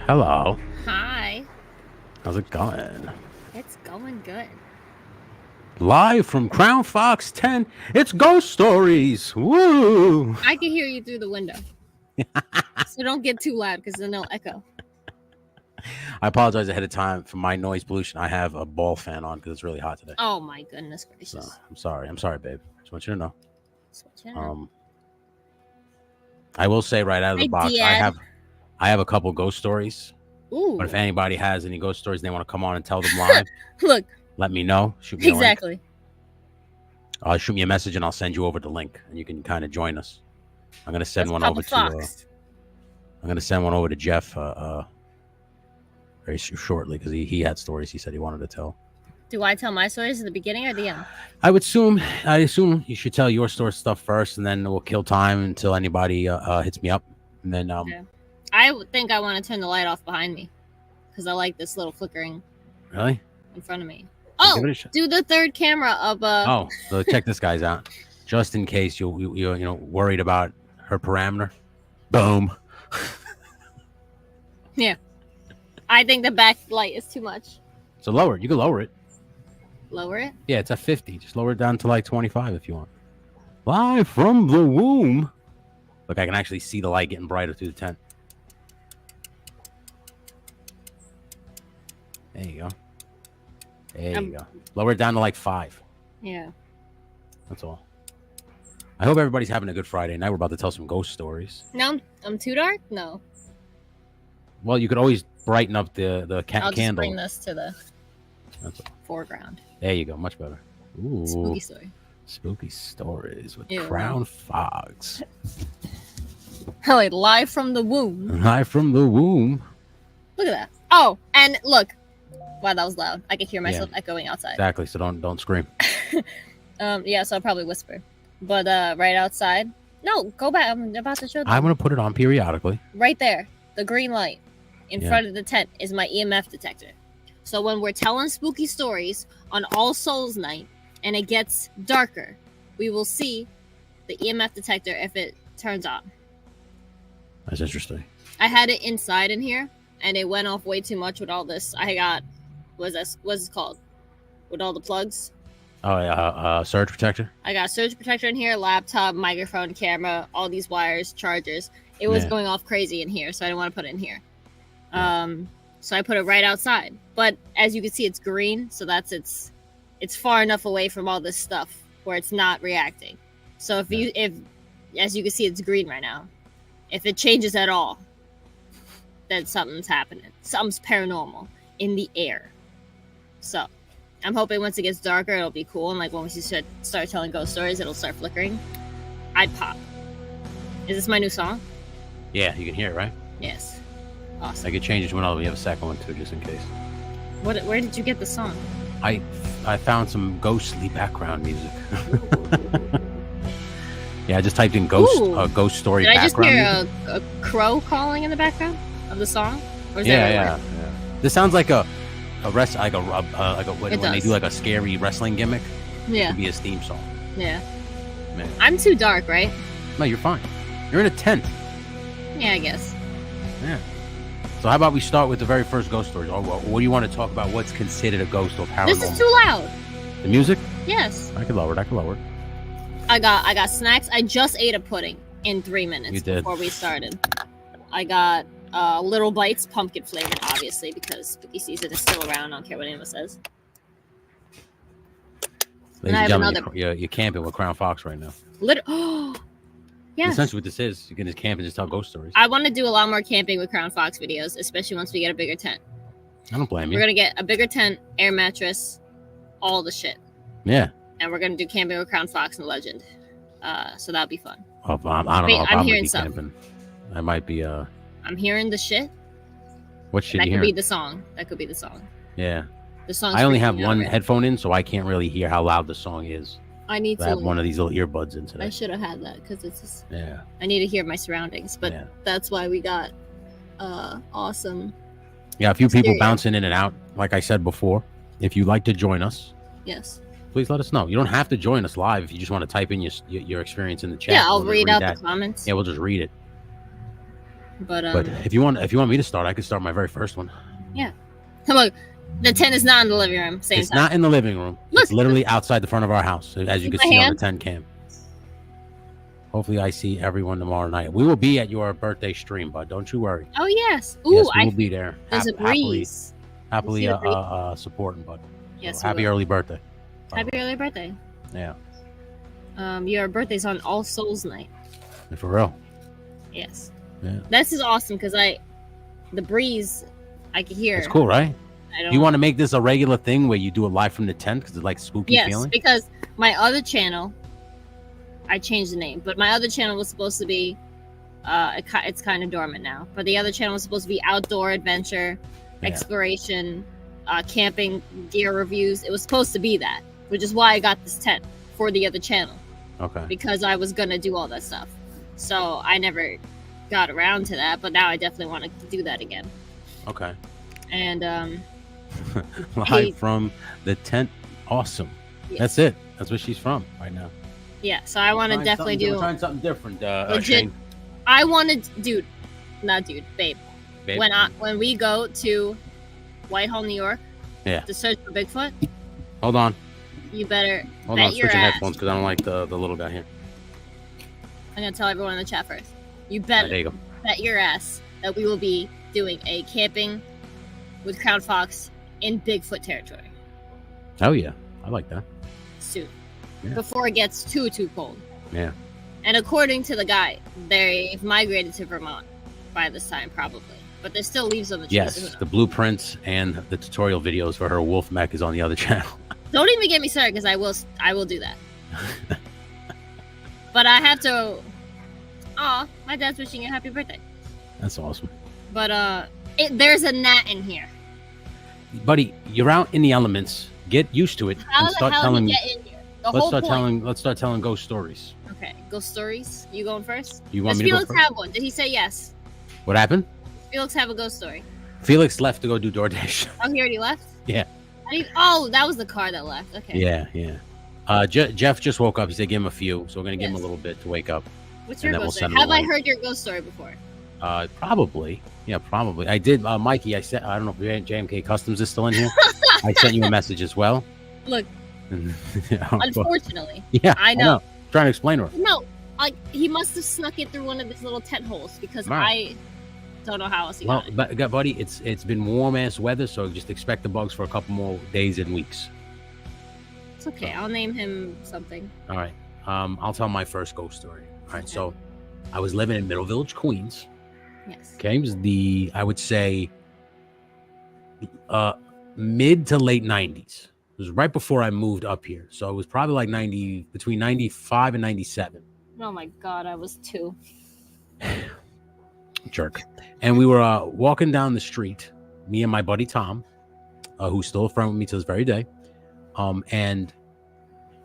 Hello. Hi. How's it going? It's going good. Live from Crown Fox 10, it's Ghost Stories. Woo! I can hear you through the window. So don't get too loud because then it'll echo. I apologize ahead of time for my noise pollution. I have a ball fan on because it's really hot today. Oh my goodness gracious. So, I'm sorry. I'm sorry, babe. Just want you to know. I will say right out of the box, I have a couple ghost stories. Ooh. But if anybody has any ghost stories and they want to come on and tell them live, look, let me know. Shoot me exactly. a link. Shoot me a message and I'll send you over the link and you can kind of join us. I'm gonna send one over to. I'm gonna send one over to Jeff very shortly because he had stories he said he wanted to tell. Do I tell my stories at the beginning or the end? I assume you should tell your story stuff first, and then we'll kill time until anybody hits me up, and then okay. I think I want to turn the light off behind me because I like this little flickering. Really? In front of me. Oh, do the third camera of Oh, so check this guy's out, just in case you're worried about her parameter. Boom. Yeah, I think the back light is too much. So lower it. You can lower it. Lower it? Yeah, it's at 50. Just lower it down to like 25 if you want. Live from the womb. Look, I can actually see the light getting brighter through the tent. There you go. There you go. Lower it down to like 5. Yeah. That's all. I hope everybody's having a good Friday night. We're about to tell some ghost stories. No, I'm too dark? No. Well, you could always brighten up the I'll candle. Just bring this to the foreground. There you go. Much better. Ooh. Spooky story. Spooky stories with Crown Fox. Like live from the womb. Live from the womb. Look at that. Oh, and look. Wow, that was loud. I could hear myself echoing outside. Exactly. So don't scream. Yeah. So I'll probably whisper. But right outside. No, go back. I'm about to show them. I'm gonna put it on periodically. Right there, the green light in front of the tent is my EMF detector. So when we're telling spooky stories on All Souls Night and it gets darker, we will see the EMF detector if it turns on. That's interesting. I had it inside in here and it went off way too much with all this. I got, what's it called? With all the plugs. Oh, yeah, surge protector? I got a surge protector in here, laptop, microphone, camera, all these wires, chargers. It was going off crazy in here, so I didn't want to put it in here. So I put it right outside. But as you can see, it's green, so that's it's far enough away from all this stuff where it's not reacting. So if as you can see, it's green right now. If it changes at all, then something's happening. Something's paranormal in the air. So I'm hoping once it gets darker, it'll be cool. And like when we start telling ghost stories, it'll start flickering. I'd pop. Is this my new song? Yeah, you can hear it, right? Yes. Awesome. I could change it to another. We have a second one too, just in case. Where did you get the song? I found some ghostly background music. Yeah, I just typed in ghost story background. Did I just hear a crow calling in the background of the song? Or is yeah. This sounds like when they do like a scary wrestling gimmick. Yeah. It could be his theme song. Yeah. Man. I'm too dark, right? No, you're fine. You're in a tent. Yeah, I guess. Yeah. So how about we start with the very first ghost story? Or what do you want to talk about? What's considered a ghost or paranormal? This is too loud. The music? Yes. I could lower it. I got snacks. I just ate a pudding in 3 minutes before we started. I got Little Bites, pumpkin flavored, obviously, because spooky season is still around. I don't care what anyone says. Ladies and gentlemen, you're camping with Crown Fox right now. Yes. Essentially what this is, you can just camp and just tell ghost stories. I want to do a lot more camping with Crown Fox videos, especially once we get a bigger tent. I don't blame you. We're going to get a bigger tent, air mattress, all the shit. Yeah. And we're going to do camping with Crown Fox and Legend. So that'll be fun. I don't know if I'm hearing something. Camping. I might be... I'm hearing the shit. What shit That you could be the song. Yeah. The song. I only have one headphone in, so I can't really hear how loud the song is. I need to have one of these little earbuds in today. I should have had that because it's just... Yeah. I need to hear my surroundings, but that's why we got awesome. Yeah, a few people bouncing in and out. Like I said before, if you'd like to join us, yes, please let us know. You don't have to join us live if you just want to type in your experience in the chat. Yeah, I'll read out the comments. Yeah, we'll just read it. But if you want me to start, I could start my very first one. Yeah. Look, the tent is not in the living room. It's not in the living room. Look, it's literally outside the front of our house, as you can see on the tent cam. Hopefully, I see everyone tomorrow night. We will be at your birthday stream, bud. Don't you worry. Oh yes. Ooh, yes, we will be there. There's a breeze. Happily supporting, bud. Yes. So happy early birthday. Happy early birthday. Yeah. Your birthday's on All Souls Night. For real. Yes. Yeah. This is awesome because the breeze, I can hear. It's cool, right? You want to make this a regular thing where you do it live from the tent because it's like spooky feeling? Yes, because my other channel, I changed the name, but my other channel was supposed to be, it's kind of dormant now, but the other channel was supposed to be outdoor adventure, exploration, camping gear reviews. It was supposed to be that, which is why I got this tent for the other channel. Okay. Because I was going to do all that stuff. So I never got around to that, but now I definitely want to do that again. Okay. And live from the tent. Awesome. Yes. That's it. That's where she's from right now. Yeah, so I want to definitely do. We're trying something different. Legit. Shane. I wanted, babe. When we go to Whitehall, New York, to search for Bigfoot. Hold on. You better. Hold on. Switching headphones because I don't like the little guy here. I'm gonna tell everyone in the chat first. You better there you go. Bet your ass that we will be doing a camping with Crown Fox in Bigfoot territory. Oh yeah, I like that. Soon, before it gets too cold. Yeah. And according to the guy, they've migrated to Vermont by this time, probably. But there's still leaves on the trees. Yes, the blueprints and the tutorial videos for her wolf mech is on the other channel. Don't even get me started, because I will do that. But I have to. Aw, my dad's wishing you a happy birthday. That's awesome. But there's a gnat in here. Buddy, you're out in the elements. Get used to it. How the hell did you get in here? Let's start telling ghost stories. Okay, ghost stories. You going first? You want Does me to Felix go first? have one? Did he say yes? What happened? Does Felix have a ghost story? Felix left to go do DoorDash. Oh, he already left? Yeah. Oh, that was the car that left. Okay. Yeah. Jeff just woke up. He said give him a few, so we're gonna give him a little bit to wake up. What's your ghost story? Have I heard your ghost story before? Probably. Yeah, probably. I did. Mikey, I said, I don't know if JMK Customs is still in here. I sent you a message as well. Look. Unfortunately. Yeah, I know. Trying to explain to her. No, he must have snuck it through one of his little tent holes because I don't know how else he got it. But buddy, it's been warm ass weather, so just expect the bugs for a couple more days and weeks. It's okay. I'll name him something. All right. I'll tell my first ghost story. All right. Okay. So I was living in Middle Village, Queens. Yes. Okay. It was I would say, mid to late 90s. It was right before I moved up here. So it was probably like between 95 and 97. Oh my God. I was 2. Jerk. And we were walking down the street, me and my buddy Tom, who's still a friend with me to this very day. And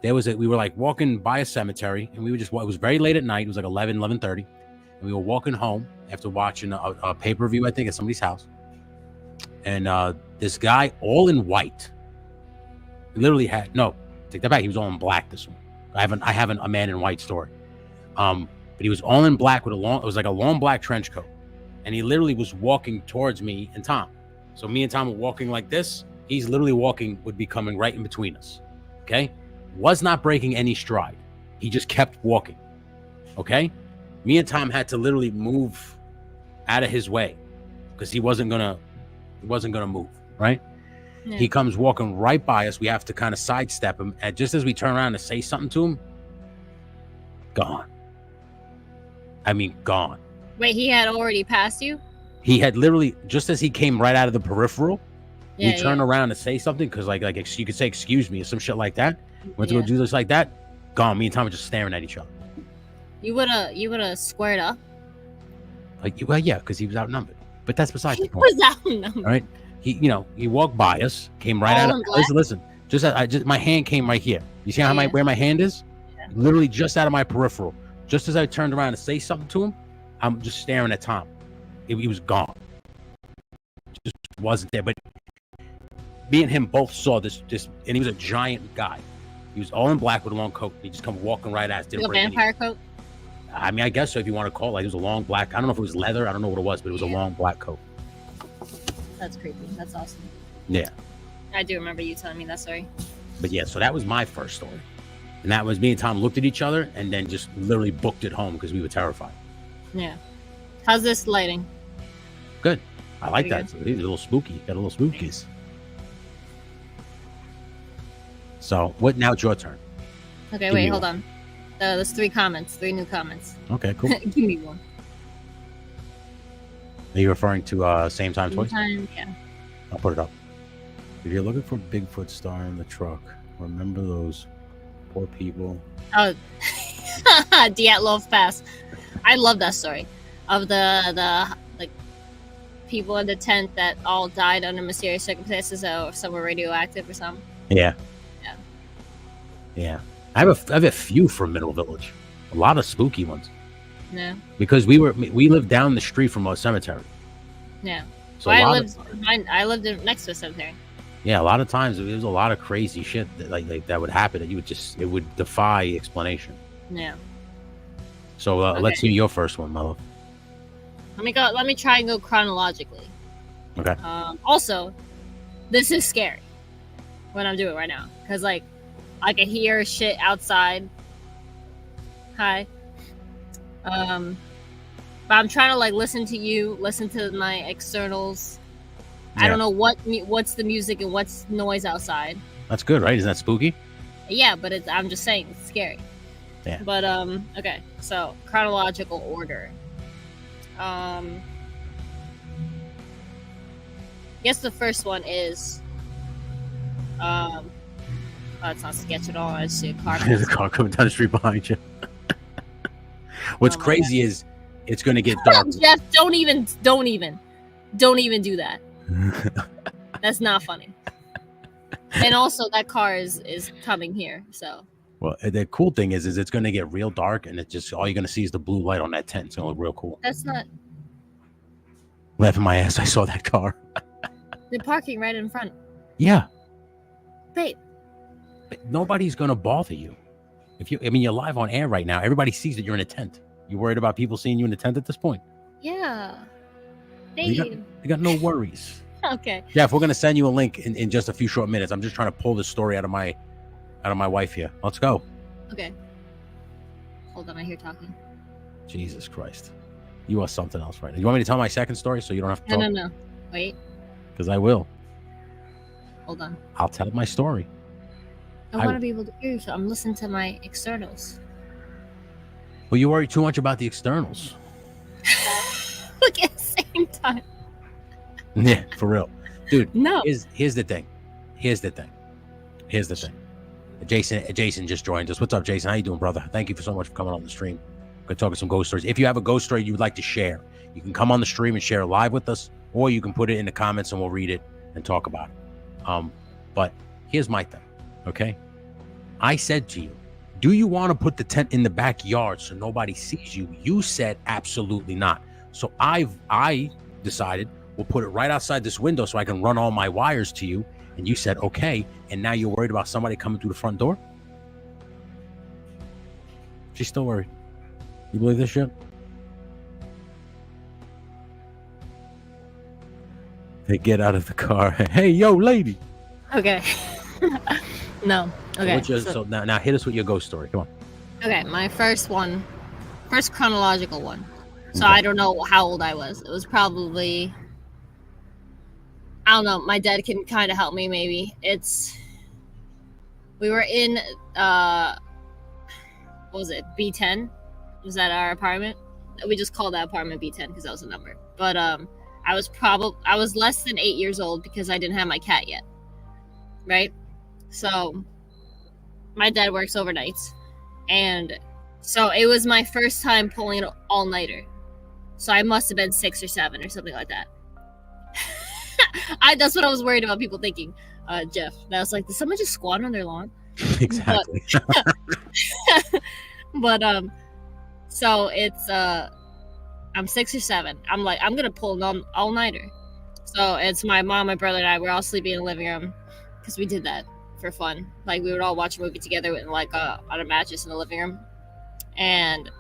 we were like walking by a cemetery, and we were it was very late at night. It was like 11:30, and we were walking home after watching a pay-per-view, I think, at somebody's house. And this guy, all in white, literally take that back. He was all in black. This one, I haven't a man in white story. But he was all in black with it was like a long black trench coat, and he literally was walking towards me and Tom. So me and Tom were walking like this. He's literally would be coming right in between us. Okay. Was not breaking any stride. He just kept walking. Okay. Me and Tom had to literally move out of his way because he wasn't gonna move. Right. Yeah. He comes walking right by us. We have to kind of sidestep him. And just as we turn around to say something to him, gone. I mean, gone. Wait, he had already passed you? He had literally, just as he came right out of the peripheral, we turned around to say something because like you could say excuse me or some shit like that. Went to go do this like that, gone. Me and Tom were just staring at each other. You would have squared up. Yeah, because he was outnumbered. But that's besides the point. He was outnumbered. All right. He walked by us, came right out of listen. My hand came right here. You see where my hand is? Yeah. Literally just out of my peripheral. Just as I turned around to say something to him, I'm just staring at Tom. He was gone. Just wasn't there. But me and him both saw this, and he was a giant guy. He was all in black with a long coat. He just come walking right at us. Like a vampire coat? I mean, I guess so if you want to call it. Like, it was a long black. I don't know if it was leather. I don't know what it was, but it was a long black coat. That's creepy. That's awesome. Yeah. I do remember you telling me that story. But yeah, so that was my first story. And that was me and Tom looked at each other and then just literally booked it home because we were terrified. Yeah. How's this lighting? Good. I like Pretty that. It's a little spooky. Got a little spookies. So, now it's your turn. Okay, Give wait, me hold one. on. There's 3 comments. 3 new comments. Okay, cool. Give me one. Are you referring to Same Time Twice? Yeah. I'll put it up. If you're looking for Bigfoot star in the truck, remember those poor people. Oh, Dyatlov Pass. I love that story of the like people in the tent that all died under mysterious circumstances, or some were radioactive or something. Yeah. Yeah. Yeah. I have a few from Middle Village. A lot of spooky ones. Yeah. Because we lived down the street from a cemetery. Yeah. So I lived next to a cemetery. Yeah, a lot of times there was a lot of crazy shit that like that would happen that it would defy explanation. Yeah. So Okay. let's hear your first one, Mother. Let me try and go chronologically. Okay. Also, this is scary what I'm doing right now because like I can hear shit outside. Hi. But I'm trying to like listen to you, listen to my externals. Yeah. I don't know what's the music and what's noise outside. That's good, right? Isn't that spooky? Yeah, but I'm just saying it's scary. Yeah. But okay. So chronological order. I guess the first one is oh, it's not sketch at all. I just see a car. There's a car coming down the street behind you. What's Oh my crazy is it's going to get dark. Jeff, don't even do that. That's not funny. And also, that car is coming here. So. Well, the cool thing is it's going to get real dark, and it's just all you're going to see is the blue light on that tent. It's going to look real cool. That's not. Laughing my ass, I saw that car. They're parking right in front. Yeah. Babe. Nobody's going to bother you. You're live on air right now. Everybody sees that you're in a tent. You worried about people seeing you in a tent at this point? Yeah. You got no worries. Okay. Jeff, we're going to send you a link in just a few short minutes. I'm just trying to pull this story out of my wife here. Let's go. Okay. Hold on, I hear talking. Jesus Christ. You are something else right now. You want me to tell my second story so you don't have to talk? No. Wait. Because I will. Hold on. I'll tell my story. I want to be able to hear you, so I'm listening to my externals. Well, you worry too much about the externals. Look at the same time. Yeah, for real. Dude, no. Here's the thing. Jason just joined us. What's up, Jason? How you doing, brother? Thank you so much for coming on the stream. We're talking some ghost stories. If you have a ghost story you would like to share, you can come on the stream and share it live with us, or you can put it in the comments and we'll read it and talk about it. But here's my thing, okay? I said to you, do you want to put the tent in the backyard so nobody sees you? You said absolutely not. So I decided we'll put it right outside this window so I can run all my wires to you. And you said, okay. And now you're worried about somebody coming through the front door? She's still worried. You believe this shit? They get out of the car. Hey, yo, lady. Okay. No. Okay. So now hit us with your ghost story. Come on. Okay, my first chronological one. So Okay. I don't know how old I was. It was probably, I don't know. My dad can kind of help me. Maybe we were in what was it, B10? Was that our apartment? We just called that apartment B10 because that was the number. But I was less than 8 years old because I didn't have my cat yet. Right? So my dad works overnights, and so it was my first time pulling an all-nighter. So I must have been 6 or 7 or something like that. That's what I was worried about people thinking, Jeff. That was like, did someone just squat on their lawn? Exactly. But so it's I'm 6 or 7. I'm like, I'm gonna pull an all-nighter. So it's my mom, my brother, and I. We're all sleeping in the living room because we did that for fun. Like, we would all watch a movie together with, like, on a mattress in the living room. And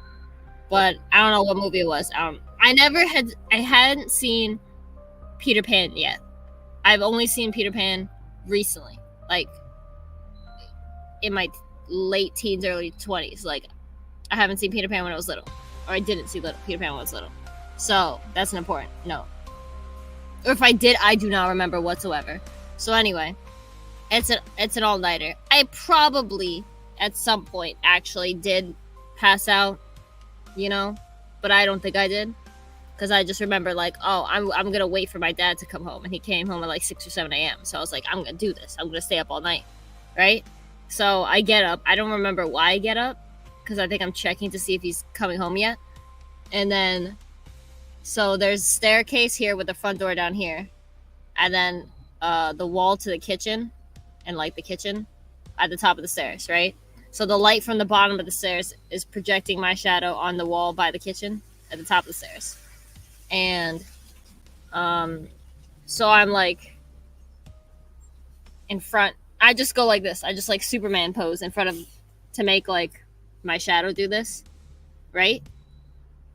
but I don't know what movie it was. I hadn't seen Peter Pan yet. I've only seen Peter Pan recently, like in my late teens, early 20s. Like, I haven't seen Peter Pan when I was little, or I didn't see Peter Pan when I was little. So that's an important note. Or if I did, I do not remember whatsoever. So anyway, it's an all-nighter. I probably at some point actually did pass out, but I don't think I did, because I just remember like, oh, I'm gonna wait for my dad to come home, and he came home at like 6 or 7 a.m. So I was like, I'm gonna do this. I'm gonna stay up all night, right? So I get up. I don't remember why I get up, because I think I'm checking to see if he's coming home yet. And then, so there's a staircase here with the front door down here, and then the wall to the kitchen, and like the kitchen at the top of the stairs, right? So the light from the bottom of the stairs is projecting my shadow on the wall by the kitchen at the top of the stairs. And so I'm like in front. I just go like this. I just like Superman pose in front of, to make like my shadow do this, right?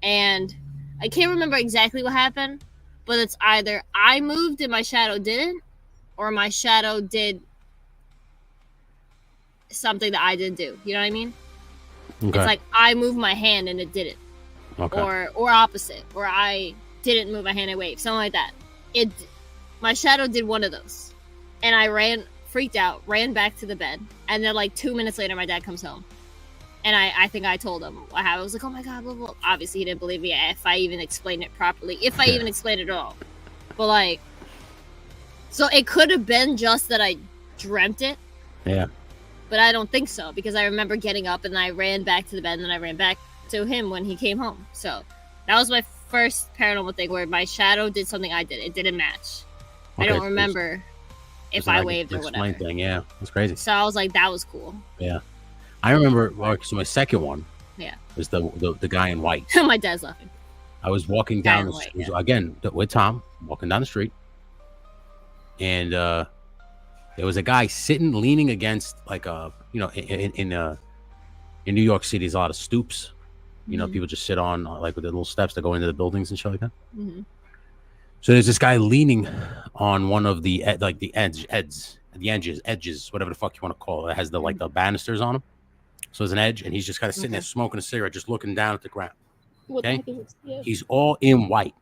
And I can't remember exactly what happened, but it's either I moved and my shadow didn't, or my shadow did something that I didn't do. You know what I mean? Okay. It's like I moved my hand and it didn't. Okay. Or opposite, or I didn't move my hand and waved, something like that. My shadow did one of those, and I freaked out, ran back to the bed, and then like 2 minutes later, my dad comes home, and I think I told him what happened. I was like, oh my god, blah, blah. Obviously, he didn't believe me if I even explained it properly, if I even explained it at all. But like, so it could have been just that I dreamt it. Yeah. But I don't think so, because I remember getting up and I ran back to the bed, and then I ran back to him when he came home. So that was my first paranormal thing where my shadow did something I did. It didn't match. Okay, I don't remember if I waved or whatever. Thing. Yeah, that's crazy. So I was like, that was cool. Yeah. I remember, so my second one was the guy in white. My dad's laughing. I was walking down the street, again, with Tom, walking down the street. And there was a guy leaning against like in New York City, there's a lot of stoops. People just sit on like with the little steps that go into the buildings and shit like that. Mm-hmm. So there's this guy leaning on one of the edges, whatever the fuck you want to call it. It has the like the banisters on him. So there's an edge, and he's just kind of sitting there smoking a cigarette, just looking down at the ground. Okay, he's all in white.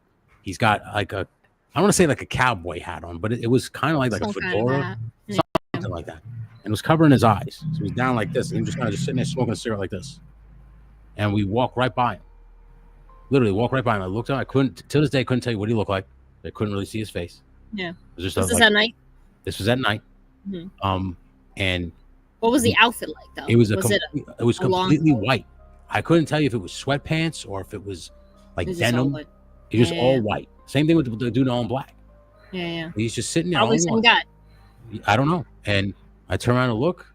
He's got like I don't want to say like a cowboy hat on, but it was kind of like a fedora, something like that, and it was covering his eyes. So he's down like this, and he was just kind of sitting there smoking a cigarette like this. And we walked right by him. Literally walked right by him. I looked at him. Till this day, I couldn't tell you what he looked like. I couldn't really see his face. Yeah. This was at night? This was at night. Mm-hmm. And what was the outfit like, though? It was completely white. I couldn't tell you if it was sweatpants or if it was like denim. It was all white. Same thing with the dude all in black. Yeah. He's just sitting there. Always same guy. I don't know. And I turned around and look,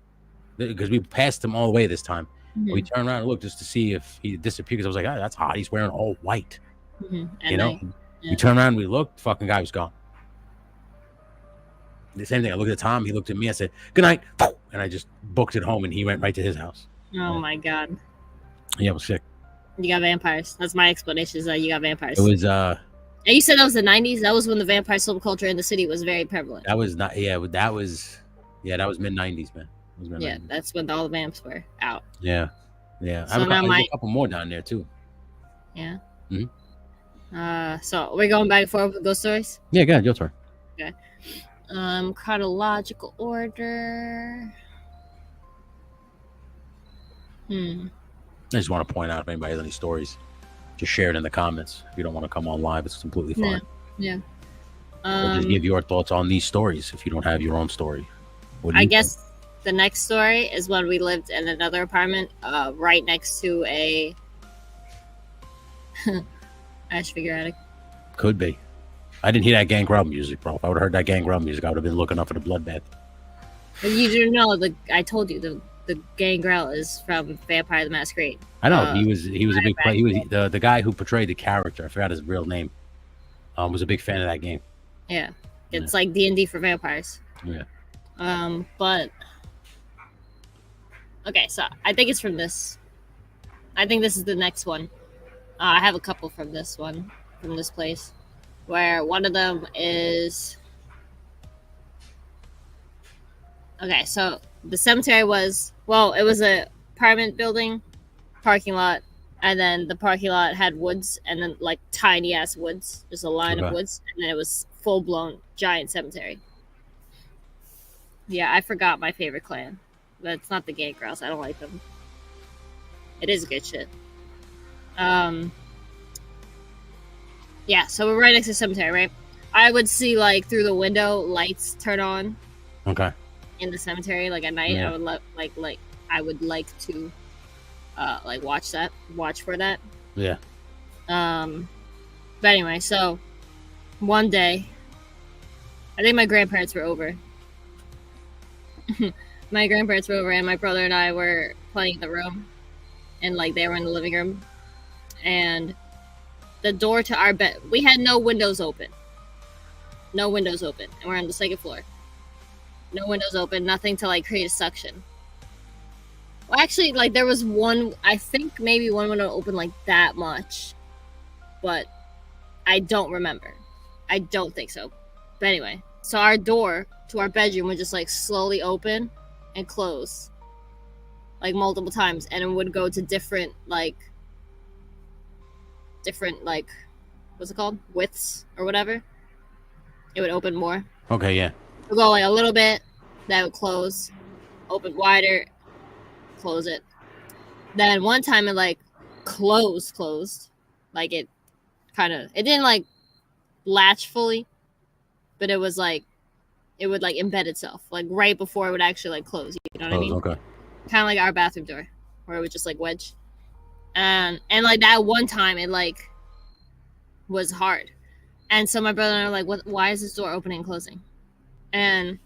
because we passed him all the way this time. Mm-hmm. We turned around and looked just to see if he disappeared, because I was like, oh, that's hot. He's wearing all white. Mm-hmm. We turned around and we looked, fucking guy was gone. The same thing. I looked at Tom, he looked at me, I said, good night. And I just booked it home, and he went right to his house. Oh my god. Yeah, it was sick. You got vampires. That's my explanation, is that you got vampires. It was and you said that was the 90s? That was when the vampire subculture in the city was very prevalent. That was not that was mid-90s, man. Yeah, that's when all the vamps were out. Yeah. So I have a couple more down there too. Yeah. Mm-hmm. So we're going back and forth with ghost stories? Yeah, go ahead, your turn. Okay. Chronological order. I just want to point out, if anybody has any stories, just share it in the comments. If you don't want to come on live, it's completely fine. Yeah. Or just give your thoughts on these stories if you don't have your own story. I guess the next story is when we lived in another apartment right next to a ash figure attic. Could be. I didn't hear that Gangrel music, bro. If I would have heard that Gangrel music, I would have been looking up for the bloodbath. But you do know I told you the Gangrel is from Vampire the Masquerade. I know he was a big player. He was the guy who portrayed the character. I forgot his real name. Was a big fan of that game. Yeah, it's like D&D for vampires. Yeah. But okay, so I think it's from this. I think this is the next one. I have a couple from this place, where one of them is okay. So the cemetery was it was a apartment building parking lot, and then the parking lot had woods, and then like tiny ass woods, just a line of woods, and then it was full blown giant cemetery. Yeah, I forgot my favorite clan, but it's not the Gay Girls. I don't like them. It is good shit. Yeah, so we're right next to the cemetery, right? I would see like through the window lights turn on. Okay. In the cemetery, like at night, yeah. I would I would like to, like watch for that. Yeah. But anyway, so one day, I think my grandparents were over. My grandparents were over, and my brother and I were playing in the room, and like they were in the living room, and the door to our bed, we had no windows open, and we're on the second floor. No windows open, nothing to like create a suction. Well, actually, like there was one, I think maybe one window open like that much, but I don't remember. I don't think so. But anyway, so our door to our bedroom would just like slowly open and close like multiple times, and it would go to different like what's it called, widths or whatever. It would open more. Okay, yeah. It would go like a little bit, that would close, open wider, close it. Then one time it like closed, like it didn't like latch fully, but it was like it would like embed itself like right before it would actually like close. You know what I mean? Okay. Kind of like our bathroom door, where it would just like wedge. And like that one time it like was hard, and so my brother and I were like, "What? Why is this door opening and closing?" And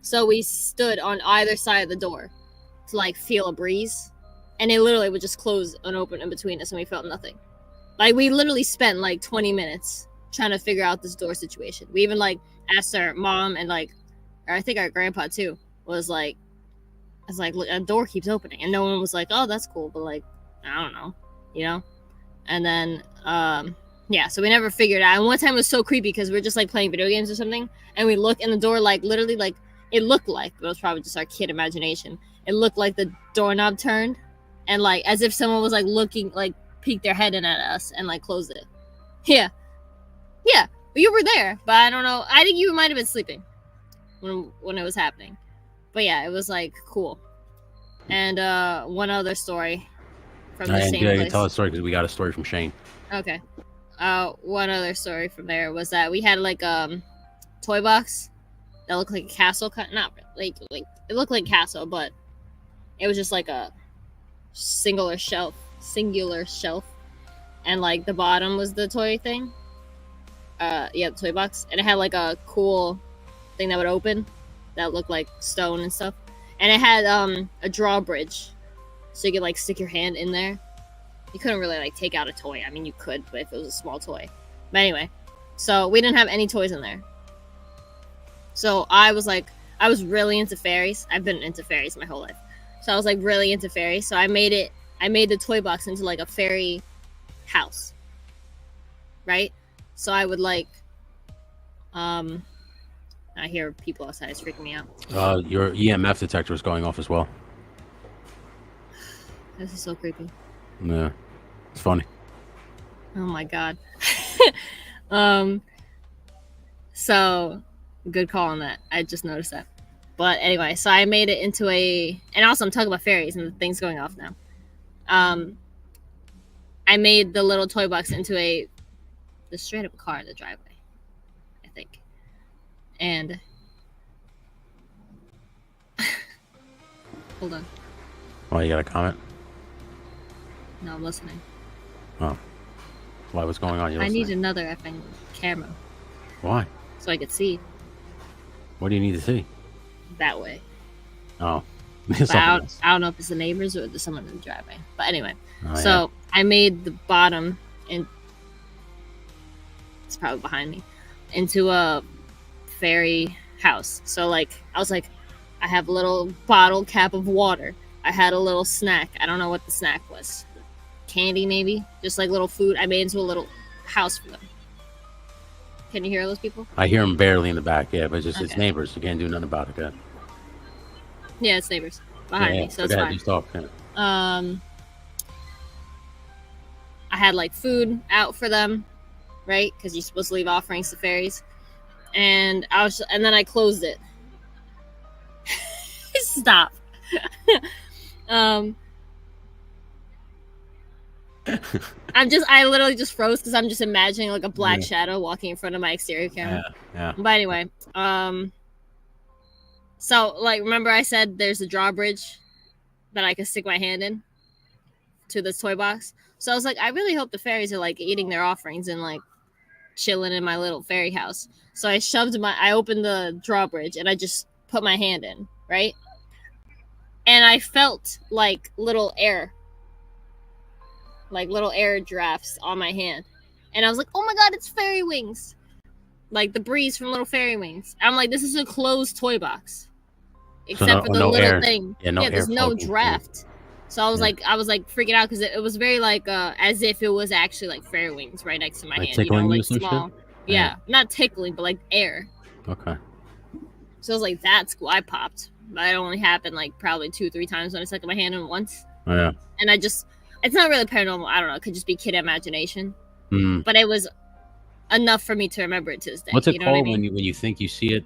so we stood on either side of the door to like feel a breeze, and it literally would just close and open in between us, and we felt nothing. Like we literally spent like 20 minutes trying to figure out this door situation. We even like asked our mom, and like, or I think our grandpa too, was like, "It's like a door keeps opening," and no one was like, "Oh, that's cool," but like, I don't know, you know. And then yeah, so we never figured it out. And one time it was so creepy because we were just like playing video games or something, and we looked, and the door like literally like it looked like, but it was probably just our kid imagination. It looked like the doorknob turned, and like as if someone was like looking, like peeked their head in at us and like closed it. Yeah, you were there, but I don't know. I think you might have been sleeping when it was happening. But yeah, it was like cool. And one other story from the same place. Tell a story because we got a story from Shane. Okay. One other story from there was that we had like toy box that looked like a castle. Not like it looked like a castle, but it was just like a singular shelf, and like the bottom was the toy thing. The toy box, and it had like a cool thing that would open that looked like stone and stuff, and it had a drawbridge, so you could like stick your hand in there. You couldn't really like take out a toy. I mean, you could, but if it was a small toy. But anyway, so we didn't have any toys in there. So I was really into fairies. I've been into fairies my whole life. So I was like really into fairies. So I made the toy box into like a fairy house. Right? So I would like, I hear people outside. It's freaking me out. Your EMF detector is going off as well. This is so creepy. Yeah, it's funny. Oh my god. So good call on that. I just noticed that. But anyway, so I made it into and also I'm talking about fairies and the things going off now. I made the little toy box into the straight up car in the driveway, I think. And hold on. Oh, you got a comment? No, I'm listening. Oh. Why? What's going on? I need another effing camera. Why? So I could see. What do you need to see? That way. Oh. I don't know if it's the neighbors or someone in the driveway. But anyway. So I made the bottom, and it's probably behind me, into a fairy house. So like I was like, I have a little bottle cap of water. I had a little snack. I don't know what the snack was. candy, maybe just like little food. I made into a little house for them. Can you hear those people? I hear them barely in the back, yeah, but it's neighbors. You can't do nothing about it. Good. Yeah, it's neighbors behind me, so it's fine. Just talk. Yeah. I had like food out for them, right? Because you're supposed to leave offerings to fairies, and then I closed it. Stop. I literally just froze because I'm just imagining like a black shadow walking in front of my exterior camera. Yeah. But anyway, so like remember I said there's a drawbridge that I could stick my hand in to this toy box. So I was like, I really hope the fairies are like eating their offerings and like chilling in my little fairy house. So I opened the drawbridge and I just put my hand in, right? And I felt like little air drafts on my hand. And I was like, oh my god, it's fairy wings. Like the breeze from little fairy wings. I'm like, this is a closed toy box. Except for the little air. Thing. Yeah, there's no draft. So I was like freaking out because it was very like as if it was actually like fairy wings right next to my hand. Tickling like small. Yeah, not tickling, but like air. Okay. So I was like, that's cool. I popped. But it only happened like probably 2-3 times when I stuck my hand in once. Oh, yeah. And it's not really paranormal. I don't know. It could just be kid imagination. But it was enough for me to remember it to this day. What's it called when you think you see it?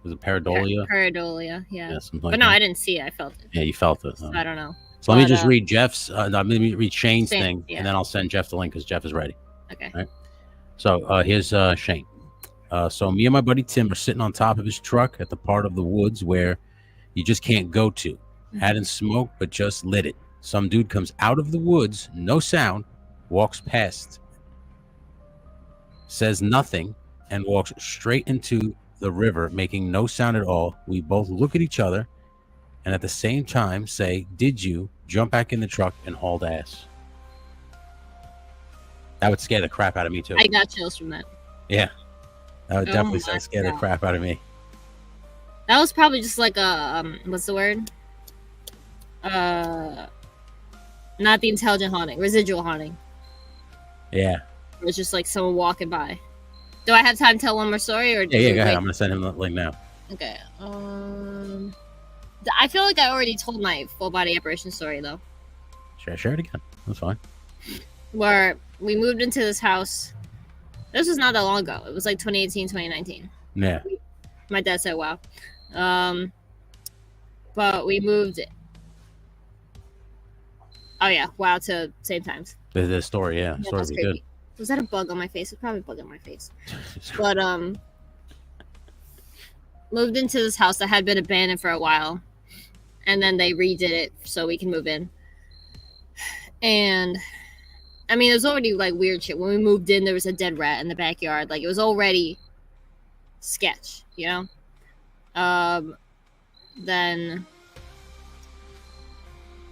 Was it pareidolia? Pareidolia, yeah. But no, I didn't see it. I felt it. Yeah, you felt it. So I don't know. So let me just read Jeff's. Let me read Shane's thing, and then I'll send Jeff the link because Jeff is ready. Okay. All right. So here's Shane. So me and my buddy Tim are sitting on top of his truck at the part of the woods where you just can't go to. Hadn't smoked, but just lit it. Some dude comes out of the woods, no sound, walks past, says nothing, and walks straight into the river, making no sound at all. We both look at each other and at the same time say, did you jump back in the truck and hauled ass? That would scare the crap out of me too. I got chills from that. Yeah. That would definitely scare the crap out of me. That was probably just like a what's the word? Not the intelligent haunting, residual haunting. Yeah. It was just like someone walking by. Do I have time to tell one more story, or yeah, go ahead. I'm gonna send him the link now. Okay. I feel like I already told my full body apparition story though. Share it again. That's fine. Where we moved into this house. This was not that long ago. It was like 2018, 2019. Yeah. My dad said, wow. But we moved. Oh, yeah. Wow, to same times. The story, yeah. Story would be good. Was that a bug on my face? It's probably a bug on my face. But, moved into this house that had been abandoned for a while. And then they redid it so we can move in. And I mean, it was already like weird shit. When we moved in, there was a dead rat in the backyard. Like, it was already sketch, you know? Then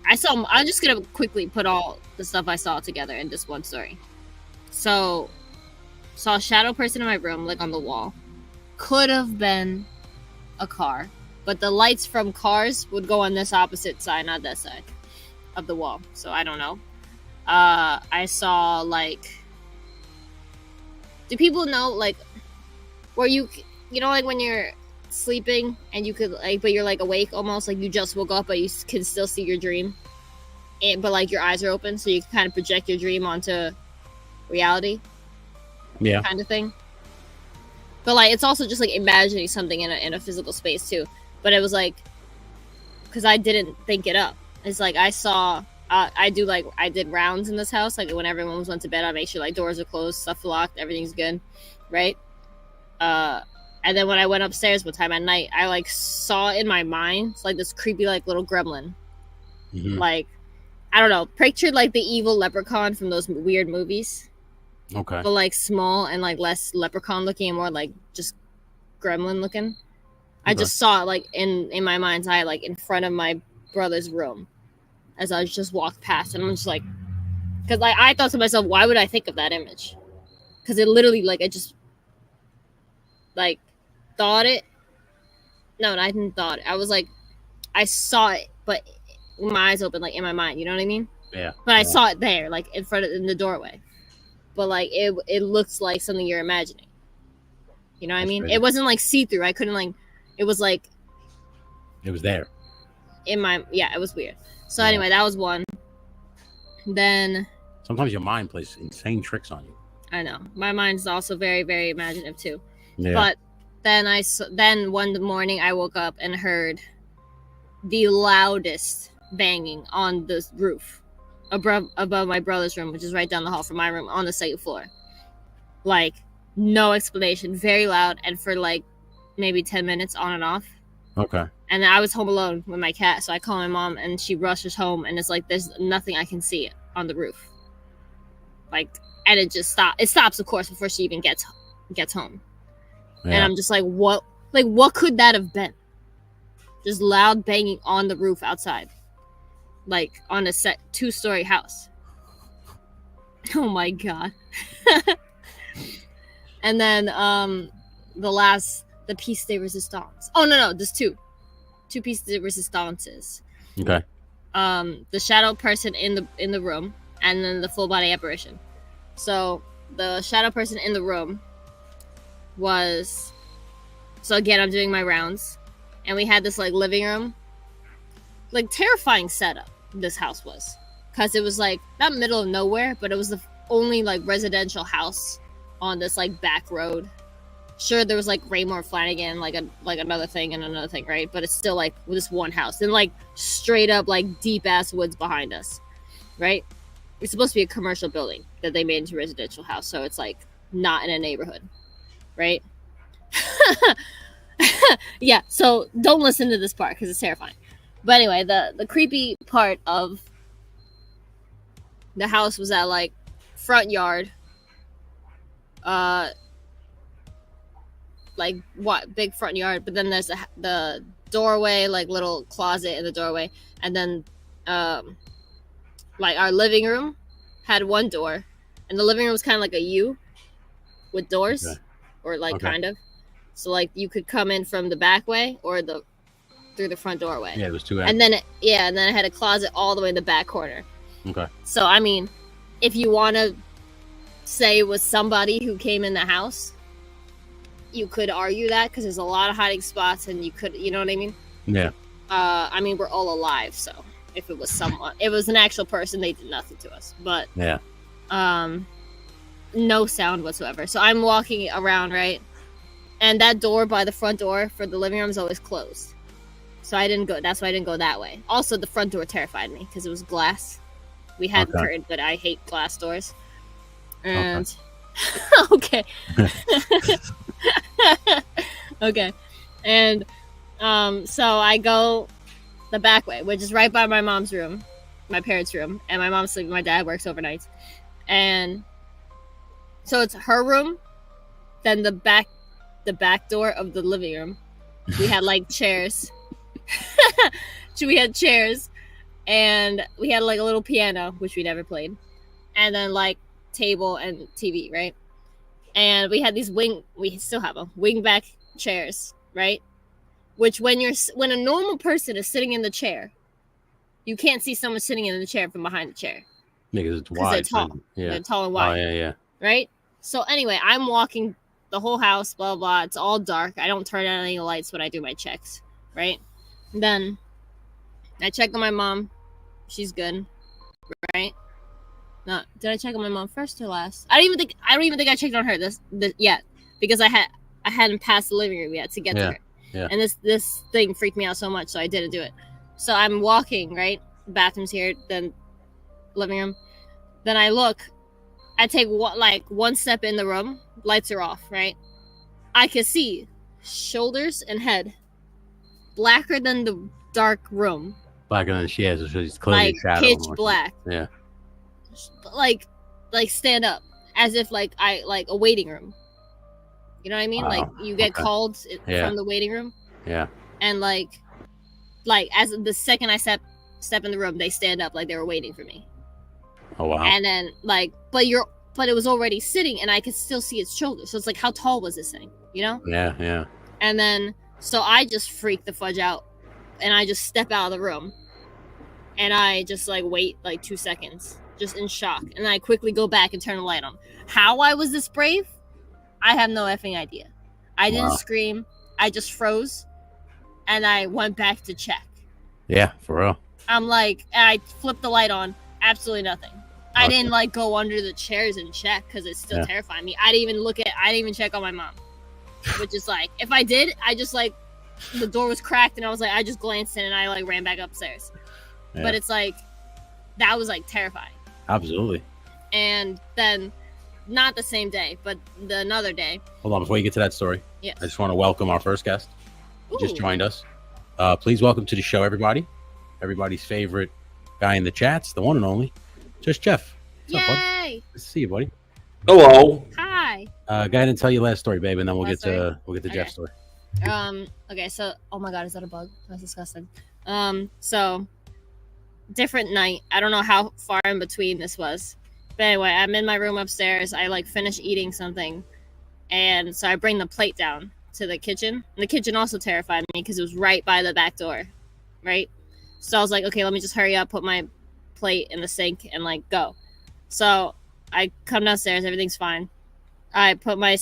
I'm just gonna quickly put all the stuff I saw together in this one story. So, saw a shadow person in my room, like on the wall. Could have been a car, but the lights from cars would go on this opposite side, not that side of the wall. So I don't know. I saw like, do people know like where you know like when you're sleeping and you could like, but you're like awake almost, like you just woke up but you can still see your dream, but like your eyes are open so you can kind of project your dream onto reality, kind of thing. But like it's also just like imagining something in a physical space too. But it was like, because I didn't think it up, it's like I saw I did rounds in this house, like when everyone went to bed I make sure like doors are closed, stuff locked, everything's good, right? And then when I went upstairs one time at night, I like saw in my mind like this creepy like little gremlin. Like, I don't know, pictured like the evil leprechaun from those weird movies. Okay. But like small and like less leprechaun looking and more like just gremlin looking. Okay. I just saw it like in my mind's eye, like in front of my brother's room as I just walked past, and I'm just like, because like I thought to myself, why would I think of that image? Because it literally like I just like thought it. No, I didn't thought it. I was like, I saw it, but with my eyes open, like in my mind. You know what I mean? Yeah. But I saw it there, like in the doorway. But like it looks like something you're imagining. You know what I mean? Crazy. It wasn't like see through. I couldn't like. It was like. It was there. In my it was weird. So anyway, that was one. Then. Sometimes your mind plays insane tricks on you. I know my mind's also very very imaginative too. Yeah. But then one morning I woke up and heard the loudest banging on the roof above my brother's room, which is right down the hall from my room on the second floor. Like, no explanation, very loud, and for like maybe 10 minutes on and off. Okay. And I was home alone with my cat, so I call my mom and she rushes home, and it's like there's nothing I can see on the roof. Like, and it just stops. It stops, of course, before she even gets home. Yeah. And I'm just like, what? Like, what could that have been? Just loud banging on the roof outside, like on a 2-story house. Oh my god! And then the piece de resistance. Oh no, there's two pieces de resistances. Okay. The shadow person in the room, and then the full body apparition. So the shadow person in the room was. So again, I'm doing my rounds, and we had this like living room, like terrifying setup. This house was, because it was like not middle of nowhere, but it was the only like residential house on this like back road. Sure, there was like Raymore Flanagan, like another thing and another thing, right? But it's still like this one house, and like straight up like deep ass woods behind us, right? It's supposed to be a commercial building that they made into a residential house, so it's like not in a neighborhood, right? Yeah, so don't listen to this part because it's terrifying. But anyway, the creepy part of the house was that like front yard, like what big front yard, but then there's the doorway, like little closet in the doorway, and then like our living room had one door, and the living room was kind of like a U with doors, okay. Or like kind of. So like you could come in from the back way or through the front doorway. Yeah, it was two. And then it had a closet all the way in the back corner. Okay. So I mean, if you want to say it was somebody who came in the house, you could argue that because there's a lot of hiding spots, and you know what I mean? Yeah. I mean, we're all alive, so if it was someone, it was an actual person, they did nothing to us. But yeah. No sound whatsoever. So I'm walking around, right? And that door by the front door for the living room is always closed. So I didn't go. That's why I didn't go that way. Also, the front door terrified me because it was glass. We had curtain, but I hate glass doors. And okay. Okay. And so I go the back way, which is right by my mom's room, my parents' room, and my mom's sleeping. My dad works overnight, and so it's her room, then the back door of the living room. We had like chairs. So we had chairs, and we had like a little piano, which we never played, and then like table and TV, right? And we had these we still have them, wing back chairs, right? Which when a normal person is sitting in the chair, you can't see someone sitting in the chair from behind the chair. Yeah, because it's wide. They're tall. Yeah. They're tall and wide. Oh, yeah. Right? So anyway, I'm walking the whole house, blah, blah. It's all dark. I don't turn on any lights when I do my checks, right? And then I check on my mom. She's good, right? No, did I check on my mom first or last? I don't even think I checked on her this yet, because I hadn't passed the living room yet to get to her. Yeah. And this thing freaked me out so much, so I didn't do it. So I'm walking, right? Bathroom's here, then living room. Then I look. I take one step in the room. Lights are off, right? I can see shoulders and head blacker than the dark room. Blacker than she is. So she's clearly like shadow. Pitch black. Yeah. Like stand up, as if like a waiting room. You know what I mean? Wow. Like you get called from the waiting room. Yeah. And like as the second I step in the room, they stand up like they were waiting for me. Oh wow. And then but it was already sitting, and I could still see its shoulders. So it's like, how tall was this thing? You know? Yeah. And then so I just freak the fudge out, and I just step out of the room, and I just like wait like 2 seconds, just in shock, and then I quickly go back and turn the light on. How I was this brave, I have no effing idea. I didn't scream. I just froze, and I went back to check. Yeah, for real. I'm like, I flipped the light on. Absolutely nothing. I didn't like go under the chairs and check because it's still terrifying me. I didn't even check on my mom, which is like, if I did, I just like, the door was cracked and I was like, I just glanced in and I like ran back upstairs. Yeah. But it's like, that was like terrifying. Absolutely. And then, not the same day, but another day. Hold on, before you get to that story, yes. I just want to welcome our first guest. Who just joined us. Please welcome to the show, everybody. Everybody's favorite guy in the chats, the one and only, just Jeff. What's up, bud? Good to see you, buddy. Hello. Hi. Guy didn't tell you last story, babe, and then we'll get to Jeff's story. Okay, so oh my god, is that a bug? That's disgusting. So different night. I don't know how far in between this was. But anyway, I'm in my room upstairs. I like finish eating something. And so I bring the plate down to the kitchen. And the kitchen also terrified me because it was right by the back door. Right? So I was like, okay, let me just hurry up, put my plate in the sink and like go. So I come downstairs, everything's fine. I put my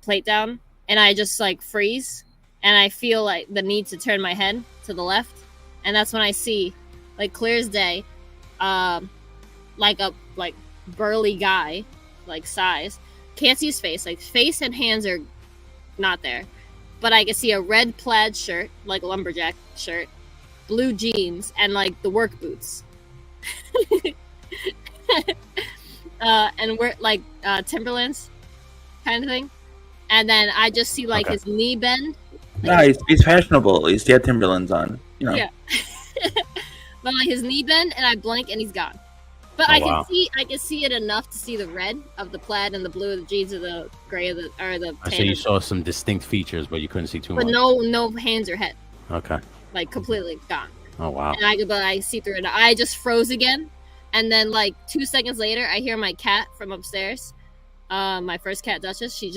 plate down and I just like freeze and I feel like the need to turn my head to the left, and that's when I see, like clear as day, like a burly guy, like size. Can't see his face. Like face and hands are not there, but I can see a red plaid shirt, like a lumberjack shirt, blue jeans, and like the work boots. And we're like Timberlands kind of thing. And then I just see like his knee bend. Like, he's fashionable at least. He had Timberlands on. You know. Yeah. But like his knee bend and I blink and he's gone. But I can see it enough to see the red of the plaid and the blue of the jeans or the gray of the tan. I see you saw some distinct features, but you couldn't see too much. But no hands or head. Okay. Like completely gone. Oh wow. And I see through it. I just froze again. And then, like, 2 seconds later, I hear my cat from upstairs. My first cat, Duchess. She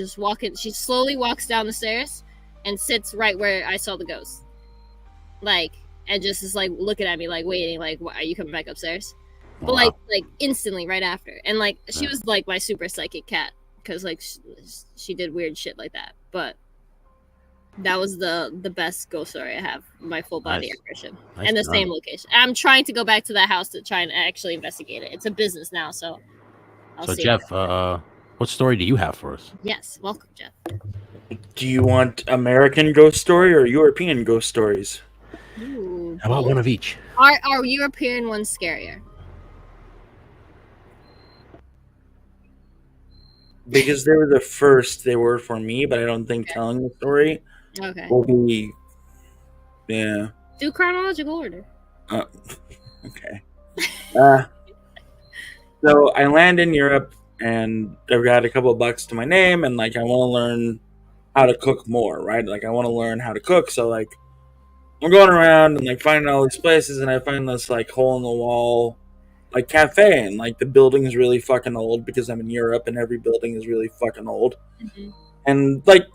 slowly walks down the stairs and sits right where I saw the ghost. Like, and just is, like, looking at me, like, waiting, like, are you coming back upstairs? But, like instantly right after. And, like, she was, like, my super psychic cat. Because, like, she did weird shit like that. But that was the best ghost story I have. My full body apparition. And the same location. I'm trying to go back to that house to try and actually investigate it. It's a business now, so I'll see. So Jeff, what story do you have for us? Yes, welcome, Jeff. Do you want American ghost story or European ghost stories? Ooh, how about one of each? Are European ones scarier? Because they were the first they were for me, but I don't think telling the story will be. Yeah. Do chronological order. Okay. So I land in Europe, and I've got a couple of bucks to my name, and like I want to learn how to cook more, right? Like I want to learn how to cook, so like I'm going around and like finding all these places, and I find this like hole in the wall, like cafe, and like the building is really fucking old because I'm in Europe, and every building is really fucking old, and like.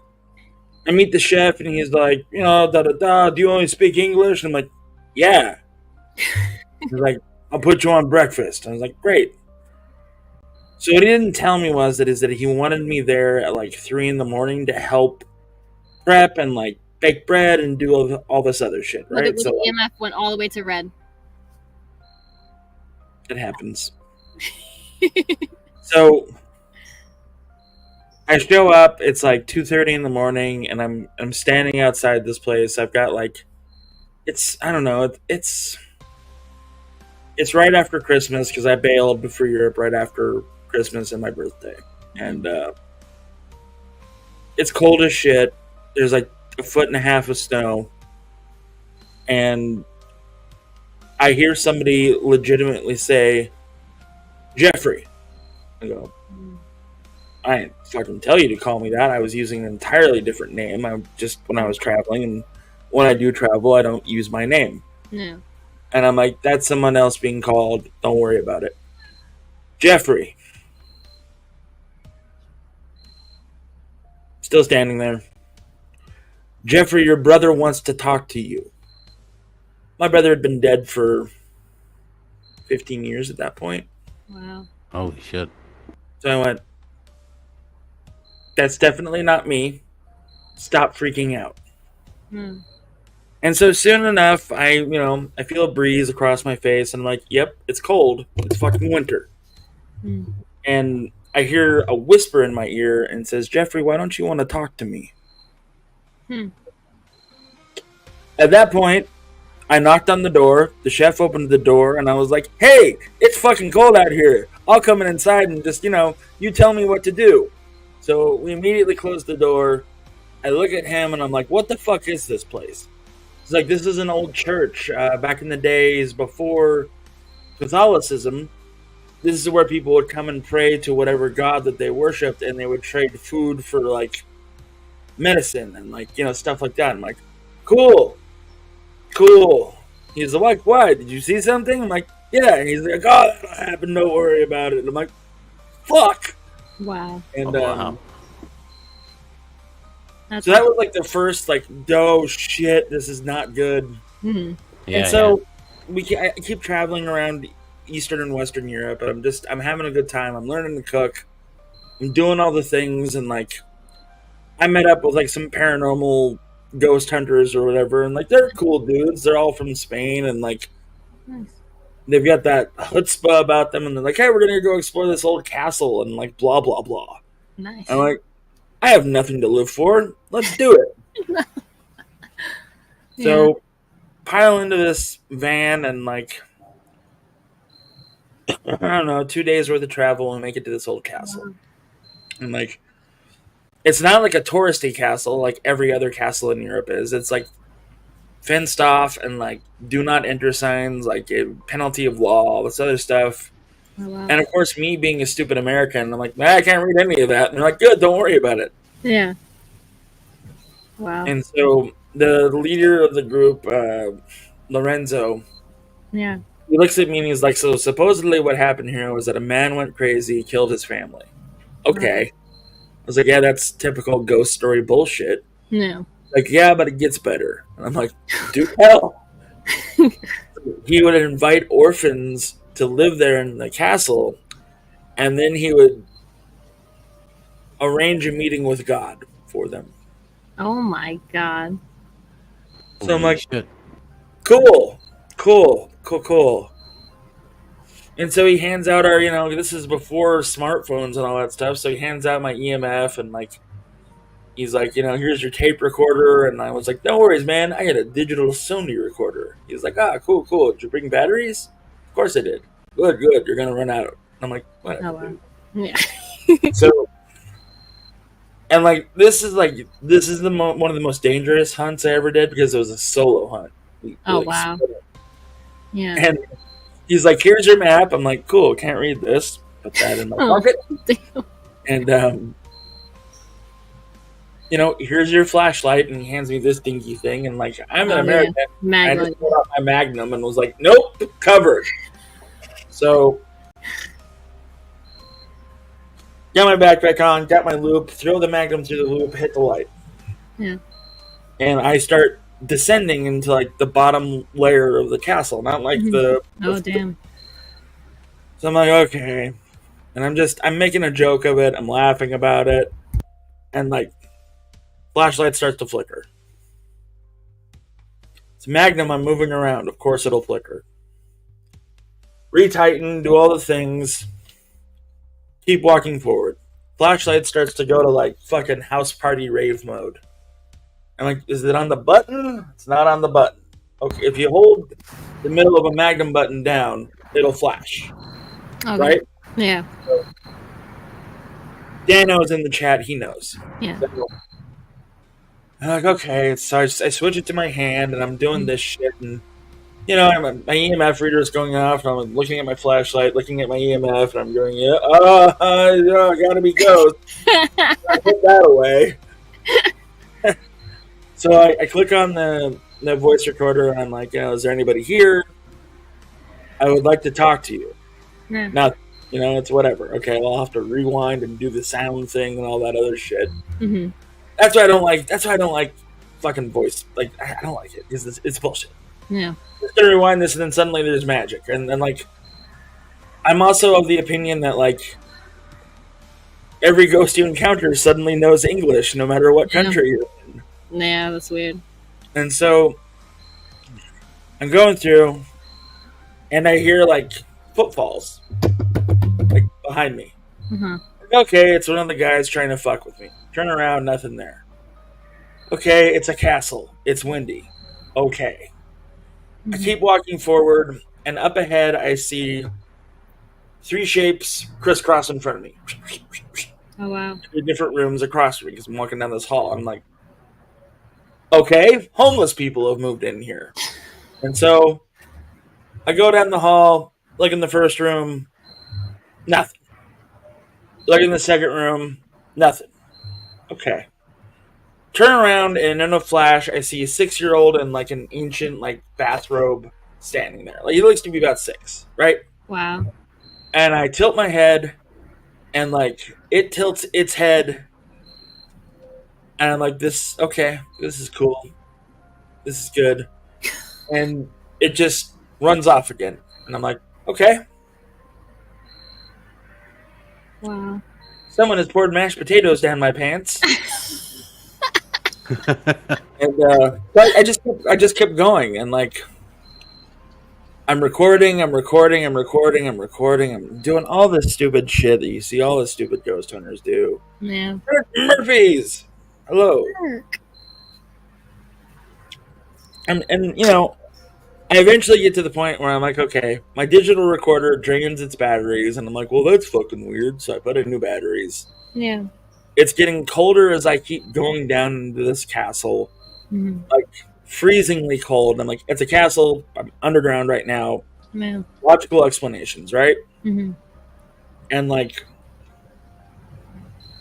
I meet the chef and he's like, you know, do you only speak English? And I'm like, yeah. He's like, I'll put you on breakfast. I was like, great. So what he didn't tell me was that he wanted me there at like 3 a.m. to help prep and like bake bread and do all this other shit, right? So the EMF went all the way to red. It happens. So I show up, it's like 2:30 in the morning, and I'm standing outside this place. I've got like, it's right after Christmas because I bailed for Europe right after Christmas and my birthday. And it's cold as shit. There's like 1.5 feet of snow. And I hear somebody legitimately say, Jeffrey. I go, I didn't fucking tell you to call me that. I was using an entirely different name. When I was traveling, and when I do travel, I don't use my name. No. And I'm like, that's someone else being called. Don't worry about it. Jeffrey. Still standing there. Jeffrey, your brother wants to talk to you. My brother had been dead for 15 years at that point. Wow. Holy shit. So I went, that's definitely not me. Stop freaking out. Hmm. And so soon enough, I feel a breeze across my face, and I'm like, yep, it's cold. It's fucking winter. Hmm. And I hear a whisper in my ear and says, Jeffrey, why don't you want to talk to me? Hmm. At that point, I knocked on the door. The chef opened the door, and I was like, hey, it's fucking cold out here. I'll come inside and just, you tell me what to do. So we immediately closed the door. I look at him, and I'm like, what the fuck is this place? It's like, this is an old church. Back in the days before Catholicism, this is where people would come and pray to whatever god that they worshipped, and they would trade food for, like, medicine and, like, stuff like that. I'm like, cool. He's like, what? Did you see something? I'm like, yeah. And he's like, oh, that happened. Don't worry about it. I'm like, fuck. Wow. And wow. That's so that was like the first, like, oh shit, this is not good. Mm-hmm. Yeah, and so I keep traveling around Eastern and Western Europe, and I'm having a good time. I'm learning to cook. I'm doing all the things, and like, I met up with like some paranormal ghost hunters or whatever, and like, they're cool dudes. They're all from Spain, and like, nice. they've got that chutzpah about them, and they're like, hey, we're gonna go explore this old castle, and like, blah blah blah. Nice. I'm like, I have nothing to live for. Let's do it. So, pile into this van, and like, I don't know, 2 days worth of travel, and make it to this old castle. Wow. And like, it's not like a touristy castle like every other castle in Europe is. It's like fenced off, and like, do not enter signs, like a penalty of law, all this other stuff. Oh, wow. And of course, me being a stupid American, I'm like, I can't read any of that. And they're like, good, don't worry about it. Yeah. Wow. And so the leader of the group, Lorenzo, Yeah. he looks at me and he's like, so supposedly what happened here was that a man went crazy, killed his family. Okay. I was like, yeah, that's typical ghost story bullshit. No. Like, yeah, but it gets better. And I'm like, do hell. He would invite orphans to live there in the castle, and then he would arrange a meeting with God for them. Oh my god. So I'm like, shit. cool. And so he hands out our, this is before smartphones and all that stuff. So he hands out my EMF, and like, he's like, here's your tape recorder. And I was like, no worries, man. I got a digital Sony recorder. He's like, cool. Did you bring batteries? Of course I did. Good. You're going to run out. And I'm like, whatever. Oh, wow. Yeah. So, and like, this is one of the most dangerous hunts I ever did, because it was a solo hunt. Oh, wow. Yeah. And he's like, here's your map. I'm like, cool, can't read this. Put that in my pocket. Damn. And, here's your flashlight. And he hands me this dinky thing. And like, I'm an American. Yeah. I just pulled out my Magnum and was like, nope, covered. So, got my backpack on, got my loop, throw the Magnum through the loop, hit the light. Yeah. And I start descending into like the bottom layer of the castle, not like the. Oh, damn. So I'm like, okay. And I'm making a joke of it. I'm laughing about it. And like, flashlight starts to flicker. It's Magnum, I'm moving around. Of course it'll flicker. Retighten, do all the things. Keep walking forward. Flashlight starts to go to like fucking house party rave mode. I'm like, is it on the button? It's not on the button. Okay, if you hold the middle of a Magnum button down, it'll flash. Okay. Right? Yeah. So, Dano's in the chat, he knows. Yeah. So, I'm like, okay, so I switch it to my hand, and I'm doing this shit, and my EMF reader is going off, and I'm looking at my flashlight, looking at my EMF, and I'm going, gotta be ghost. I put that away. So I click on the voice recorder, and I'm like, is there anybody here? I would like to talk to you. Yeah. Now, it's whatever. Okay, I'll have to rewind and do the sound thing and all that other shit. Mm-hmm. That's why I don't like fucking voice. Like, I don't like it because it's bullshit. Yeah. I'm just gonna rewind this, and then suddenly there's magic, and then like I'm also of the opinion that like every ghost you encounter suddenly knows English, no matter what country you're in. Yeah, that's weird. And so I'm going through, and I hear like footfalls, like behind me. Uh-huh. Okay, it's one of the guys trying to fuck with me. Turn around, nothing there. Okay, it's a castle. It's windy. Okay. I keep walking forward, and up ahead I see 3 shapes crisscross in front of me. Oh wow. 3 different rooms across from me because I'm walking down this hall. I'm like, okay, homeless people have moved in here. And so I go down the hall, look in the first room, nothing. Look in the second room, nothing. Okay. Turn around, and in a flash, I see a 6-year-old in like an ancient like bathrobe standing there. Like he looks to be about 6, right? Wow. And I tilt my head, and like it tilts its head, and I'm like, this okay, this is cool, this is good, and it just runs off again, and I'm like, okay, Wow. someone has poured mashed potatoes down my pants. And but I just kept going, and like I'm recording, I'm doing all this stupid shit that you see all the stupid ghost hunters do. Yeah. Murphy's, hello. And you know, I eventually get to the point where I'm like, okay, my digital recorder drains its batteries, and I'm like, well, that's fucking weird. So I put in new batteries. Yeah. It's getting colder as I keep going down into this castle, like freezingly cold. I'm like, it's a castle. I'm underground right now. Man. Logical explanations, right? Mm-hmm. And like,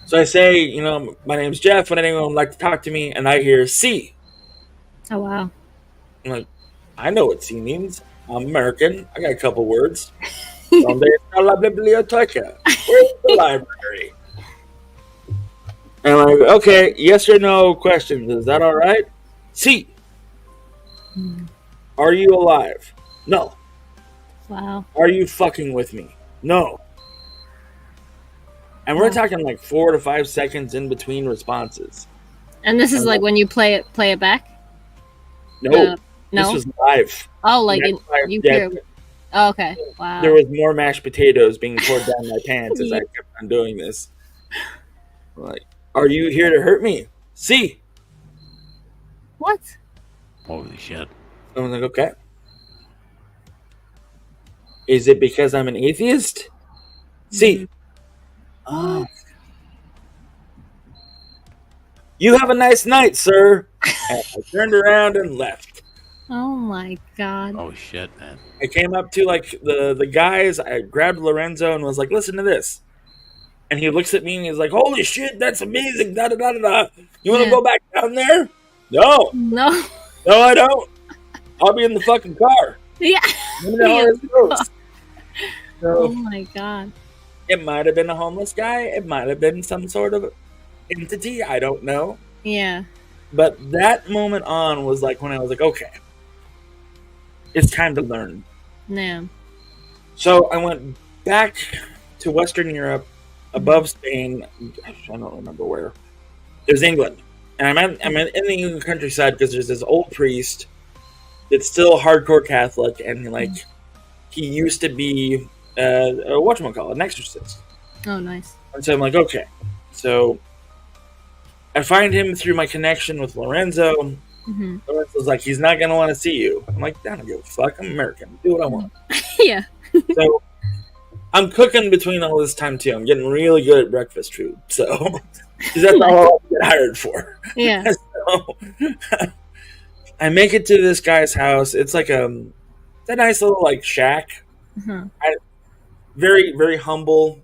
so I say, you know, my name's Jeff. Would anyone would like to talk to me? And I hear C. Oh wow. I'm like, I know what C means. I'm American. I got a couple words. Donde está la biblioteca? Where's the library? And I'm like, okay, yes or no questions. Is that all right? C. Are you alive? No. Wow. Are you fucking with me? No. And we're talking like 4 to 5 seconds in between responses. And this is like when you play it back? No. No. This was live. Oh, like you hear. Oh, okay. Wow. There was more mashed potatoes being poured down my pants as I kept on doing this. Like, are you here to hurt me? See. What? Holy shit. I was like, okay. Is it because I'm an atheist? See. Oh. You have a nice night, sir. And I turned around and left. Oh my god. Oh shit, man. I came up to like the guys. I grabbed Lorenzo and was like, listen to this. And he looks at me and he's like, holy shit, that's amazing. Da da da da da. You want to go back down there? No. No. No, I don't. I'll be in the fucking car. Yeah. Let me know how this goes. Oh my god. It might have been a homeless guy. It might have been some sort of entity. I don't know. Yeah. But that moment on was like when I was like, okay, it's time to learn. Yeah. So I went back to Western Europe, above Spain. I don't remember where. It was England. And I'm in the England countryside because there's this old priest that's still hardcore Catholic, and like he used to be whatchamacallit, an exorcist. Oh, nice. And so I'm like, okay. So I find him through my connection with Lorenzo. Mm-hmm. Lorenzo's like, he's not gonna want to see you. I'm like, I don't give a fuck. I'm American. Do what I want. Yeah. So I'm cooking between all this time too. I'm getting really good at breakfast food. So that's all I get hired for. Yeah. So I make it to this guy's house. It's like it's a nice little like shack. Uh-huh. Very, very humble.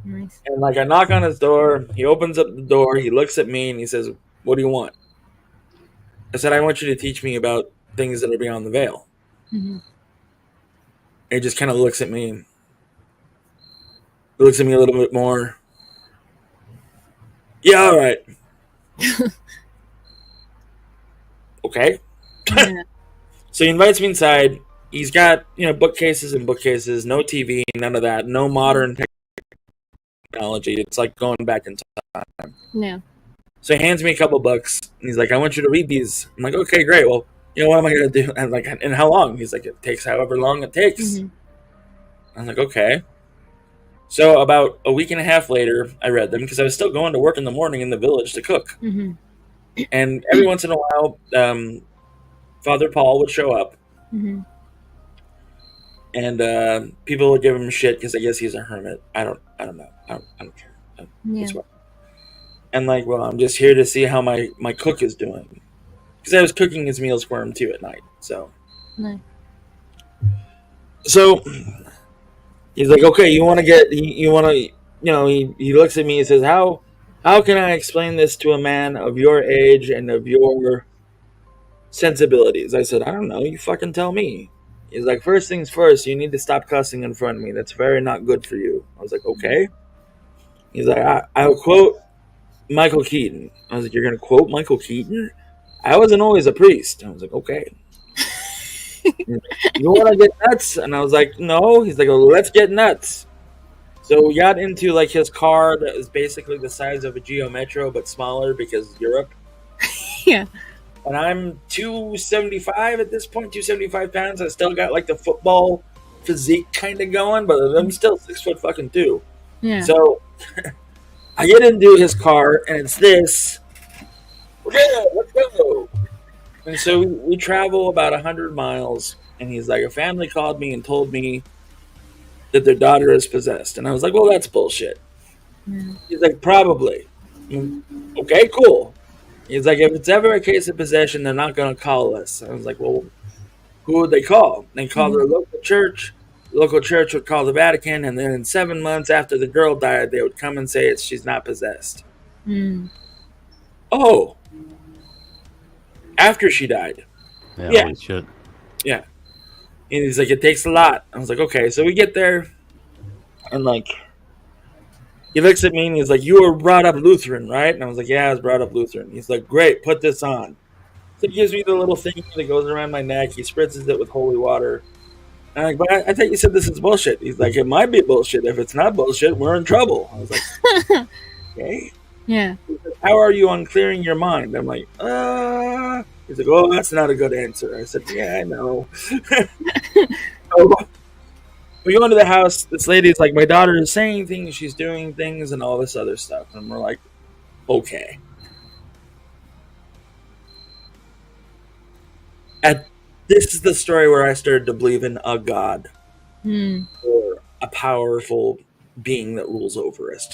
Nice. And like I knock on his door, he opens up the door, he looks at me and he says, what do you want? I said, I want you to teach me about things that are beyond the veil. Mm-hmm. And he just kind of looks at me. He looks at me a little bit more. Yeah, all right. Okay. Yeah. So he invites me inside. he's got, bookcases and bookcases, no TV, none of that, no modern technology. It's like going back in time. Yeah. So he hands me a couple books, and he's like, I want you to read these. I'm like, okay, great. Well, what am I going to do? And like, and how long? He's like, it takes however long it takes. Mm-hmm. I'm like, okay. So about a week and a half later, I read them because I was still going to work in the morning in the village to cook. Mm-hmm. And every once in a while, Father Paul would show up. Mm-hmm. And people would give him shit because I guess he's a hermit. I don't know. I don't care. Yeah. And like, well, I'm just here to see how my cook is doing, because I was cooking his meals for him too at night. So he's like, okay, he looks at me and says, how can I explain this to a man of your age and of your sensibilities? I said, I don't know. You fucking tell me. He's like, first things first, you need to stop cussing in front of me. That's very not good for you. I was like, okay. He's like, I'll quote Michael Keaton. I was like, you're going to quote Michael Keaton? I wasn't always a priest. I was like, okay. You want to get nuts? And I was like, no. He's like, well, let's get nuts. So we got into like his car that is basically the size of a Geo Metro, but smaller because Europe. Yeah. And I'm 275 at this point, 275 pounds. I still got like the football physique kind of going, but I'm still 6'2". Yeah. So I get into his car, and it's this. Yeah, let's go. And so we travel about 100 miles, and he's like, a family called me and told me that their daughter is possessed. And I was like, well, that's bullshit. Yeah. He's like, probably. Okay, cool. He's like, if it's ever a case of possession, they're not going to call us. I was like, well, who would they call? They call their local church. The local church would call the Vatican, and then in 7 months after the girl died, they would come and say she's not possessed. Oh. After she died. Yeah. Holy shit. Yeah. And he's like, it takes a lot. I was like, okay. So we get there, and like, he looks at me and he's like, you were brought up Lutheran, right? And I was like, yeah, I was brought up Lutheran. He's like, great, put this on. So he gives me the little thing that goes around my neck. He spritzes it with holy water. And I'm like, but I thought you said this is bullshit. He's like, it might be bullshit. If it's not bullshit, we're in trouble. I was like, okay. Yeah. How are you on clearing your mind? I'm like, He's like, oh, that's not a good answer. I said, yeah, I know. So we go into the house. This lady's like, my daughter is saying things, she's doing things, and all this other stuff. And we're like, okay. This is the story where I started to believe in a god or a powerful being that rules over us.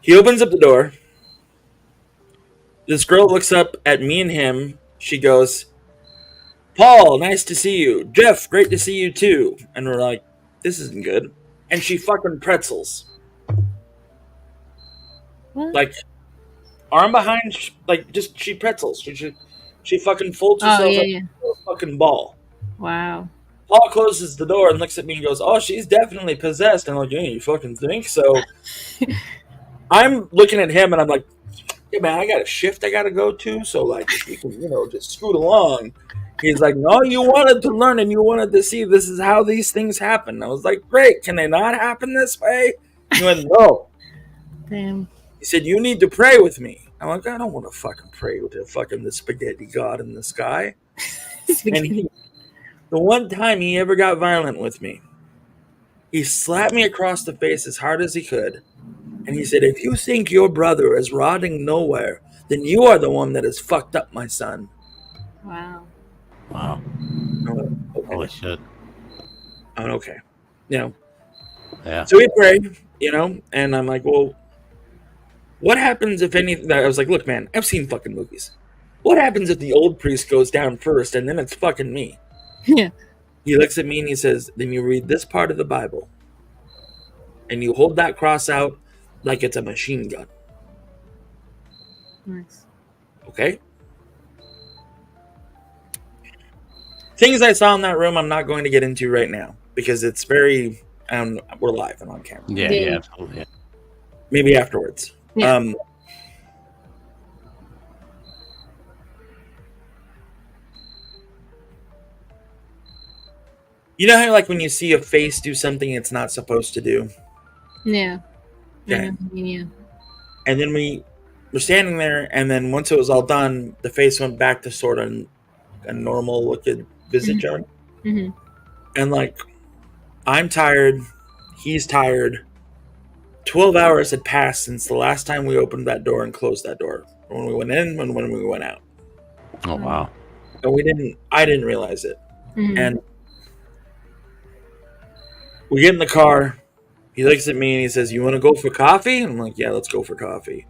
He opens up the door. This girl looks up at me and him. She goes, Paul, nice to see you. Jeff, great to see you too. And we're like, this isn't good. And she fucking pretzels. What? Like, arm behind, she pretzels. She fucking folds herself up into a fucking ball. Wow. Paul closes the door and looks at me and goes, oh, she's definitely possessed. And I'm like, yeah, you fucking think so? I'm looking at him and I'm like, yeah, man, I got a shift I got to go to. So, like, if you can, just scoot along. He's like, no, you wanted to learn and you wanted to see this is how these things happen. I was like, great. Can they not happen this way? He went, no. Damn. He said, you need to pray with me. I'm like, I don't want to fucking pray with the spaghetti god in the sky. And the one time he ever got violent with me, he slapped me across the face as hard as he could. And he said, if you think your brother is rotting nowhere, then you are the one that has fucked up my son. Wow. Wow. Okay. Holy shit. Okay. Yeah. So we pray, and I'm like, well, what happens if anything? I was like, look, man, I've seen fucking movies. What happens if the old priest goes down first and then it's fucking me? Yeah. He looks at me and he says, then you read this part of the Bible and you hold that cross out like it's a machine gun. Nice. Okay? Things I saw in that room I'm not going to get into right now because it's very, we're live and on camera. Yeah, absolutely. Yeah. Maybe afterwards. Yeah. You know how like when you see a face do something it's not supposed to do? Yeah. Okay. Yeah. And then we were standing there, and then once it was all done, the face went back to sort of a normal looking visage on. Mm-hmm. And like, I'm tired, he's tired. 12 hours had passed since the last time we opened that door and closed that door. When we went in and when we went out. Oh wow. And I didn't realize it. Mm-hmm. And we get in the car. He looks at me and he says, "You want to go for coffee?" And I'm like, "Yeah, let's go for coffee."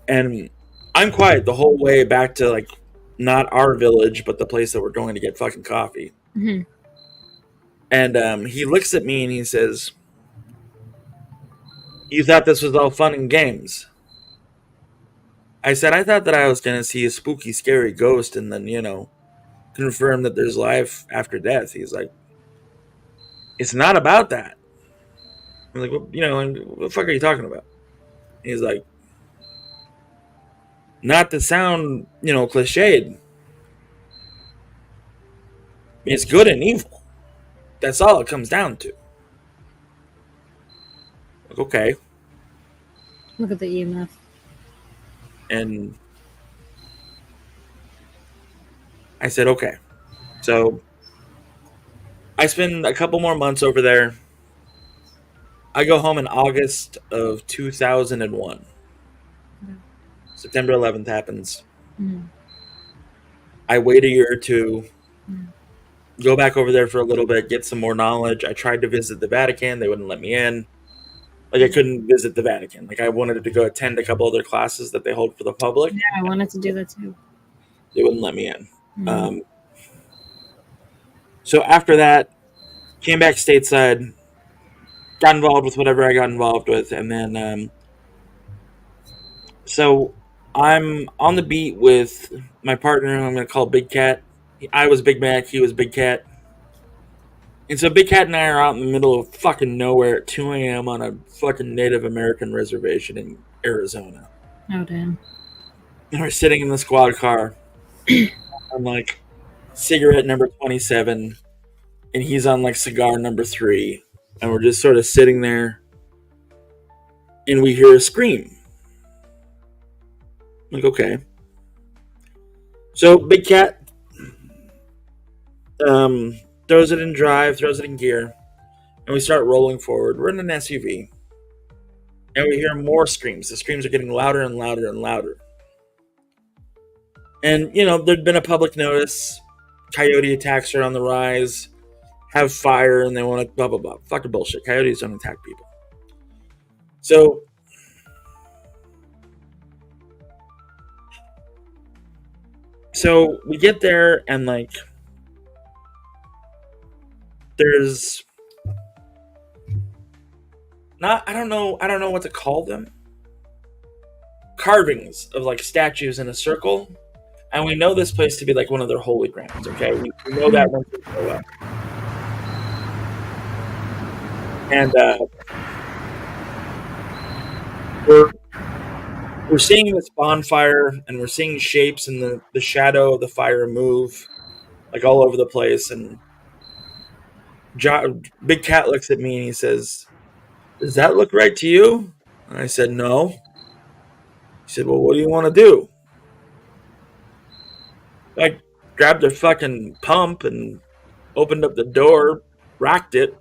And I'm quiet the whole way back to like not our village, but the place that we're going to get fucking coffee. Mm-hmm. And he looks at me and he says, "You thought this was all fun and games?" I said, "I thought that I was going to see a spooky, scary ghost and then, confirm that there's life after death." He's like, "It's not about that." I'm like, "What the fuck are you talking about?" He's like, "Not to sound, cliched. It's good and evil. That's all it comes down to." Like, okay. Look at the EMF. And I said, okay. So I spend a couple more months over there. I go home in August of 2001. September 11th happens. Mm-hmm. I wait a year or two, Mm-hmm. go back over there for a little bit, get some more knowledge. I tried to visit the Vatican. They wouldn't let me in. Like, I couldn't visit the Vatican. Like, I wanted to go attend a couple other classes that they hold for the public. Yeah, I wanted to do that too. They wouldn't let me in. Mm-hmm. So after that, came back stateside, got involved with whatever I got involved with, and then so I'm on the beat with my partner, who I'm going to call Big Cat. I was Big Mac, he was Big Cat. And so Big Cat and I are out in the middle of fucking nowhere at 2 a.m. on a fucking Native American reservation in Arizona. Oh, damn. And we're sitting in the squad car. I'm like, cigarette number 27, and he's on like cigar number 3. And we're just sort of sitting there, and we hear a scream. I'm like, okay. So Big Cat throws it in drive, throws it in gear, and we start rolling forward. We're in an SUV, and we hear more screams. The screams are getting louder and louder and louder. And, there'd been a public notice. Coyote attacks are on the rise. Have fire, and they want to blah, blah, blah. Fucking bullshit. Coyotes don't attack people. So we get there, and, like, there's I don't know what to call them. Carvings of like statues in a circle. And we know this place to be like one of their holy grounds, okay? We know that once we go up. And we're seeing this bonfire, and we're seeing shapes in the shadow of the fire move like all over the place. And Big Cat looks at me and he says, "Does that look right to you?" And I said, "No." He said, "Well, what do you want to do?" I grabbed a fucking pump and opened up the door, racked it,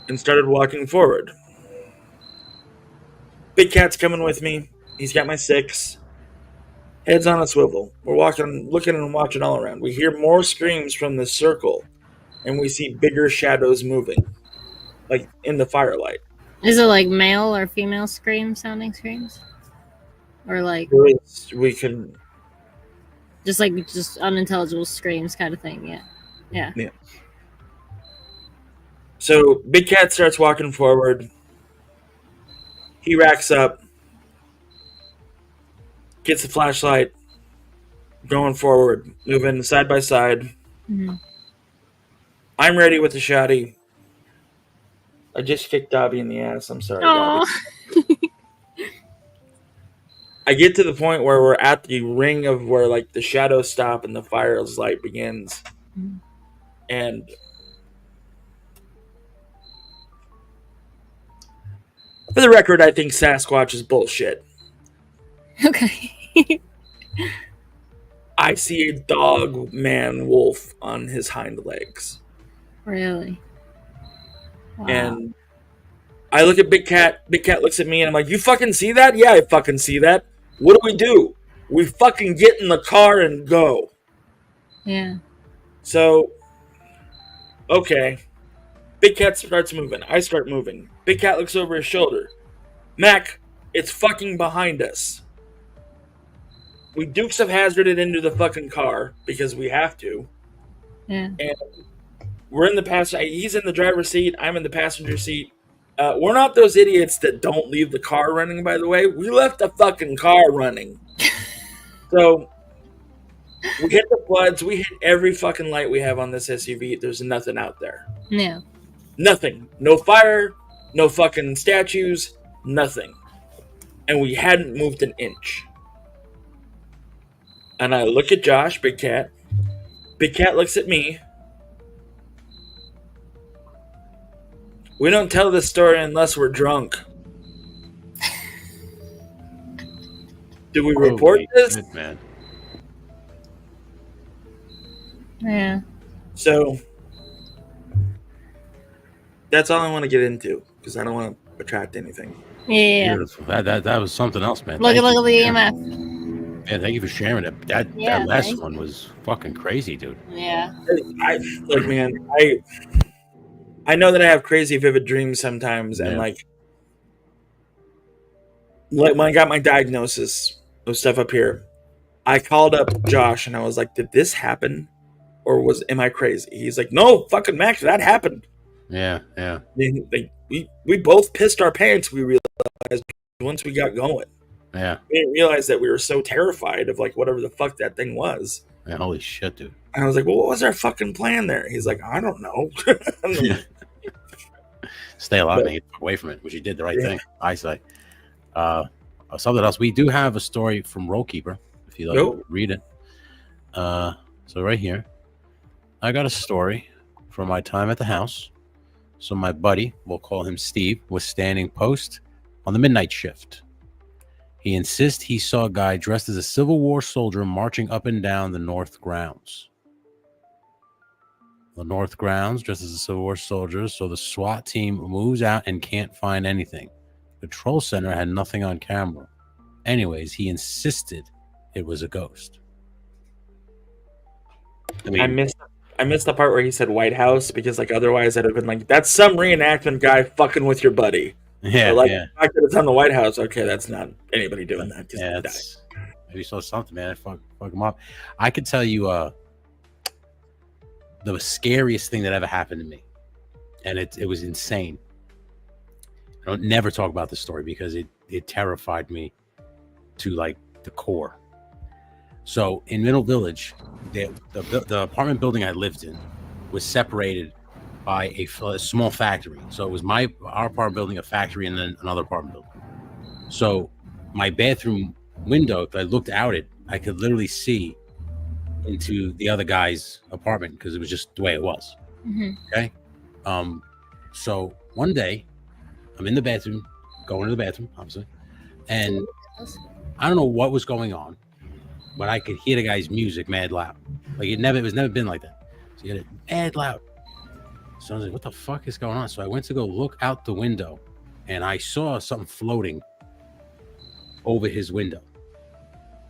and started walking forward. Big Cat's coming with me. He's got my 6. Head's on a swivel. We're walking, looking and watching all around. We hear more screams from the circle, and we see bigger shadows moving, like in the firelight. Is it like male or female sounding screams? Or like we can just unintelligible screams kind of thing, yeah. So Big Cat starts walking forward. He racks up, gets the flashlight, going forward, moving side by side. Mm-hmm. I'm ready with the shotty. I just kicked Dobby in the ass. I'm sorry, Dobby. I get to the point where we're at the ring of where like the shadows stop and the fire's light begins. Mm-hmm. And For the record, I think Sasquatch is bullshit. Okay. I see a dog man wolf on his hind legs. Really? Wow. And I look at Big Cat. Big Cat looks at me and I'm like, you fucking see that? Yeah, I fucking see that. What do? We fucking get in the car and go. Yeah. So, okay. Big Cat starts moving. I start moving. Big Cat looks over his shoulder. Mac, it's fucking behind us. We Dukes of Hazzarded into the fucking car because we have to. Yeah. And we're in the passenger. He's in the driver's seat. I'm in the passenger seat. We're not those idiots that don't leave the car running, by the way. We left the fucking car running. So we hit the floods. We hit every fucking light we have on this SUV. There's nothing out there. Yeah. Nothing. No fire. No fucking statues. Nothing. And we hadn't moved an inch. And I look at Josh, Big Cat. Big Cat looks at me. We don't tell this story unless we're drunk. Do we report this? Shit, man. Yeah. So that's all I want to get into because I don't want to attract anything. Yeah. Beautiful. That was something else, man. Look at the EMF. Yeah, thank you for sharing it. That last one was fucking crazy, dude. Yeah. Look, man, I know that I have crazy vivid dreams sometimes, and like when I got my diagnosis of stuff up here, I called up Josh and I was like, "Did this happen, or am I crazy?" He's like, "No, fucking Max, that happened." Yeah, yeah. We both pissed our pants. We realized once we got going. Yeah. We didn't realize that we were so terrified of like whatever the fuck that thing was. Man, holy shit, dude. And I was like, "Well, what was our fucking plan there?" He's like, "I don't know." Stay alive, man. Get away from it, which you did the right thing. I say. Something else. We do have a story from Rollkeeper. If you like to read it. So right here, I got a story from my time at the house. So my buddy, we'll call him Steve, was standing post on the midnight shift. He insists he saw a guy dressed as a Civil War soldier marching up and down the North Grounds. The North Grounds, dressed as a Civil War soldier, so the SWAT team moves out and can't find anything. The Control Center had nothing on camera. Anyways, he insisted it was a ghost. I missed the part where he said White House because, like, otherwise I'd have been like, "That's some reenactment guy fucking with your buddy." Yeah, but, like, yeah. the fact that it's on the White House, okay, that's not anybody doing that. Yeah, maybe saw something, man. Fuck him up. I could tell you the scariest thing that ever happened to me, and it was insane. I don't never talk about this story because it terrified me to like the core. So in Middle Village, the apartment building I lived in was separated by a small factory. So it was our apartment building, a factory, and then another apartment building. So my bathroom window, if I looked out it, I could literally see into the other guy's apartment because it was just the way it was. Mm-hmm. Okay. So one day I'm in the bathroom, going to the bathroom, obviously, and I don't know what was going on, but I could hear the guy's music mad loud. Like it was never been like that. So you had it mad loud. So I was like, what the fuck is going on? So I went to go look out the window and I saw something floating over his window.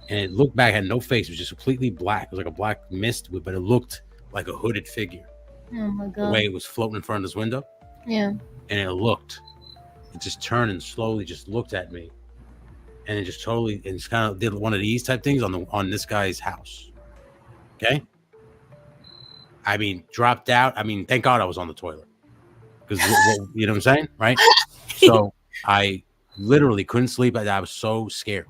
And it looked back, had no face. It was just completely black. It was like a black mist, but it looked like a hooded figure. Oh my god! The way it was floating in front of his window. Yeah. And it just turned and slowly just looked at me, and it just kind of did one of these type things on this guy's house. Okay. I mean, dropped out. I mean, thank God I was on the toilet because you know what I'm saying, right? So I literally couldn't sleep. I was so scared.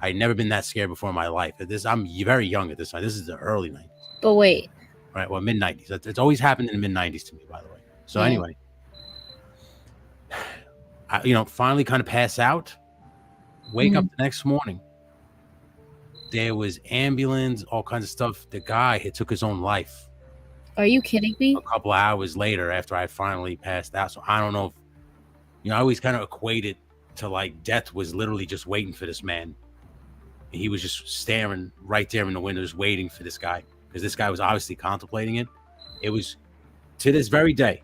I'd never been that scared before in my life. I'm very young at this time. This is the early 90s. But wait. Right, well, mid-90s. It's always happened in the mid-90s to me, by the way. So anyway, I finally kind of pass out. Wake up the next morning. There was ambulance, all kinds of stuff. The guy had took his own life. Are you kidding me? A couple of hours later after I finally passed out. So I don't know I always kind of equated to like death was literally just waiting for this man. He was just staring right there in the window, just waiting for this guy, because this guy was obviously contemplating it. It was, to this very day,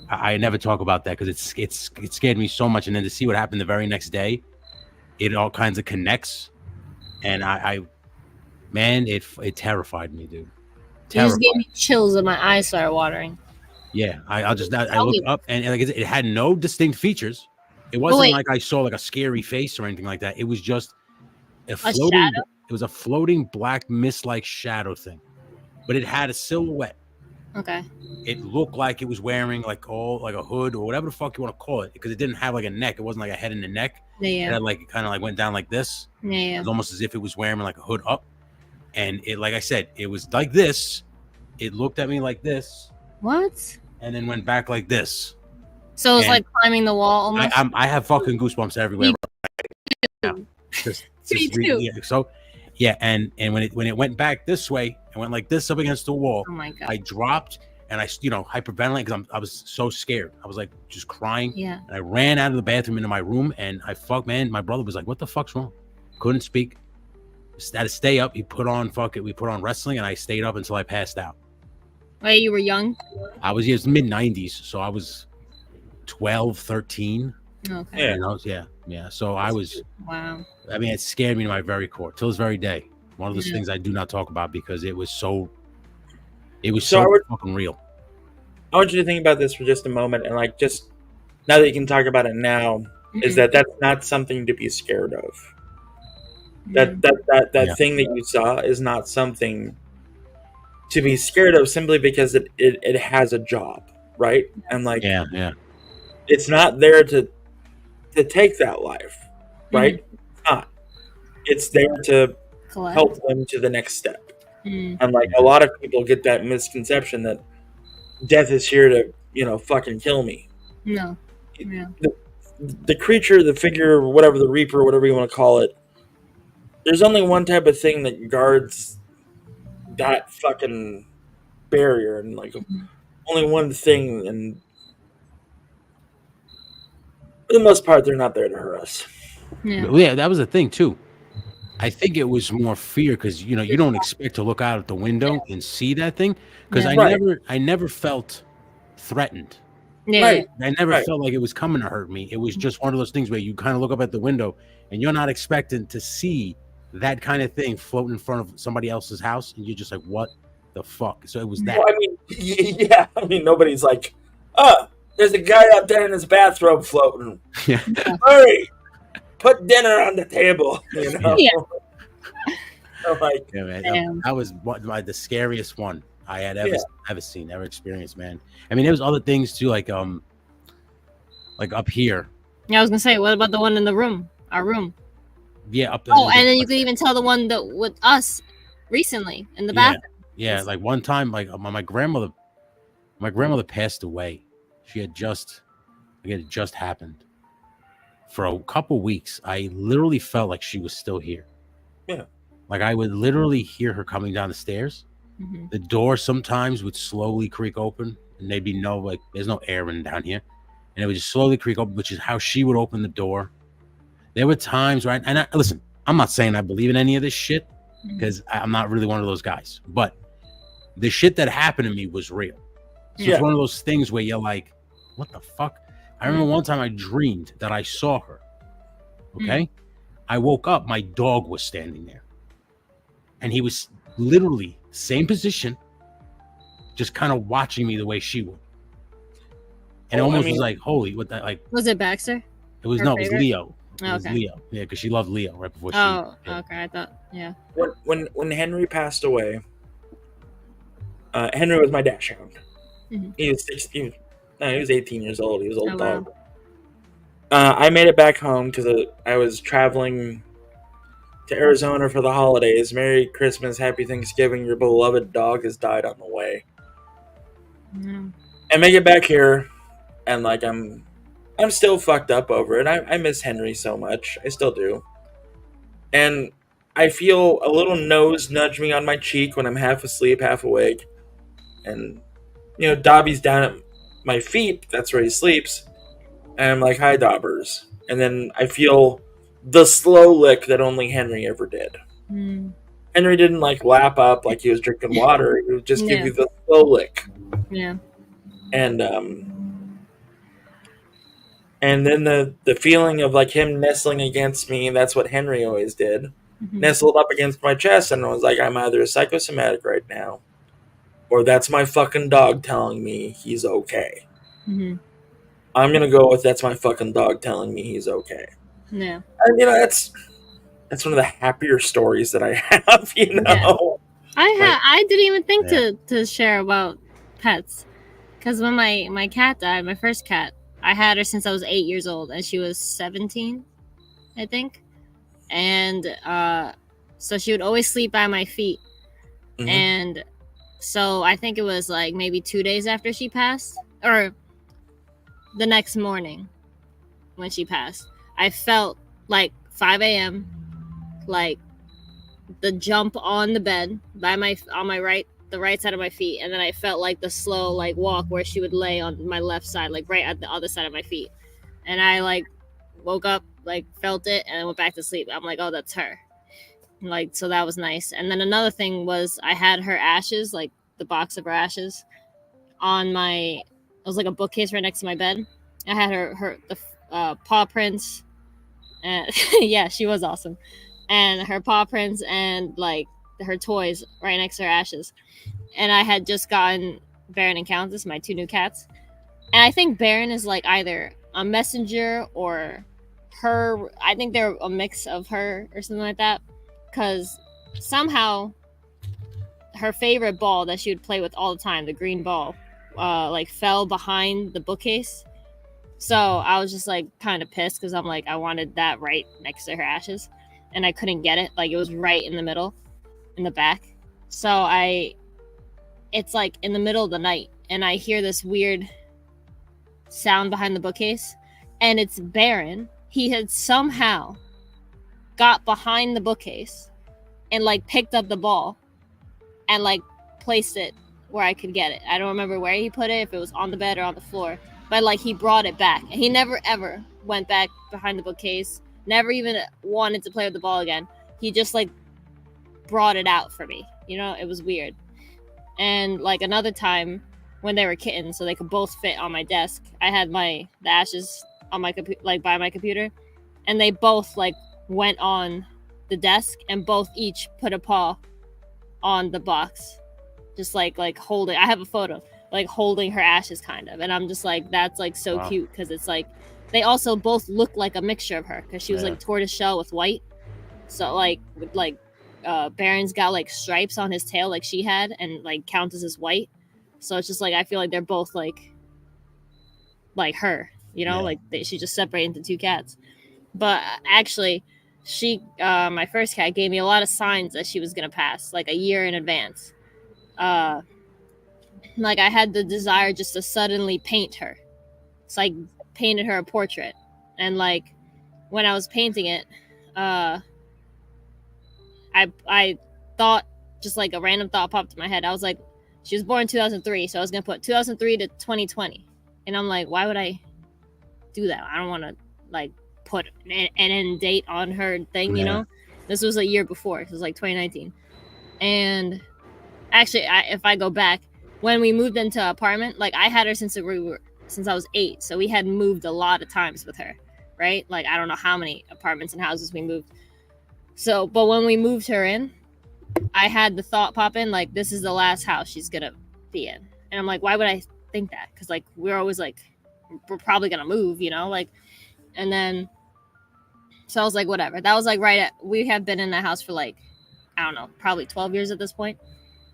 I never talk about that because it scared me so much. And then to see what happened the very next day, it all kinds of connects. And man, it terrified me, dude. You just gave Terrified. me chills and my eyes started watering. Yeah, I looked up and like it had no distinct features. It wasn't wait. like I saw like a scary face or anything like that. It was just a shadow? floating. It was a floating black mist-like shadow thing, but it had a silhouette. Okay. It looked like it was wearing like a hood or whatever the fuck you want to call it, because it didn't have like a neck. It wasn't like a head and a neck. It Yeah. had like, it kind of like went down like this. It Yeah. was almost as if it was wearing like a hood up. And it, like I said, it was like this. It looked at me like this, What? and then went back like this. So it was And like climbing the wall almost. I have fucking goosebumps everywhere right now. Me too. Yeah, so yeah, and when it went back this way and went like this up against the wall, Oh my god. I dropped and I hyperventilated because I was so scared. I was like just crying. Yeah. And I ran out of the bathroom into my room, and my brother was like, "What the fuck's wrong?" Couldn't speak. Had to stay up. We put on wrestling, and I stayed up until I passed out. Wait, you were young? I was mid 90s, so I was 12, 13. Okay. Yeah. Yeah. So I was. Wow. I mean, it scared me to my very core till this very day. One of those things I do not talk about because it was so. It was so fucking real. I want you to think about this for just a moment, and like, just now that you can talk about it now, is that's not something to be scared of. That thing that you saw is not something to be scared of, simply because it has a job, right? And like, yeah, it's not there to take that life, right? It's not. It's there to help them to the next step. And like, a lot of people get that misconception that death is here to fucking kill me. No. Yeah. The creature, the figure, whatever, the reaper, whatever you want to call it, there's only one type of thing that guards that fucking barrier, and like only one thing, and for the most part, they're not there to hurt us. Yeah, that was the thing too. I think it was more fear because you don't expect to look out at the window and see that thing, because I never felt threatened. Yeah. Right. I never felt like it was coming to hurt me. It was just one of those things where you kind of look up at the window and you're not expecting to see that kind of thing floating in front of somebody else's house, and you're just like, what the fuck? So it was that. Well, I mean, yeah. I mean, nobody's like, there's a guy out there in his bathrobe floating. Yeah. Hurry, put dinner on the table. Yeah. So, like, yeah, man. That was the scariest one I had ever seen, ever experienced, man. I mean, there was other things too, like up here. Yeah, I was gonna say, what about the one in the room? Our room. Yeah, up there. Oh, and then you could even tell the one that with us recently in the bathroom. Yeah, like one time, like my grandmother passed away. It had just happened. For a couple weeks, I literally felt like she was still here. Yeah. Like I would literally hear her coming down the stairs. The door sometimes would slowly creak open, and there'd be there's no air in down here, and it would just slowly creak open, which is how she would open the door. There were times, right? And listen, I'm not saying I believe in any of this shit because I'm not really one of those guys, but the shit that happened to me was real. So it's one of those things where you're like, what the fuck? I remember one time I dreamed that I saw her. Okay. I woke up, my dog was standing there. And he was literally same position, just kind of watching me the way she would. And it almost was like, holy, what that, like. Was it Baxter? It was, it was Leo. It was okay. Leo. Yeah, because she loved Leo right before she. Oh, okay. I thought, yeah. When Henry passed away, Henry was my dash hound. He was 16. No, he was 18 years old. He was an old dog. Wow. I made it back home because I was traveling to Arizona for the holidays. Merry Christmas, Happy Thanksgiving. Your beloved dog has died on the way. I make it back here, and like I'm still fucked up over it. I miss Henry so much. I still do. And I feel a little nose nudge me on my cheek when I'm half asleep, half awake. And, Dobby's down at my feet. That's where he sleeps. and I'm like, "Hi, Daubers," and then I feel the slow lick that only Henry ever did. Mm. Henry didn't like lap up like he was drinking water. He would just give Yeah. you the slow lick, Yeah. and then the feeling of like him nestling against me. That's what Henry always did. Mhm. Nestled up against my chest, and I was like, I'm either psychosomatic right now, or that's my fucking dog telling me he's okay. Mhm. I'm gonna go with that's my fucking dog telling me he's okay. Yeah. And that's one of the happier stories that I have. Yeah. I didn't even think Yeah. to share about pets, because when my cat died, my first cat, I had her since I was 8 years old, and she was 17, I think, and so she would always sleep by my feet, Mhm. and so I think it was like maybe 2 days after she passed, or the next morning when she passed, I felt like 5 a.m. like the jump on the bed by the right side of my feet, and then I felt like the slow like walk where she would lay on my left side, like right at the other side of my feet, and I like woke up, like felt it, and I went back to sleep. I'm like, oh, that's her. Like, so that was nice. And then another thing was I had her ashes, like the box of her ashes, on my. It was like a bookcase right next to my bed. I had the paw prints, and yeah, she was awesome, and her paw prints and like her toys right next to her ashes. And I had just gotten Baron and Countess, my 2 new cats, and I think Baron is like either a messenger or her. I think they're a mix of her or something like that, because somehow her favorite ball that she would play with all the time, the green ball, like fell behind the bookcase. So I was just like kind of pissed because I'm like, I wanted that right next to her ashes, and I couldn't get it. Like, it was right in the middle, in the back. So it's like in the middle of the night, and I hear this weird sound behind the bookcase, and it's Baron. He had somehow got behind the bookcase and like picked up the ball and like placed it where I could get it. I don't remember where he put it, if it was on the bed or on the floor, but like he brought it back, and he never ever went back behind the bookcase, never even wanted to play with the ball again. He just like brought it out for me. It was weird. And like another time when they were kittens, so they could both fit on my desk, I had the ashes on my like by my computer, and they both like went on the desk, and both each put a paw on the box, just like holding. I have a photo, like holding her ashes, kind of, and I'm just like, that's like so Wow. cute, because it's like they also both look like a mixture of her, because she was Yeah. like tortoise shell with white, so like with like Baron's got like stripes on his tail like she had, and like Countess is white, so it's just like I feel like they're both like her, Yeah. like she just separated into 2 cats. But actually, she my first cat gave me a lot of signs that she was gonna pass, like a year in advance. Like I had the desire just to suddenly paint her. So I painted her a portrait, and like when I was painting it, I thought, just like a random thought popped in my head. I was like, she was born in 2003, so I was gonna put 2003 to 2020, and I'm like, why would I do that? I don't want to like put an end date on her thing, Yeah. This was a year before. It was like 2019, and actually, if I go back, when we moved into an apartment, like I had her since I was 8, so we had moved a lot of times with her, right? Like I don't know how many apartments and houses we moved. So, but when we moved her in, I had the thought pop in, like, this is the last house she's gonna be in. And I'm like, why would I think that? Because like we're always like, we're probably gonna move, like, and then so I was like, whatever. That was like we have been in that house for like, I don't know, probably 12 years at this point.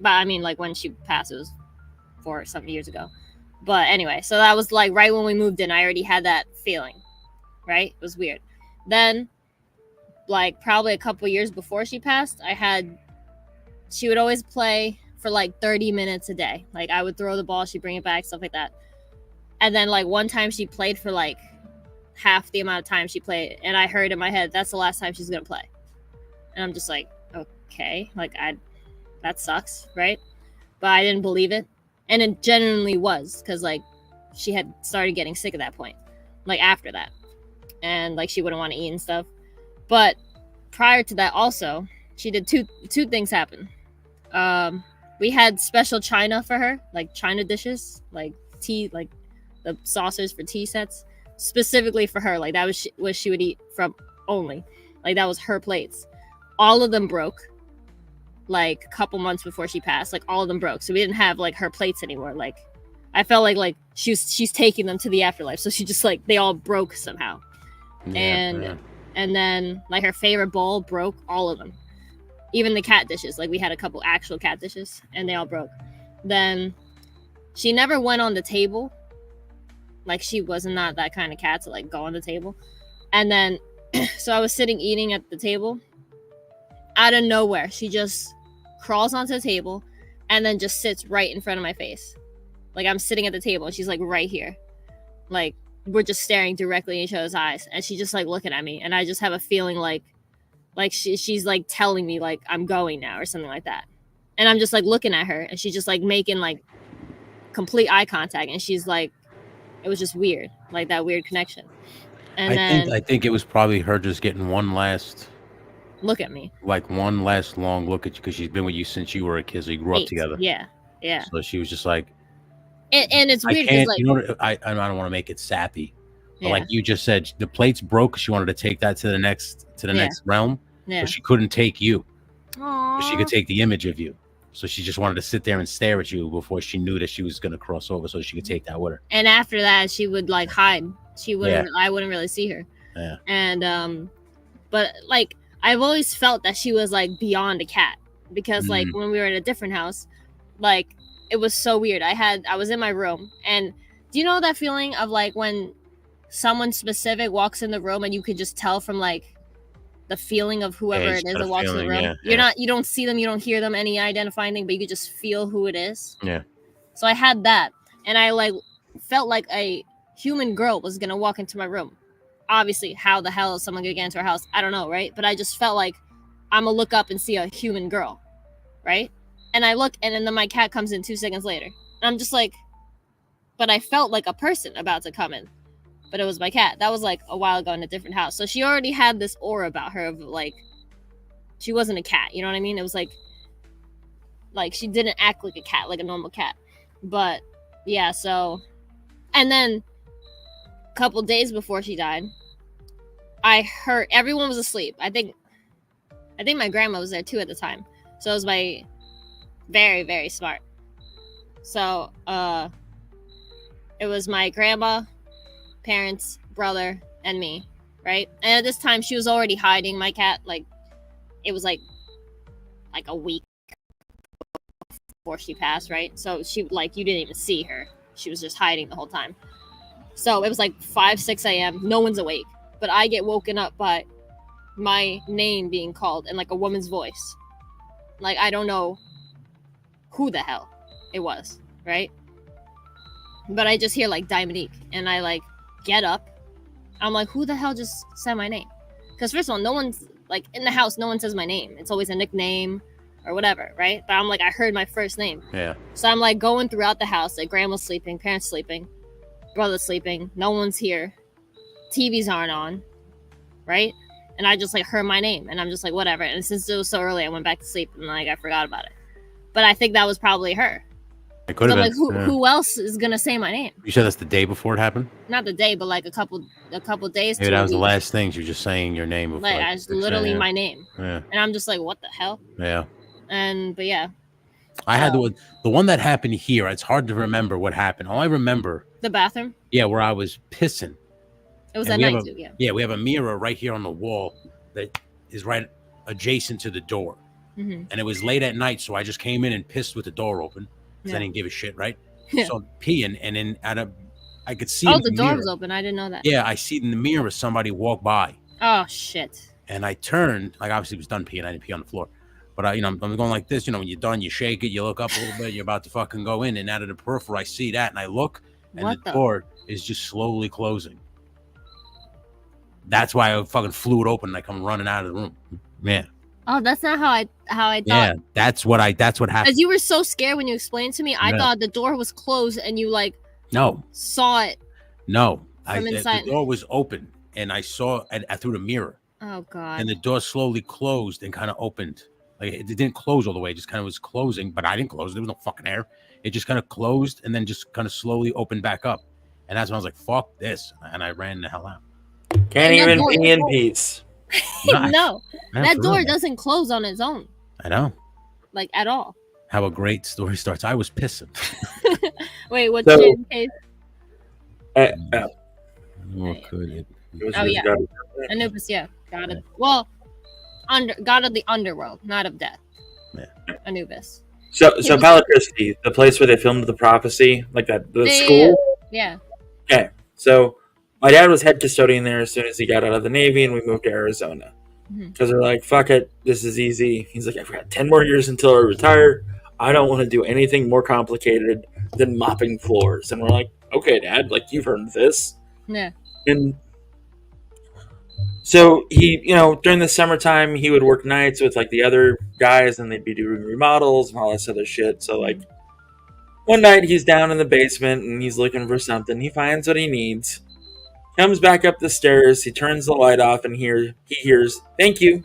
But I mean, like when she passed, it was 4 something years ago. But anyway, so that was like right when we moved in. I already had that feeling, right? It was weird. Then, like probably a couple years before she passed, she would always play for like 30 minutes a day. Like I would throw the ball, she'd bring it back, stuff like that. And then like one time she played for like half the amount of time she played, and I heard in my head, that's the last time she's gonna play. And I'm just like, okay, like that sucks, right? But I didn't believe it, and it genuinely was, because like she had started getting sick at that point. like after that, and like she wouldn't want to eat and stuff. But prior to that, also, she did two things happen. We had special china for her, like china dishes, like tea, like the saucers for tea sets, specifically for her. Like that was what she would eat from only. Like that was her plates. All of them broke. Like a couple months before she passed, like all of them broke. So we didn't have like her plates anymore. Like I felt like she's taking them to the afterlife. So she just like they all broke somehow. And then like her favorite bowl broke, all of them. Even the cat dishes, like we had a couple actual cat dishes and they all broke. Then she never went on the table. Like she was not that kind of cat to like go on the table. And then so I was sitting eating at the table. Out of nowhere, she just crawls onto the table and then just sits right in front of my face. Like I'm sitting at the table and she's like right here. Like we're just staring directly in each other's eyes and she just like looking at me and I just have a feeling like she's like telling me like I'm going now or something like that. And I'm just like looking at her and she's just like making like complete eye contact and she's like, it was just weird, like that weird connection. And I think it was probably her just getting one last look at me, like one last long look at you because she's been with you since you were a kid, so you grew up together. Yeah. So she was just like, and it's weird because like, you know, I don't want to make it sappy, but like you just said, the plates broke. She wanted to take that to the next realm, but she couldn't take you. But she could take the image of you. So she just wanted to sit there and stare at you before she knew that she was going to cross over, so she could take that with her. And after that, she would like hide. She wouldn't. I wouldn't really see her. Yeah. And but like I've always felt that she was like beyond a cat because like when we were at a different house, like it was so weird. I was in my room, and do you know that feeling of like when someone specific walks in the room and you could just tell from like the feeling of whoever it is that walks in the room. You don't see them, you don't hear them, any identifying thing, but you could just feel who it is. Yeah. So I had that, and I like felt like a human girl was gonna walk into my room. Obviously, how the hell is someone gonna get into our house? I don't know, right? But I just felt like I'm gonna look up and see a human girl, right? And I look, and then my cat comes in 2 seconds later. And I'm just like, but I felt like a person about to come in. But it was my cat. That was like a while ago in a different house. So she already had this aura about her of like, she wasn't a cat. You know what I mean? It was like she didn't act like a cat, like a normal cat. But yeah, so, and then a couple days before she died, I heard everyone was asleep. I think my grandma was there too at the time. So it was my very, very smart. So it was my grandma, parents, brother, and me, right? And at this time she was already hiding my cat. Like it was like a week before she passed, right? So she like you didn't even see her. She was just hiding the whole time. So it was like 5-6 a.m. No one's awake, but I get woken up by my name being called in like a woman's voice. Like I don't know who the hell it was, right? But I just hear like Dominique, and I like get up. I'm like, who the hell just said my name? Because first of all, no one's like in the house. No one says my name. It's always a nickname or whatever, right? But I'm like, I heard my first name. Yeah. So I'm like going throughout the house. Like grandma's sleeping, parents sleeping, brother's sleeping. No one's here. TVs aren't on, right? And I just like heard my name, and I'm just like, whatever. And since it was so early, I went back to sleep, and like I forgot about it. But I think that was probably her. It could have been. Like, who else is gonna say my name? You said that's the day before it happened? Not the day, but like a couple days. Maybe that was the last things. You're just saying your name. Like I just literally my name. Yeah. And I'm just like, what the hell? Yeah. But yeah. I had the one that happened here. It's hard to remember what happened. All I remember. The bathroom? Yeah, where I was pissing. It was that night too, yeah. Yeah, we have a mirror right here on the wall that is right adjacent to the door. Mm-hmm. And it was late at night, so I just came in and pissed with the door open. I didn't give a shit, right? Yeah. So I'm peeing, and then I could see. Oh, the door was open. I didn't know that. Yeah, I see in the mirror somebody walk by. Oh shit! And I turned, like obviously it was done peeing. I didn't pee on the floor, but I'm going like this. You know, when you're done, you shake it, you look up a little bit, you're about to fucking go in, and out of the peripheral, I see that, and I look, and the door is just slowly closing. That's why I fucking flew it open, and I come running out of the room. Man. Oh, that's not how I thought. Yeah, that's what happened. Because you were so scared when you explained to me, I thought the door was closed and you like saw it. No, From The inside. door was open, and I saw through the mirror, Oh God. and the door slowly closed and kind of opened. Like it didn't close all the way; it just kind of was closing. But I didn't close; there was no fucking air. It just kind of closed and then just kind of slowly opened back up. And that's when I was like, "Fuck this!" And I ran the hell out. Can't even be in peace. No, Man, that for door real, man. doesn't close on its own. I know. Like at all. How a great story starts. I was pissing. Wait, what's So- James' case? What could it? Oh, yeah. Anubis, yeah. God of, well, God of the underworld, not of death. Yeah. Anubis. So Palacristi, the place where they filmed the prophecy, like that, the Yeah, school. Yeah. Okay, so my dad was head custodian there as soon as he got out of the Navy, and we moved to Arizona because they're like, "Fuck it, this is easy." He's like, "I've got 10 more years until I retire. I don't want to do anything more complicated than mopping floors." And we're like, "Okay, Dad, like you've earned this." Yeah. And so he, during the summertime, he would work nights with like the other guys, and they'd be doing remodels and all this other shit. So like, one night he's down in the basement and he's looking for something. He finds what he needs, comes back up the stairs. He turns the light off, and he hears, "Thank you."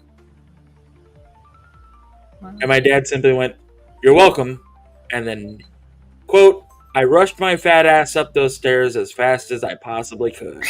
Wow. And my dad simply went, "You're welcome." And then, quote, "I rushed my fat ass up those stairs as fast as I possibly could."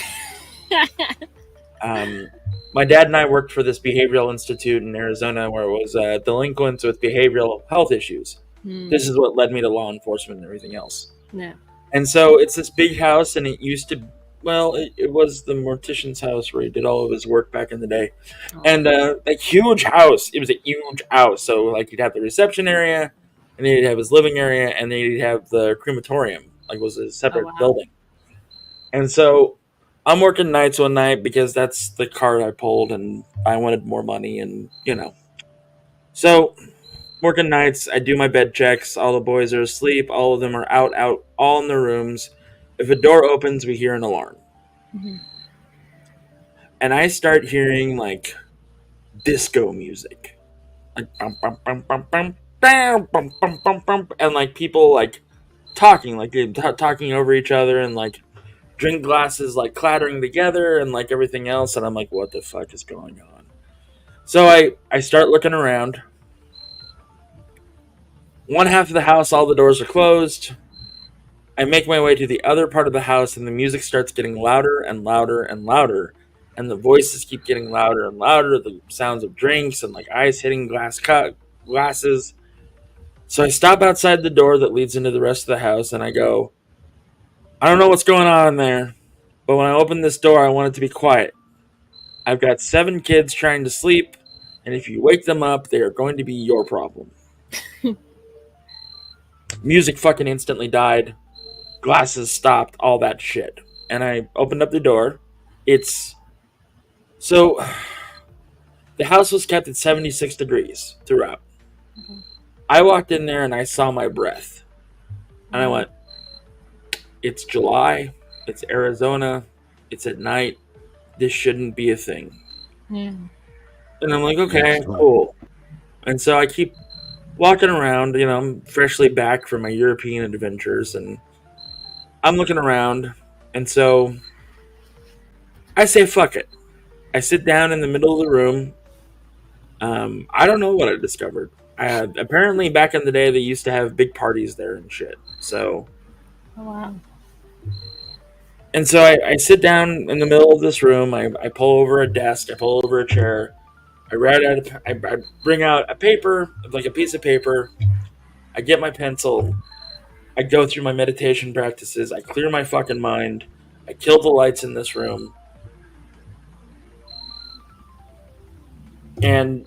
My dad and I worked for this behavioral institute in Arizona where it was delinquents with behavioral health issues. This is what led me to law enforcement and everything else. Yeah. And so it's this big house, and it used to, well, it was the mortician's house where he did all of his work back in the day. Oh. And a huge house. It was a huge house. So like you'd have the reception area, and then you'd have his living area, and then you'd have the crematorium. Like it was a separate building. And so I'm working nights one night because that's the card I pulled, and I wanted more money, and So working nights, I do my bed checks. All the boys are asleep. All of them are out, all in their rooms. If a door opens, we hear an alarm. And I start hearing like disco music. Like bum, bum, bum, bum, bum, bum, bum, bum, bum, bum, and like people like talking, like they're talking over each other, and like drink glasses like clattering together and like everything else. And I'm like, what the fuck is going on? So I start looking around. One half of the house, all the doors are closed. I make my way to the other part of the house, and the music starts getting louder and louder and louder. And the voices keep getting louder and louder. The sounds of drinks and like ice hitting glasses. So I stop outside the door that leads into the rest of the house, and I go, "I don't know what's going on in there, but when I open this door, I want it to be quiet. I've got 7 kids trying to sleep, and if you wake them up, they are going to be your problem." Music fucking instantly died. Glasses stopped, all that shit. And I opened up the door. So the house was kept at 76 degrees throughout. I walked in there and I saw my breath. And I went, "It's July. It's Arizona. It's at night. This shouldn't be a thing." Yeah. And I'm like, okay, cool. And so I keep walking around. I'm freshly back from my European adventures, and I'm looking around. And so I say, fuck it. I sit down in the middle of the room. I don't know what I discovered. Apparently, back in the day, they used to have big parties there and shit. So, Oh, wow. and so I sit down in the middle of this room. I pull over a desk. I pull over a chair. I bring out a paper, like a piece of paper. I get my pencil. I go through my meditation practices. I clear my fucking mind. I kill the lights in this room. And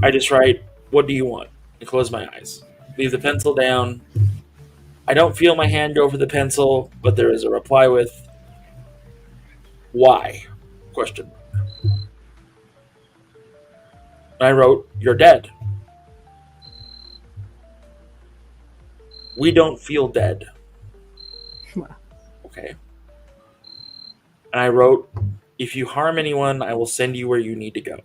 I just write, "What do you want?" I close my eyes. Leave the pencil down. I don't feel my hand go for the pencil, but there is a reply with, "Why?" Question mark. I wrote, "You're dead." "We don't feel dead." Wow. Okay. And I wrote, "If you harm anyone, I will send you where you need to go."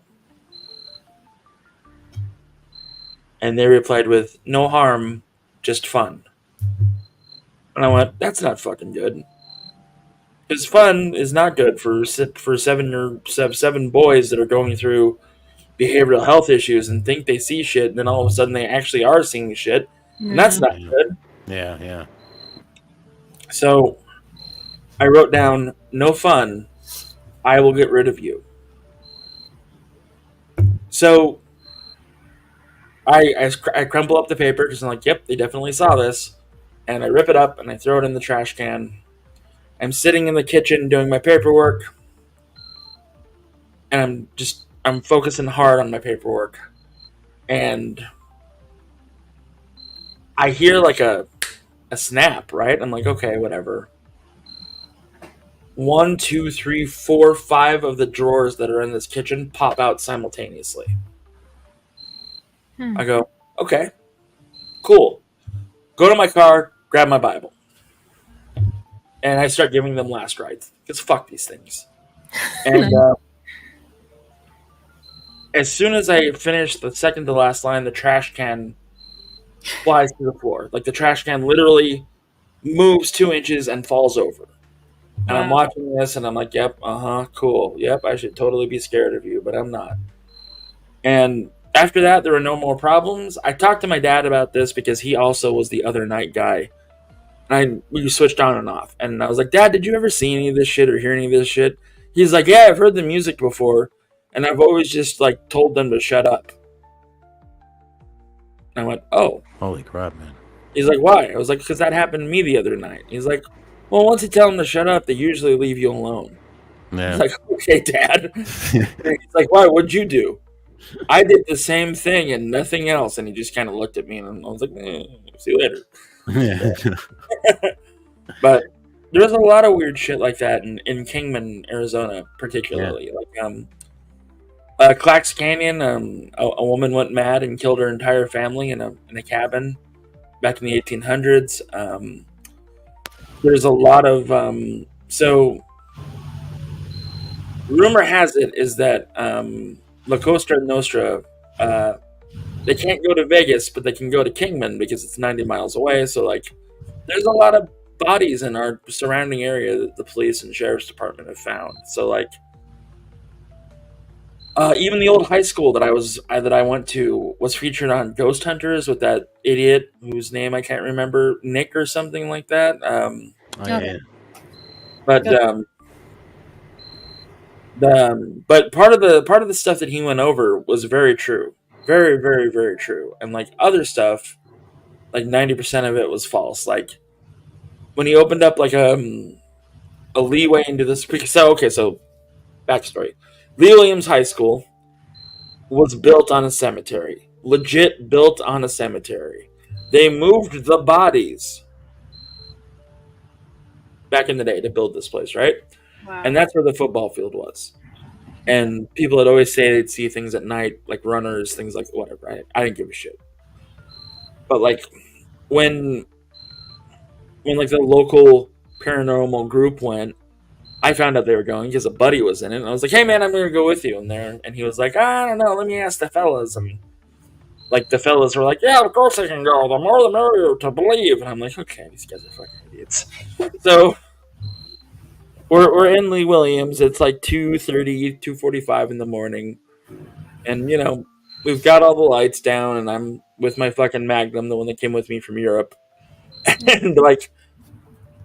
And they replied with, "No harm, just fun." And I went, that's not fucking good. Because fun is not good for seven boys that are going through behavioral health issues and think they see shit, and then all of a sudden they actually are seeing shit, and that's not good. Yeah. So I wrote down, no fun, I will get rid of you. So I crumple up the paper because I'm like, yep, they definitely saw this. And I rip it up and I throw it in the trash can. I'm sitting in the kitchen doing my paperwork. And I'm focusing hard on my paperwork. And I hear like a snap, right? I'm like, okay, whatever. 1, 2, 3, 4, 5 of the drawers that are in this kitchen pop out simultaneously. I go, okay, cool. Go to my car, grab my Bible. And I start giving them last rites. Because fuck these things. And as soon as I finish the second to last line, the trash can flies to the floor. Like the trash can literally moves 2 inches and falls over. And I'm watching this and I'm like, yep, cool. Yep, I should totally be scared of you, but I'm not. And after that, there were no more problems. I talked to my dad about this because he also was the other night guy. And we switched on and off. And I was like, Dad, did you ever see any of this shit or hear any of this shit? He's like, yeah, I've heard the music before. And I've always just like told them to shut up. And I went, oh. Holy crap, man. He's like, why? I was like, because that happened to me the other night. He's like, well, once you tell them to shut up, they usually leave you alone. Yeah. I was like, okay, Dad. He's like, why? What'd you do? I did the same thing and nothing else. And he just kind of looked at me and I was like, see you later. Yeah. But there's a lot of weird shit like that in Kingman, Arizona, particularly. Yeah. Like Clacks Canyon, a woman went mad and killed her entire family in a cabin back in the 1800s. There's a lot of so rumor has it is that La Costa Nostra, they can't go to Vegas, but they can go to Kingman because it's 90 miles away. So like, there's a lot of bodies in our surrounding area that the police and sheriff's department have found. So like, even the old high school that I went to was featured on Ghost Hunters with that idiot whose name I can't remember, Nick or something like that. Yeah. But but part of the stuff that he went over was very true, very, very, very true, and like other stuff, like 90% of it was false. Like when he opened up like a leeway into this. So backstory. Lee Williams High School was built on a cemetery. Legit built on a cemetery. They moved the bodies back in the day to build this place, right? Wow. And that's where the football field was. And people would always say they'd see things at night, like runners, things like whatever. I didn't give a shit. But like when like the local paranormal group went, I found out they were going because a buddy was in it. And I was like, hey, man, I'm going to go with you in there. And he was like, I don't know. Let me ask the fellas. And like the fellas were like, yeah, of course I can go. The more the merrier to believe. And I'm like, okay, these guys are fucking idiots. So we're in Lee Williams. It's like 2:30, 2:45 in the morning. And, you know, we've got all the lights down. And I'm with my fucking Magnum, the one that came with me from Europe. And like,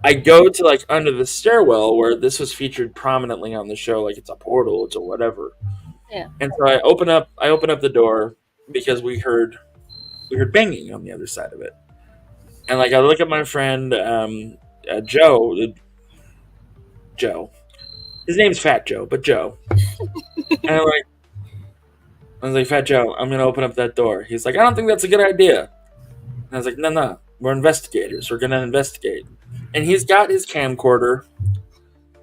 I go to like under the stairwell where this was featured prominently on the show, like it's a portal, it's a whatever. Yeah. And so I open up the door because we heard banging on the other side of it. And like I look at my friend Joe. His name's Fat Joe, but Joe. And I was like, Fat Joe, I'm gonna open up that door. He's like, I don't think that's a good idea. And I was like, no, we're investigators. We're gonna investigate. And he's got his camcorder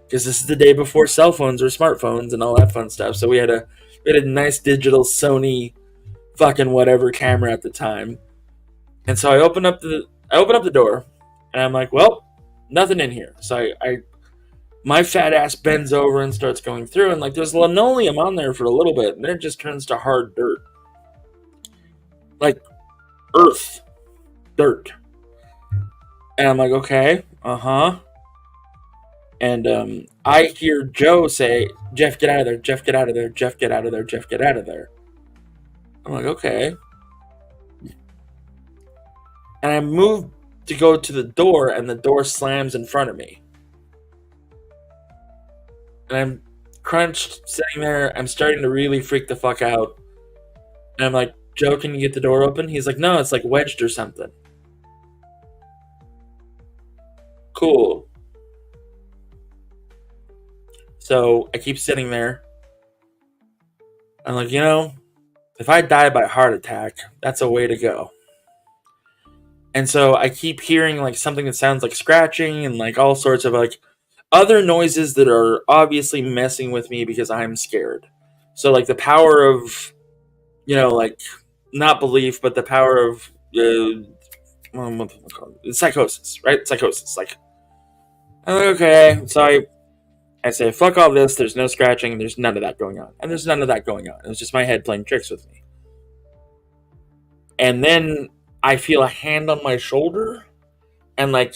because this is the day before cell phones or smartphones and all that fun stuff. So we had a nice digital Sony fucking whatever camera at the time. And so I open up the door and I'm like, well, nothing in here. So my fat ass bends over and starts going through, and like there's linoleum on there for a little bit, and then it just turns to hard dirt. Like earth. Dirt. And I'm like, okay, and And I hear Joe say, "Jeff, get out of there! Jeff, get out of there! Jeff, get out of there! Jeff, get out of there!" I'm like, okay. And I move to go to the door, and the door slams in front of me. And I'm crunched, sitting there. I'm starting to really freak the fuck out. And I'm like, Joe, can you get the door open? He's like, no, it's like wedged or something. Cool. So I keep sitting there. I'm like, if I die by heart attack, that's a way to go. And so I keep hearing like something that sounds like scratching and like all sorts of like other noises that are obviously messing with me because I'm scared. So like the power of, like not belief, but the power of psychosis, right? Psychosis. Like, okay, so I say, fuck all this. There's no scratching. There's none of that going on. And there's none of that going on. It was just my head playing tricks with me. And then I feel a hand on my shoulder and like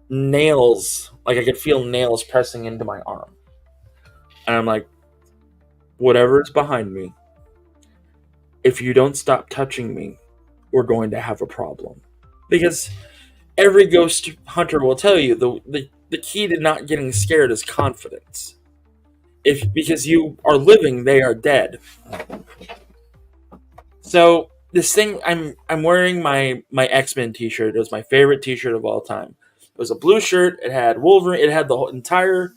nails. Like I could feel nails pressing into my arm. And I'm like, whatever is behind me, if you don't stop touching me, we're going to have a problem. Because every ghost hunter will tell you the key to not getting scared is confidence. Because you are living, they are dead. So this thing, I'm wearing my X-Men t-shirt. It was my favorite t-shirt of all time. It was a blue shirt. It had Wolverine. It had the whole entire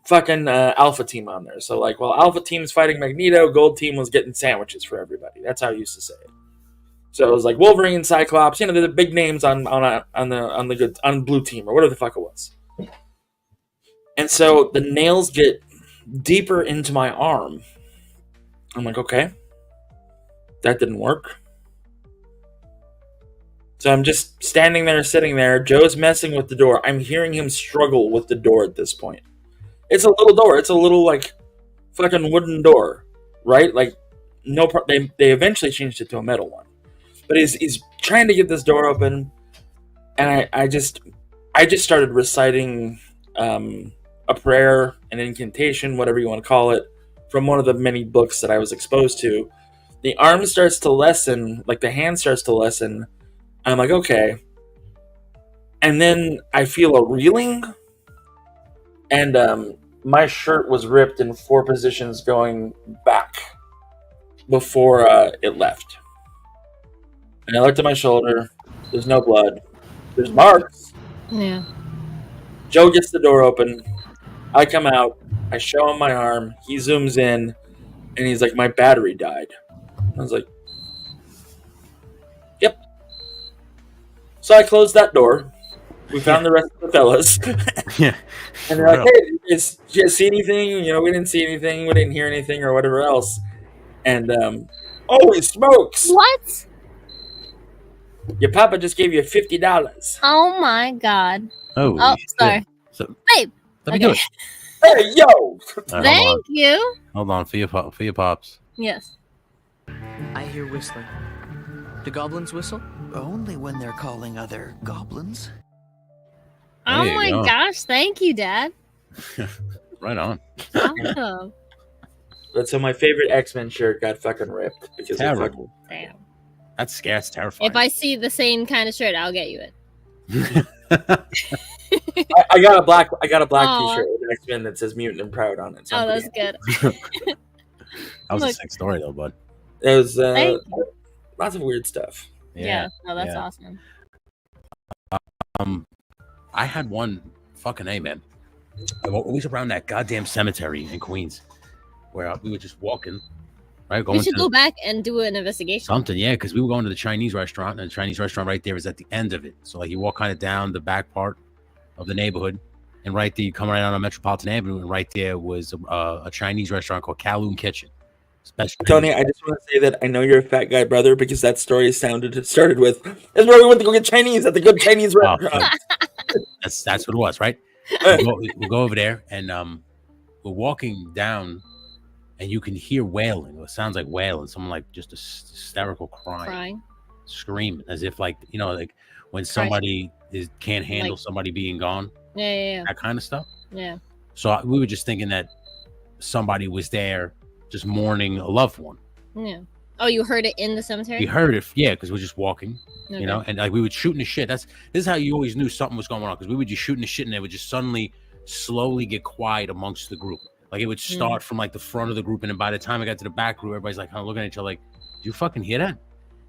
fucking Alpha Team on there. So like, while Alpha Team's fighting Magneto, Gold Team was getting sandwiches for everybody. That's how I used to say it. So it was like Wolverine, Cyclops, the big names on Blue Team or whatever the fuck it was. And so the nails get deeper into my arm. I'm like, okay, that didn't work. So I'm just standing there, sitting there. Joe's messing with the door. I'm hearing him struggle with the door at this point. It's a little door. It's a little like fucking wooden door, right? Like they eventually changed it to a metal one. But he's trying to get this door open, and I just started reciting a prayer, an incantation, whatever you want to call it, from one of the many books that I was exposed to. The arm starts to lessen, like the hand starts to lessen. I'm like, okay. And then I feel a reeling, and my shirt was ripped in 4 positions going back before it left. And I looked at my shoulder. There's no blood. There's marks. Yeah. Joe gets the door open. I come out. I show him my arm. He zooms in, and he's like, my battery died. I was like, yep. So I closed that door. We found the rest of the fellas. Yeah. And they're like, hey, did you guys see anything? We didn't see anything. We didn't hear anything or whatever else. And, holy smokes. What? Your papa just gave you $50. Oh my god. Oh, sorry. So, babe. let me do it. Hey, yo. Right, Thank you. Hold on for your pops. Yes. I hear whistling. Do goblins whistle? Only when they're calling other goblins. Oh There you my go. gosh. Thank you, Dad. Right on. Awesome. But so my favorite X-Men shirt got fucking ripped because of fucking, Terrible. Damn. That's scary. That's terrifying. If I see the same kind of shirt, I'll get you it. I got a black Aw. T-shirt with X-Men that says "Mutant and Proud" on it. So Oh, I'm that's pretty good. That was a Look. sick story though, bud. happy. It was Thank lots of weird stuff. Yeah. No, that's yeah. awesome. I had one fucking A, man. I was around that goddamn cemetery in Queens, where we were just walking, right? We should to go back and do an investigation. something, yeah, because we were going to the Chinese restaurant, and the Chinese restaurant right there is at the end of it. So like you walk kind of down the back part of the neighborhood, and right there you come right on Metropolitan Avenue, and right there was a Chinese restaurant called Kowloon Kitchen. Special Tony, I just want to say that I know you're a fat guy, brother, because that story started with, "That's where we went to go get Chinese at the good Chinese Oh, restaurant." that's what it was, right? We'll go over there, and we're walking down, and you can hear wailing. It sounds like wailing. Someone like just a hysterical crying, screaming, as if like like when somebody can't handle somebody being gone. Yeah. that kind of stuff. Yeah. So we were just thinking that somebody was there just mourning a loved one. Yeah. Oh, you heard it in the cemetery? We heard it, yeah, because we're just walking, Okay. you know, and like we would shooting the shit. This is how you always knew something was going on, because we would just shooting the shit and it would just suddenly slowly get quiet amongst the group. Like it would start from like the front of the group, and then by the time I got to the back group, everybody's like kind of looking at each other like, "Do you fucking hear that?"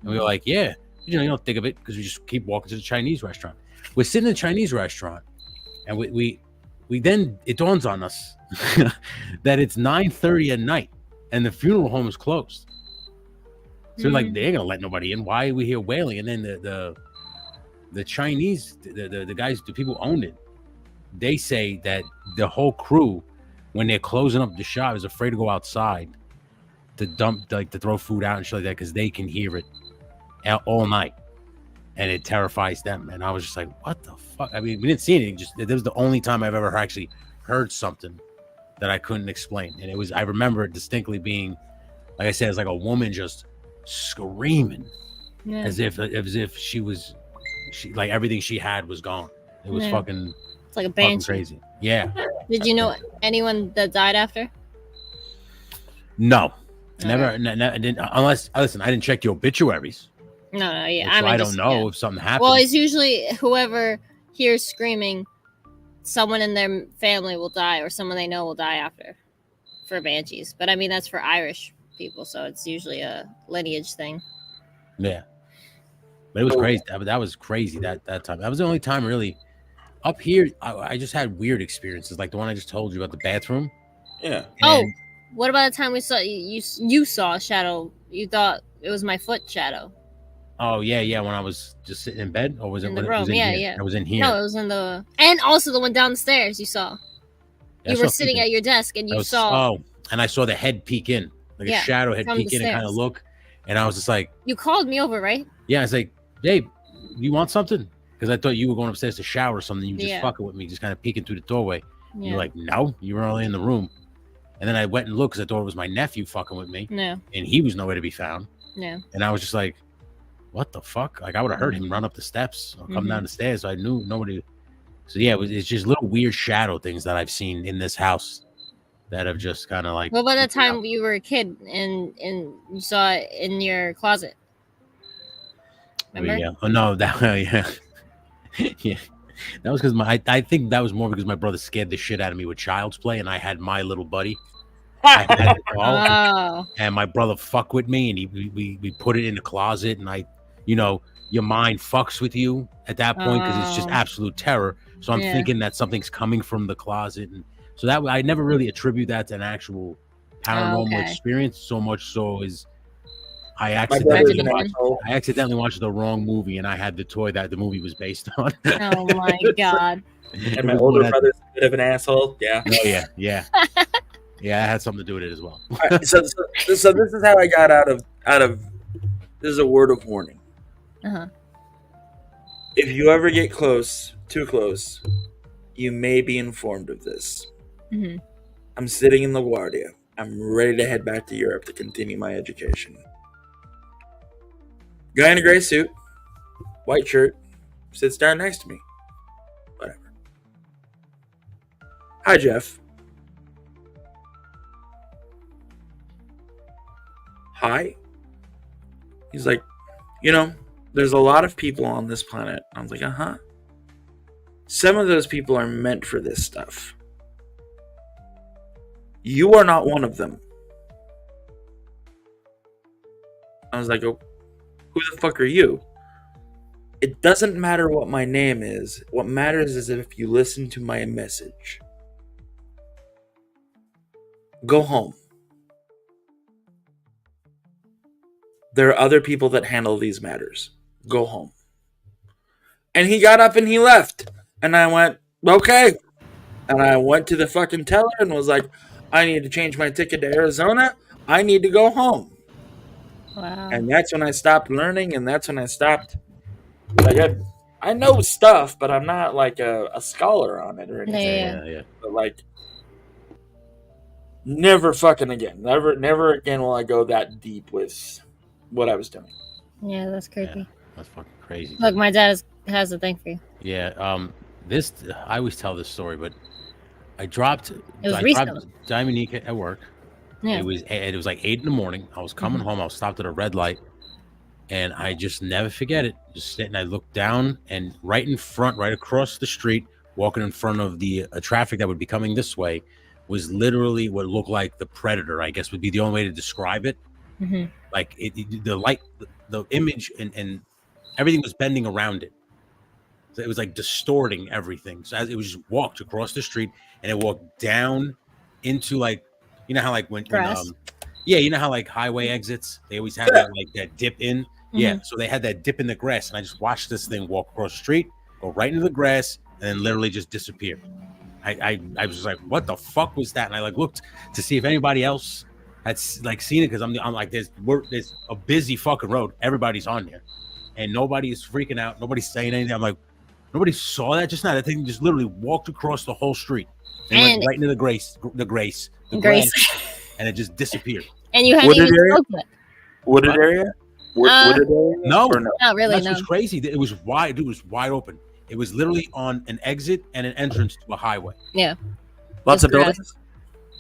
And we were like, "Yeah." You know, you don't think of it because we just keep walking to the Chinese restaurant. We're sitting in the Chinese restaurant, and we then it dawns on us that it's 9:30 at night and the funeral home is closed. So like they ain't gonna let nobody in. Why are we here wailing? And then the Chinese, the guys, the people who owned it, they say that the whole crew, when they're closing up the shop, is afraid to go outside to dump, like to throw food out and shit like that, because they can hear it all night, and it terrifies them. And I was just like, what the fuck? I mean, we didn't see anything. Just that was the only time I've ever actually heard something that I couldn't explain. And it was, I remember it distinctly being, like I said, it's like a woman just screaming as if she like everything she had was gone. It was fucking, it's like a banshee. Crazy. Yeah. Did you know anyone that died after? No. Never. I didn't, unless, listen, I didn't check the obituaries. No, yeah. So I don't know if something happened. Well, it's usually whoever hears screaming, someone in their family will die, or someone they know will die after, for banshees. But I mean, that's for Irish people, so it's usually a lineage thing. Yeah, but it was crazy. That was crazy that time. That was the only time really. Up here, I just had weird experiences, like the one I just told you about the bathroom. Yeah. And what about the time we saw you saw a shadow? You thought it was my foot shadow. Oh yeah. When I was just sitting in bed, or was it in the when room? it was in Yeah, here? yeah. I was in here. No, it was in the, and also the one down the stairs. You saw. Yeah, you were sitting at your desk, and you saw. Oh, and I saw the head peek in, like a shadow head peek in and kind of look, and I was just like, you called me over, right? Yeah, I was like, babe, you want something? Because I thought you were going upstairs to shower or something. You were just fucking with me, just kind of peeking through the doorway. Yeah. You're like, no, you were only in the room. And then I went and looked because I thought it was my nephew fucking with me. No. And he was nowhere to be found. No. And I was just like, what the fuck? Like I would have heard him run up the steps or come down the stairs. So I knew nobody. So yeah, it's just little weird shadow things that I've seen in this house that have just kind of like. What about the time you were a kid and you saw it in your closet? Remember? Yeah. Oh no, that yeah. Yeah. That was because I think that was more because my brother scared the shit out of me with Child's Play, and I had My Little Buddy. I had the doll, and my brother fucked with me, and we put it in the closet, and I, you know, your mind fucks with you at that point because it's just absolute terror. So I'm thinking that something's coming from the closet, and so that I never really attribute that to an actual paranormal experience so much. So is I accidentally watched the wrong movie, and I had the toy that the movie was based on. Oh my god! And my older brother's a bit of an asshole. Yeah. Oh yeah. Yeah, I had something to do with it as well. Right, so this is how I got out of. This is a word of warning. If you ever get too close, you may be informed of this. I'm sitting in LaGuardia. I'm ready to head back to Europe to continue my education. Guy in a gray suit, white shirt, sits down next to me. Whatever. Hi, Jeff. Hi. He's like, there's a lot of people on this planet. I was like, Some of those people are meant for this stuff. You are not one of them. I was like, oh, who the fuck are you? It doesn't matter what my name is. What matters is if you listen to my message. Go home. There are other people that handle these matters. Go home. And he got up and he left. And I went, okay. And I went to the fucking teller and was like, I need to change my ticket to Arizona. I need to go home. Wow. And that's when I stopped learning, and that's when I stopped. Like I know stuff, but I'm not like a scholar on it or anything. Yeah. But like, never fucking again. Never again will I go that deep with what I was doing. Yeah, that's creepy. Yeah, that's fucking crazy. Look, my dad has a thing for you. Yeah. This I always tell this story, but I dropped recently. Dominique at work. Yeah. It was like 8 in the morning. I was coming home. I was stopped at a red light, and I just never forget it. Just sitting, I looked down, and right in front, right across the street, walking in front of the traffic that would be coming this way, was literally what looked like the Predator. I guess would be the only way to describe it. Like the light, the image, and everything was bending around it. So it was like distorting everything. So as it was just walked across the street, and it walked down into like, you know how like when yeah, you know how like highway exits, they always have that like that dip in. Yeah, so they had that dip in the grass, and I just watched this thing walk across the street, go right into the grass, and then literally just disappear. I was like, what the fuck was that? And I like looked to see if anybody else had like seen it, because I'm like, there's a busy fucking road, everybody's on there, and nobody is freaking out, nobody's saying anything. I'm like, nobody saw that just now. That thing just literally walked across the whole street and went right into the grass, and it just disappeared. And you hadn't even spoken it. Wooded area? Wooded area? No, not really. That's what's crazy. It was wide. It was wide open. It was literally on an exit and an entrance to a highway. Yeah. Lots of buildings?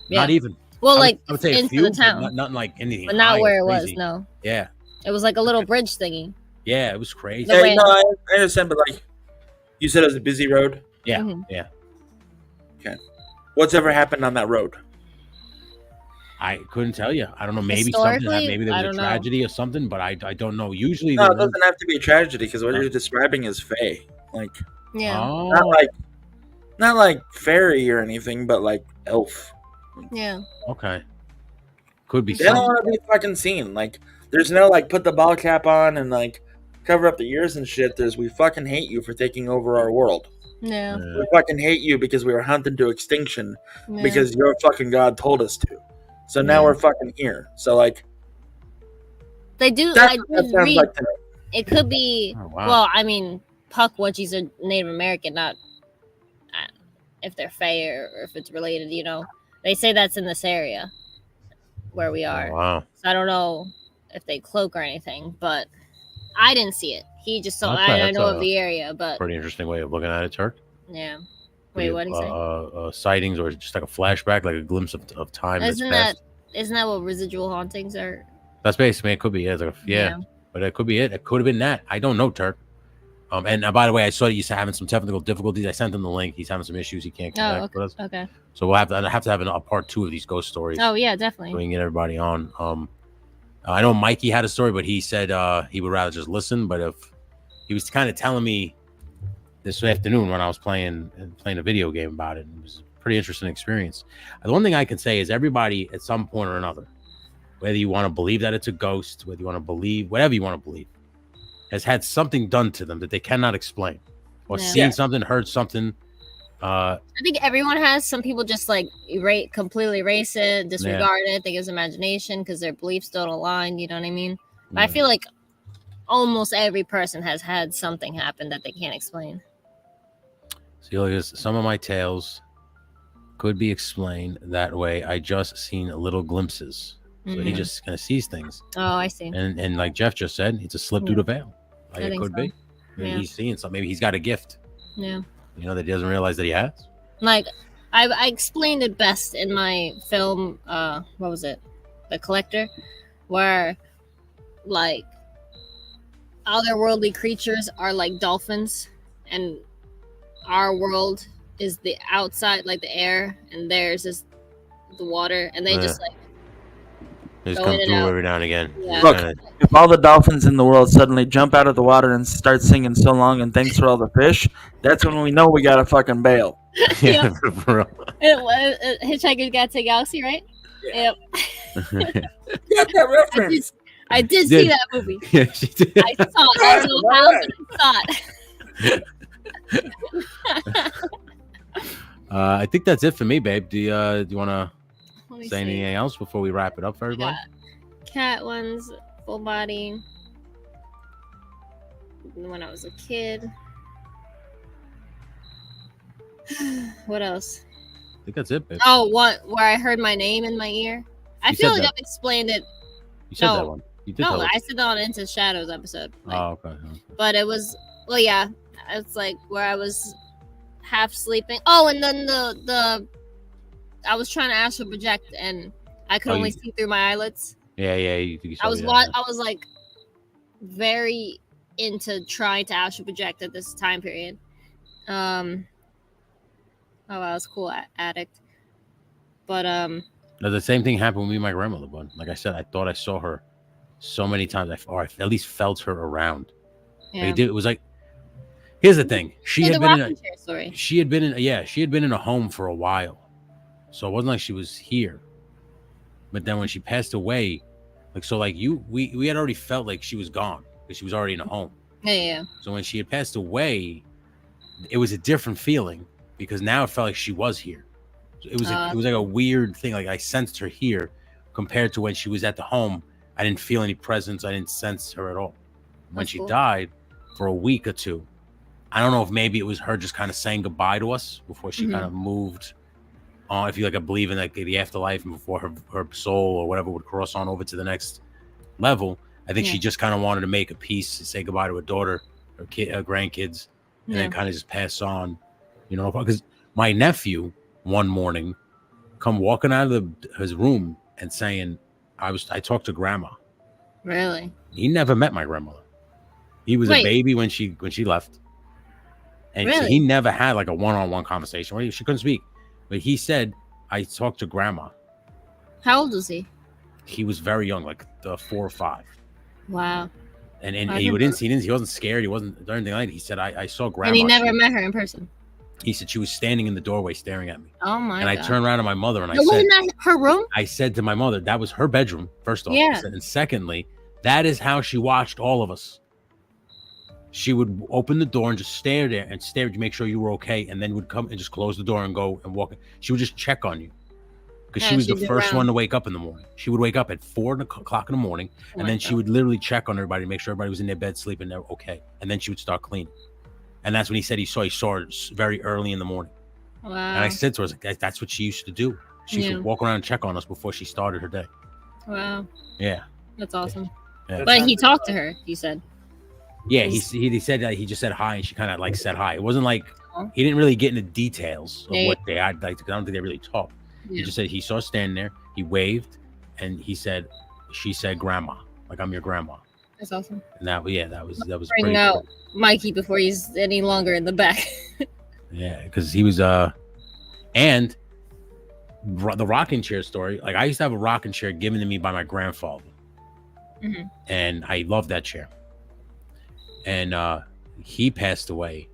Yeah. Not even. Well, I would say into a few, the town. nothing like anything. But not where it was, no. Yeah. It was like a little bridge thingy. Yeah, it was crazy. Yeah, I understand, but like, you said it was a busy road? Yeah, yeah. Okay. What's ever happened on that road? I couldn't tell you. I don't know. Maybe something. Maybe there was a tragedy or something, but I don't know. Usually, no, it doesn't have to be a tragedy, because what you're describing is fae. Like, not like fairy or anything, but like elf. Yeah. Okay. Could be. They don't want to be fucking seen. Like, there's no like put the ball cap on and like cover up the ears and shit. There's we fucking hate you for taking over our world. Yeah. We fucking hate you because we were hunted to extinction because your fucking god told us to. So now we're fucking here. So like, they do. I did read. Like it could be. Oh, wow. Well, I mean, Pukwudgies are Native American, not if they're Fae or if it's related. You know, they say that's in this area where we are. Oh, wow. So I don't know if they cloak or anything, but I didn't see it. He just saw. I know of the area, but pretty interesting way of looking at it, Turk. Yeah. Wait, what did he say? Sightings or just like a flashback, like a glimpse of time. Isn't that what residual hauntings are? That's basically it. Could be. Yeah. But it could be it. It could have been that. I don't know, Turk. And by the way, I saw he's having some technical difficulties. I sent him the link. He's having some issues. He can't connect with us. Okay. So we'll have to have a part 2 of these ghost stories. Oh yeah, definitely. So we can get everybody on. I know Mikey had a story, but he said he would rather just listen. But if he was kind of telling me this afternoon when I was playing a video game about it, it was a pretty interesting experience. The one thing I can say is everybody at some point or another, whether you want to believe that it's a ghost, whether you want to believe whatever you want to believe, has had something done to them that they cannot explain, or seen something, heard something. I think everyone has. Some people just like completely erase it, disregard it. They use imagination because their beliefs don't align. You know what I mean? But I feel like almost every person has had something happen that they can't explain. So some of my tales could be explained that way. I just seen little glimpses. So he just kind of sees things. Oh, I see. And like Jeff just said, it's a slip through the veil. Like it could be. Maybe he's seeing something. Maybe he's got a gift. Yeah. You know, that he doesn't realize that he has. Like, I explained it best in my film, what was it? The Collector, where, like, otherworldly creatures are like dolphins, and our world is the outside, like the air, and theirs is the water, and they just, like, just come through every now and again. Yeah. Look, if all the dolphins in the world suddenly jump out of the water and start singing "So Long" and "Thanks for all the fish," that's when we know we gotta fucking bail. Yeah, for real. It was Hitchhiker's Guide to the Galaxy, right? Yeah. Yep. Get that reference. I did see that movie. Yeah, she did. I saw it. I don't know how, but I saw it. I think that's it for me, babe. Do you want to say anything else before we wrap it up for everybody? Cat ones, full body. When I was a kid. What else? I think that's it, babe. Oh, where I heard my name in my ear? I feel like I've explained it. You said that one. You did. No, I said that on Into Shadows episode. Like, oh, okay. But it was, well, yeah. It's like where I was half sleeping. Oh, and then the I was trying to astral project and I could only see through my eyelids. Yeah. I was like very into trying to astral project at this time period. Oh, I was cool addict. But No, the same thing happened with me and my grandmother. But like I said, I thought I saw her so many times, or I at least felt her around. yeah. Like, it was like, here's the thing: she had been in a home for a while, so it wasn't like she was here. But then when she passed away, we had already felt like she was gone because she was already in a home. Yeah. So when she had passed away, it was a different feeling because now it felt like she was here. So it was like a weird thing. Like I sensed her here compared to when she was at the home. I didn't feel any presence. I didn't sense her at all. When she died for a week or two, I don't know if maybe it was her just kind of saying goodbye to us before she kind of moved on. If you like, I believe in like the afterlife and before her soul or whatever would cross on over to the next level. I think she just kind of wanted to make a peace, say goodbye to her daughter, her grandkids, and then kind of just pass on, because my nephew one morning come walking out of his room and saying, I talked to grandma. Really? He never met my grandmother. He was a baby when she left. And so he never had like a one-on-one conversation where she couldn't speak. But he said, I talked to grandma. How old was he? He was very young, like 4 or 5. Wow. And he wasn't scared. He wasn't anything like that. He said, I saw grandma. And he never met her in person. He said she was standing in the doorway staring at me. Oh my God. And I turned around to my mother and I said, wasn't that her room? I said to my mother, that was her bedroom, first off. Yeah. And secondly, that is how she watched all of us. She would open the door and just stare there and stare to make sure you were okay, and then would come and just close the door and go and walk. She would just check on you because she was the first one to wake up in the morning. She would wake up at 4 o'clock in the morning, and then she would literally check on everybody, make sure everybody was in their bed sleeping, they're okay, and then she would start cleaning. And that's when he said he saw her very early in the morning. Wow. And I said to her, I was like, that's what she used to do. She used to walk around and check on us before she started her day. Wow. Yeah. That's awesome. Yeah. But he talked to her, you said. Yeah, he said that he just said hi, and she kind of like said hi. It wasn't like he didn't really get into details of what they had. Like, I don't think they really talked. Yeah. He just said he saw her standing there. He waved, and she said, "Grandma, like I'm your grandma." That's awesome. And that was bring out Mikey before he's any longer in the back. Yeah, because he was and the rocking chair story. Like I used to have a rocking chair given to me by my grandfather, and I loved that chair. And he passed away.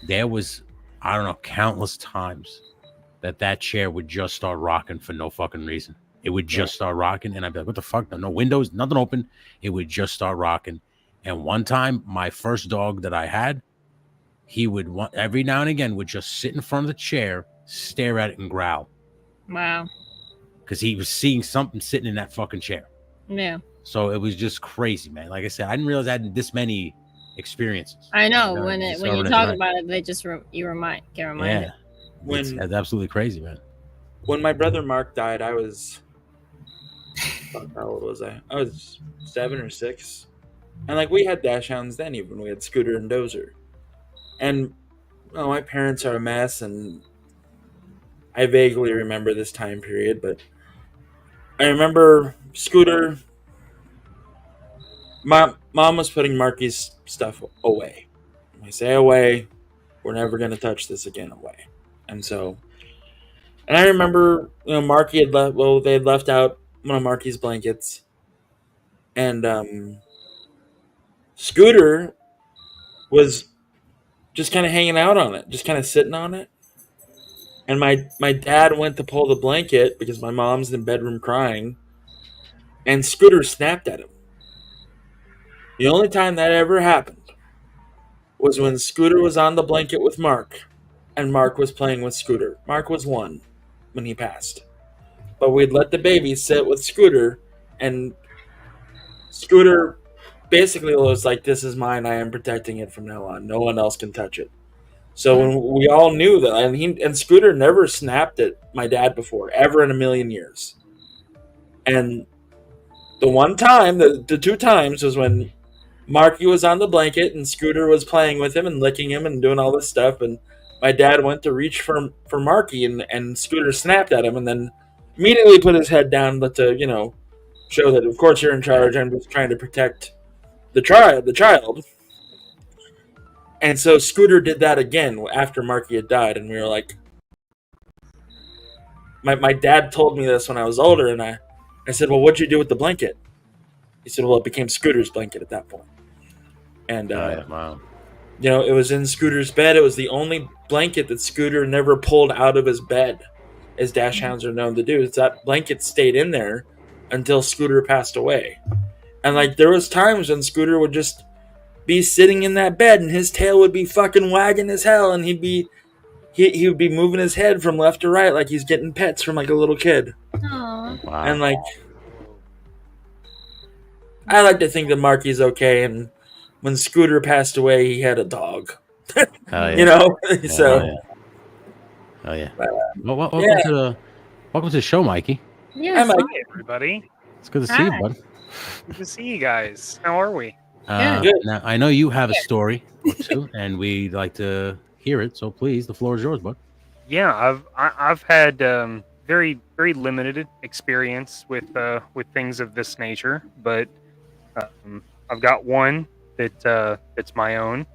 There was, I don't know, countless times that chair would just start rocking for no fucking reason. It would just start rocking, and I'd be like, what the fuck? No windows, nothing open. It would just start rocking. And one time, my first dog that I had, he would every now and again would just sit in front of the chair, stare at it, and growl. Wow. Because he was seeing something sitting in that fucking chair. Yeah. So it was just crazy, man. Like I said, I didn't realize I had this many experiences. I know when you talk about it, they just get reminded. Yeah, it's absolutely crazy, man. When my brother Mark died, I was how old was I? I was 7 or 6, and like we had dash hounds then. Even we had Scooter and Dozer, and my parents are a mess, and I vaguely remember this time period, but I remember Scooter. Mom was putting Marky's stuff away. I say away, we're never going to touch this again, away. And I remember, Marky had left, they had left out one of Marky's blankets. And Scooter was just kind of hanging out on it, just kind of sitting on it. And my dad went to pull the blanket because my mom's in the bedroom crying. And Scooter snapped at him. The only time that ever happened was when Scooter was on the blanket with Mark, and Mark was playing with Scooter. Mark was 1 when he passed. But we'd let the baby sit with Scooter, and Scooter basically was like, this is mine, I am protecting it from now on. No one else can touch it. So when we all knew that, and Scooter never snapped at my dad before, ever in a million years. And the one time, the 2 times was when Marky was on the blanket and Scooter was playing with him and licking him and doing all this stuff. And my dad went to reach for Marky, and Scooter snapped at him, and then immediately put his head down, but to show that of course you're in charge. I'm just trying to protect the child. And so Scooter did that again after Marky had died, and we were like, my dad told me this when I was older, and I said, well, what'd you do with the blanket? He said, well, it became Scooter's blanket at that point. And wow. it was in Scooter's bed. It was the only blanket that Scooter never pulled out of his bed, as dash hounds are known to do. It's that blanket stayed in there until Scooter passed away. And like there was times when Scooter would just be sitting in that bed and his tail would be fucking wagging as hell, and he would be moving his head from left to right like he's getting pets from like a little kid. Aww. Wow. And like I like to think that Marky's okay, and when Scooter passed away he had a dog. Oh, yeah. So Oh yeah. Well, welcome to the show, Mikey. Yeah. Mike. Hi, everybody. It's good to see you, Hi. bud. Good to see you guys. How are we? Good. Now I know you have a story or two, and we'd like to hear it. So please, the floor is yours, bud. Yeah, I've had very very limited experience with things of this nature, but I've got one that's my own.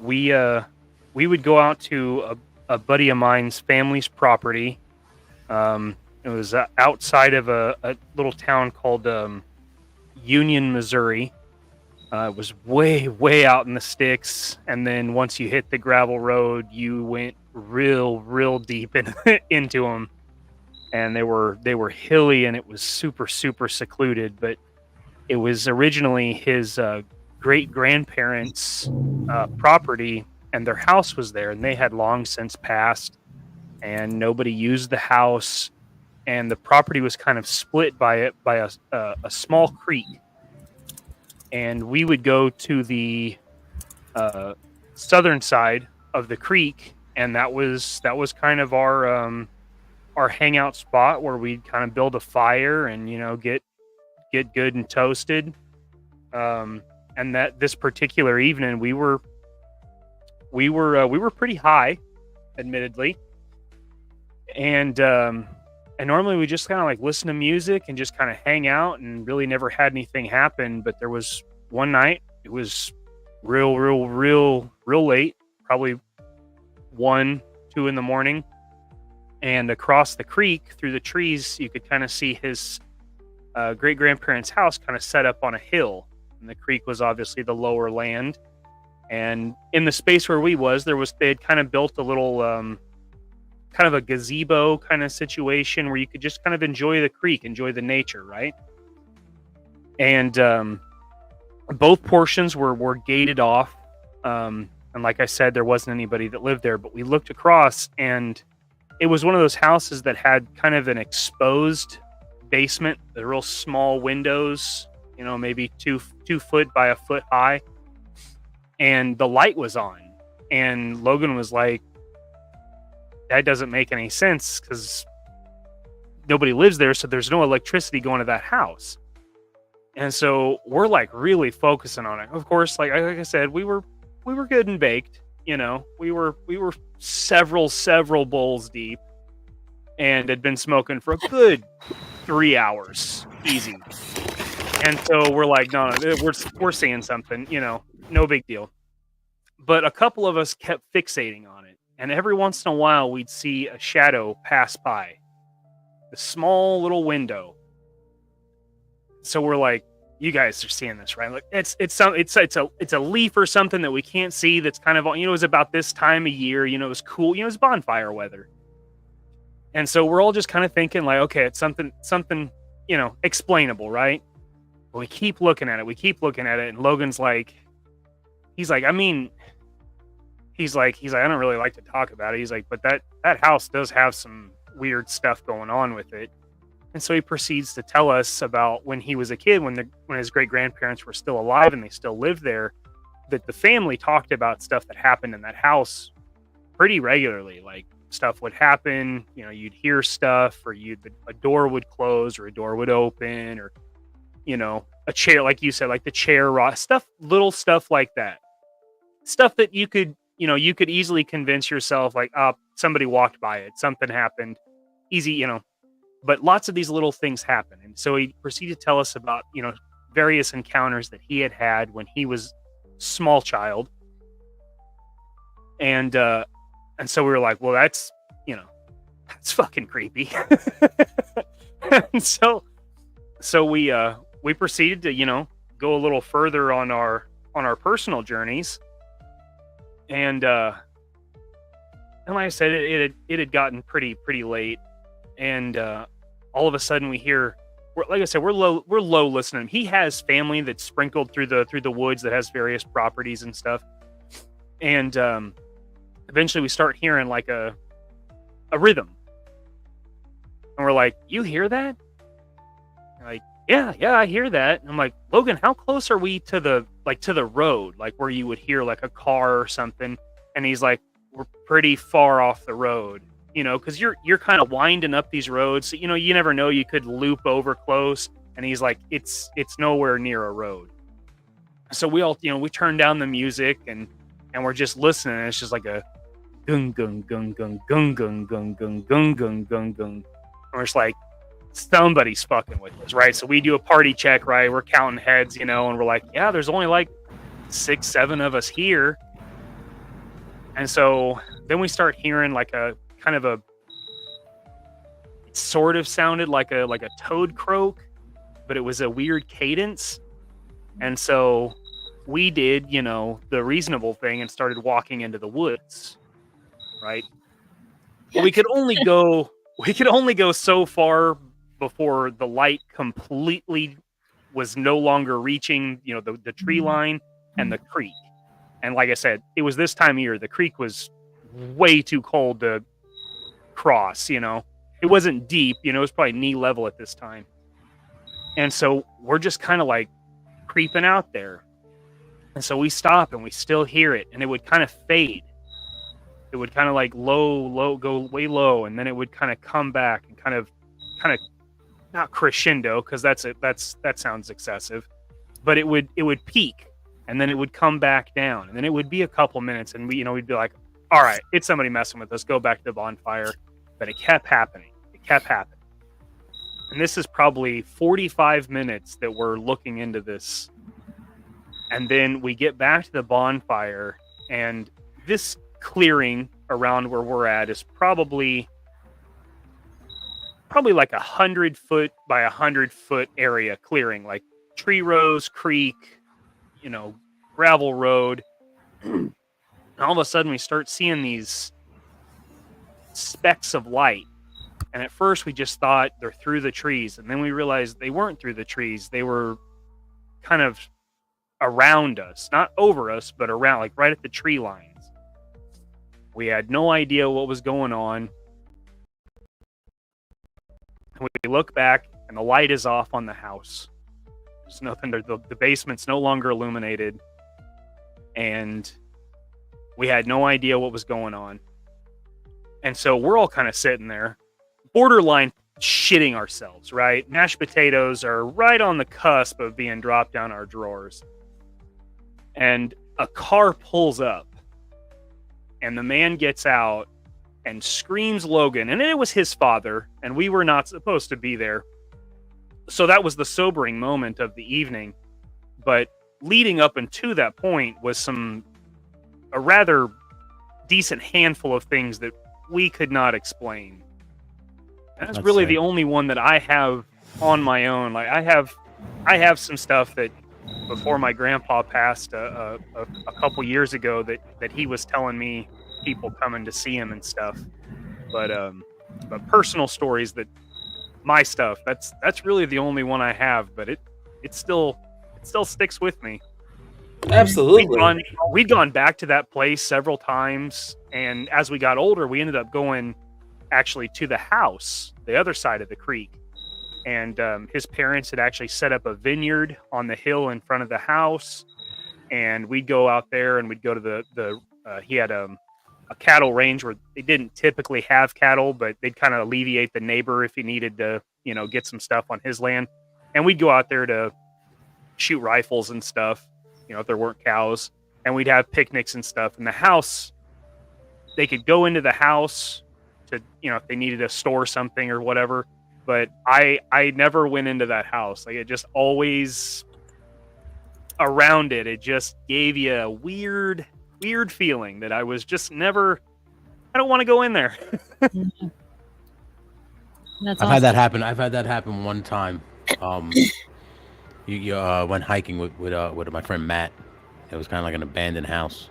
We would go out to a buddy of mine's family's property. It was outside of a little town called Union, Missouri. It was way out in the sticks, and then once you hit the gravel road, you went real deep into them, and they were hilly, and it was super secluded. But it was originally his great grandparents' property, and their house was there, and they had long since passed, and nobody used the house, and the property was kind of split by a small creek. And we would go to the southern side of the creek, and that was kind of our hangout spot where we'd kind of build a fire and get good and toasted. And that this particular evening we were pretty high, admittedly, and normally we just kind of like listen to music and just kind of hang out, and really never had anything happen. But there was one night, it was real late, probably 1-2 in the morning, and across the creek through the trees you could kind of see his great grandparents' house kind of set up on a hill, and the creek was obviously the lower land. And in the space where we was, they had kind of built a little kind of a gazebo kind of situation where you could just kind of enjoy the creek, enjoy the nature, right? And both portions were gated off. And like I said, there wasn't anybody that lived there, but we looked across, and it was one of those houses that had kind of an exposed basement, the real small windows, maybe 2 foot by a foot high. And the light was on, and Logan was like, that doesn't make any sense because nobody lives there, so there's no electricity going to that house. And so we're like really focusing on it. Of course, like I said, we were good and baked. We were several bowls deep, and had been smoking for a good 3 hours, easy. And so we're like, no, we're seeing something. No big deal. But a couple of us kept fixating on it. And every once in a while, we'd see a shadow pass by the small little window. So we're like, "You guys are seeing this, right? Like, it's a leaf or something that we can't see. That's kind of it was about this time of year. It was cool. It was bonfire weather." And so we're all just kind of thinking like, "Okay, it's something explainable, right?" But we keep looking at it, and Logan's like, I mean. He's like, I don't really like to talk about it. He's like, but that house does have some weird stuff going on with it. And so he proceeds to tell us about when he was a kid, when his great grandparents were still alive and they still lived there, that the family talked about stuff that happened in that house pretty regularly. Like stuff would happen, you'd hear stuff, or a door would close or a door would open, or a chair, like you said, like the chair rot stuff, little stuff like that. Stuff that you could you could easily convince yourself like, oh, somebody walked by it, something happened, easy, but lots of these little things happen. And so he proceeded to tell us about, various encounters that he had when he was small child. And so we were like, well, that's fucking creepy. And so we proceeded to, go a little further on our personal journeys. And like I said, it had gotten pretty late. And all of a sudden we hear, like I said, we're low listening. He has family that's sprinkled through the woods that has various properties and stuff. And eventually we start hearing like a rhythm. And we're like, you hear that? And like, yeah, I hear that. And I'm like, Logan, how close are we to the road? Like where you would hear like a car or something. And he's like, we're pretty far off the road, because you're kind of winding up these roads. So, you never know, you could loop over close. And he's like, it's nowhere near a road. So we all, we turn down the music and we're just listening. And it's just like a gung gung gung gung gung gung gung gung gung gung gung gung. And we're just like, somebody's fucking with us, right? So we do a party check, right? We're counting heads, and we're like, yeah, there's only like 6-7 of us here. And so then we start hearing like a kind of it sort of sounded like a toad croak, but it was a weird cadence. And so we did, the reasonable thing and started walking into the woods, right? But we could only go so far before the light completely was no longer reaching, the tree line and the creek. And like I said, it was this time of year. The creek was way too cold to cross, It wasn't deep, it was probably knee level at this time. And so we're just kind of like creeping out there. And so we stop and we still hear it, and it would kind of fade. It would kind of like low, go way low, and then it would kind of come back and kind of not crescendo, because that sounds excessive, but it would peak, and then it would come back down, and then it would be a couple minutes, and we'd be like, all right, it's somebody messing with us, go back to the bonfire. But it kept happening. And this is probably 45 minutes that we're looking into this. And then we get back to the bonfire, and this clearing around where we're at is probably like 100 foot by 100 foot area clearing, like tree rows, creek, gravel road. And all of a sudden we start seeing these specks of light. And at first we just thought they're through the trees. And then we realized they weren't through the trees. They were kind of around us, not over us, but around, like right at the tree lines. We had no idea what was going on. We look back and the light is off on the house. There's nothing, the basement's no longer illuminated. And we had no idea what was going on. And so we're all kind of sitting there, borderline shitting ourselves, right? Mashed potatoes are right on the cusp of being dropped down our drawers. And a car pulls up, and the man gets out and screams Logan. And it was his father, and we were not supposed to be there. So that was the sobering moment of the evening. But leading up into that point was a rather decent handful of things that we could not explain. That's really the only one that I have on my own. Like I have some stuff that before my grandpa passed a couple years ago that he was telling me, people coming to see him and stuff. But personal stories, that my stuff, that's really the only one I have. But it still sticks with me. Absolutely. We'd gone back to that place several times, and as we got older, we ended up going actually to the house, the other side of the creek. And his parents had actually set up a vineyard on the hill in front of the house, and we'd go out there and we'd go to he had a cattle range where they didn't typically have cattle, but they'd kind of alleviate the neighbor if he needed to, get some stuff on his land. And we'd go out there to shoot rifles and stuff, if there weren't cows. and we'd have picnics and stuff. And the house, they could go into the house to, if they needed to store something or whatever. But I never went into that house. Like, it just always around it. It just gave you a weird feeling that I was just never. I don't want to go in there. That's I've had that happen. I've had that happen one time. You went hiking with my friend Matt. It was kind of like an abandoned house,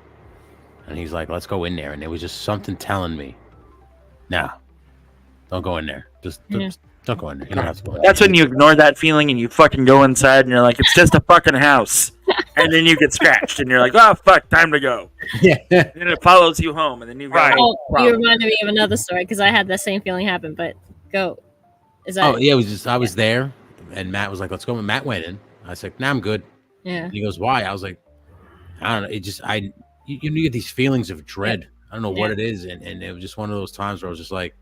and he's like, "Let's go in there." And there was just something telling me, "Nah, don't go in there. Just don't go in there. You don't have to go in there." That's when you ignore that feeling and you fucking go inside and you're like, it's just a fucking house. And then you get scratched and you're like, oh, fuck, time to go. Yeah. And then it follows you home and then you've got Oh, you reminded me of another story because I had the same feeling happen, but go. Is that? Oh, yeah, it was just, I was there and Matt was like, let's go. And Matt went in. I was like, nah, I'm good. Yeah. And he goes, why? I was like, I don't know. It just, you get these feelings of dread. I don't know what it is. And it was just one of those times where I was just like,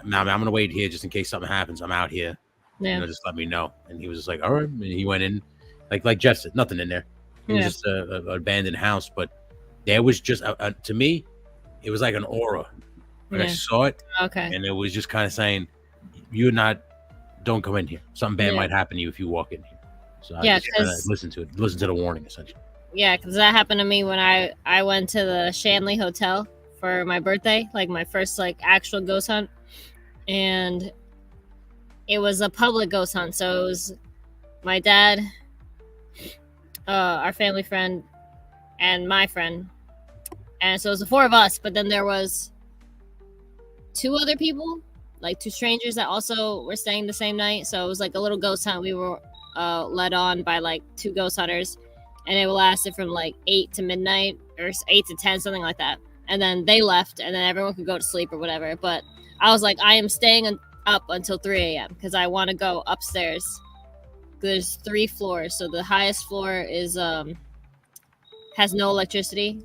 nah, I'm going to wait here just in case something happens. I'm out here. Yeah. Just let me know. And he was just like, all right. And he went in, like Jeff said, nothing in there. It was just an abandoned house. But there was just, to me, it was like an aura. Like I saw it. Okay. And it was just kind of saying, don't come in here. Something bad might happen to you if you walk in here. So I just listen to the warning, essentially. Yeah, because that happened to me when I went to the Shanley Hotel for my birthday, like my first actual ghost hunt. And it was a public ghost hunt. So it was my dad, our family friend, and my friend. And so it was the four of us, but then there was two other people, like two strangers that also were staying the same night. So it was like a little ghost hunt. We were led on by like two ghost hunters, and it lasted from like 8 to midnight or 8 to 10, something like that. And then they left, and then everyone could go to sleep or whatever. But I was like, I am staying up until 3 a.m. because I want to go upstairs. There's 3 floors, so the highest floor is has no electricity,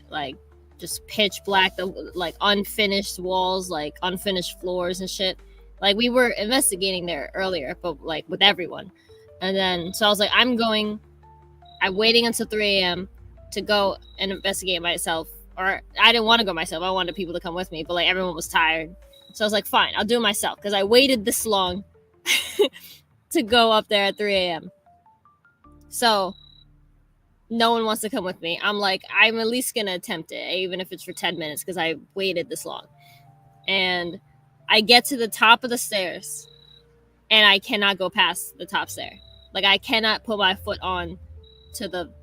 like just pitch black, the like unfinished walls, like unfinished floors and shit. Like we were investigating there earlier, but like with everyone. And then so I was like, I'm waiting until 3 a.m. to go and investigate myself. Or I didn't want to go myself. I wanted people to come with me, but like everyone was tired. So I was like, fine, I'll do it myself because I waited this long to go up there at 3 a.m. So no one wants to come with me. I'm like, I'm at least going to attempt it, even if it's for 10 minutes because I waited this long. And I get to the top of the stairs and I cannot go past the top stair. Like I cannot put my foot on to the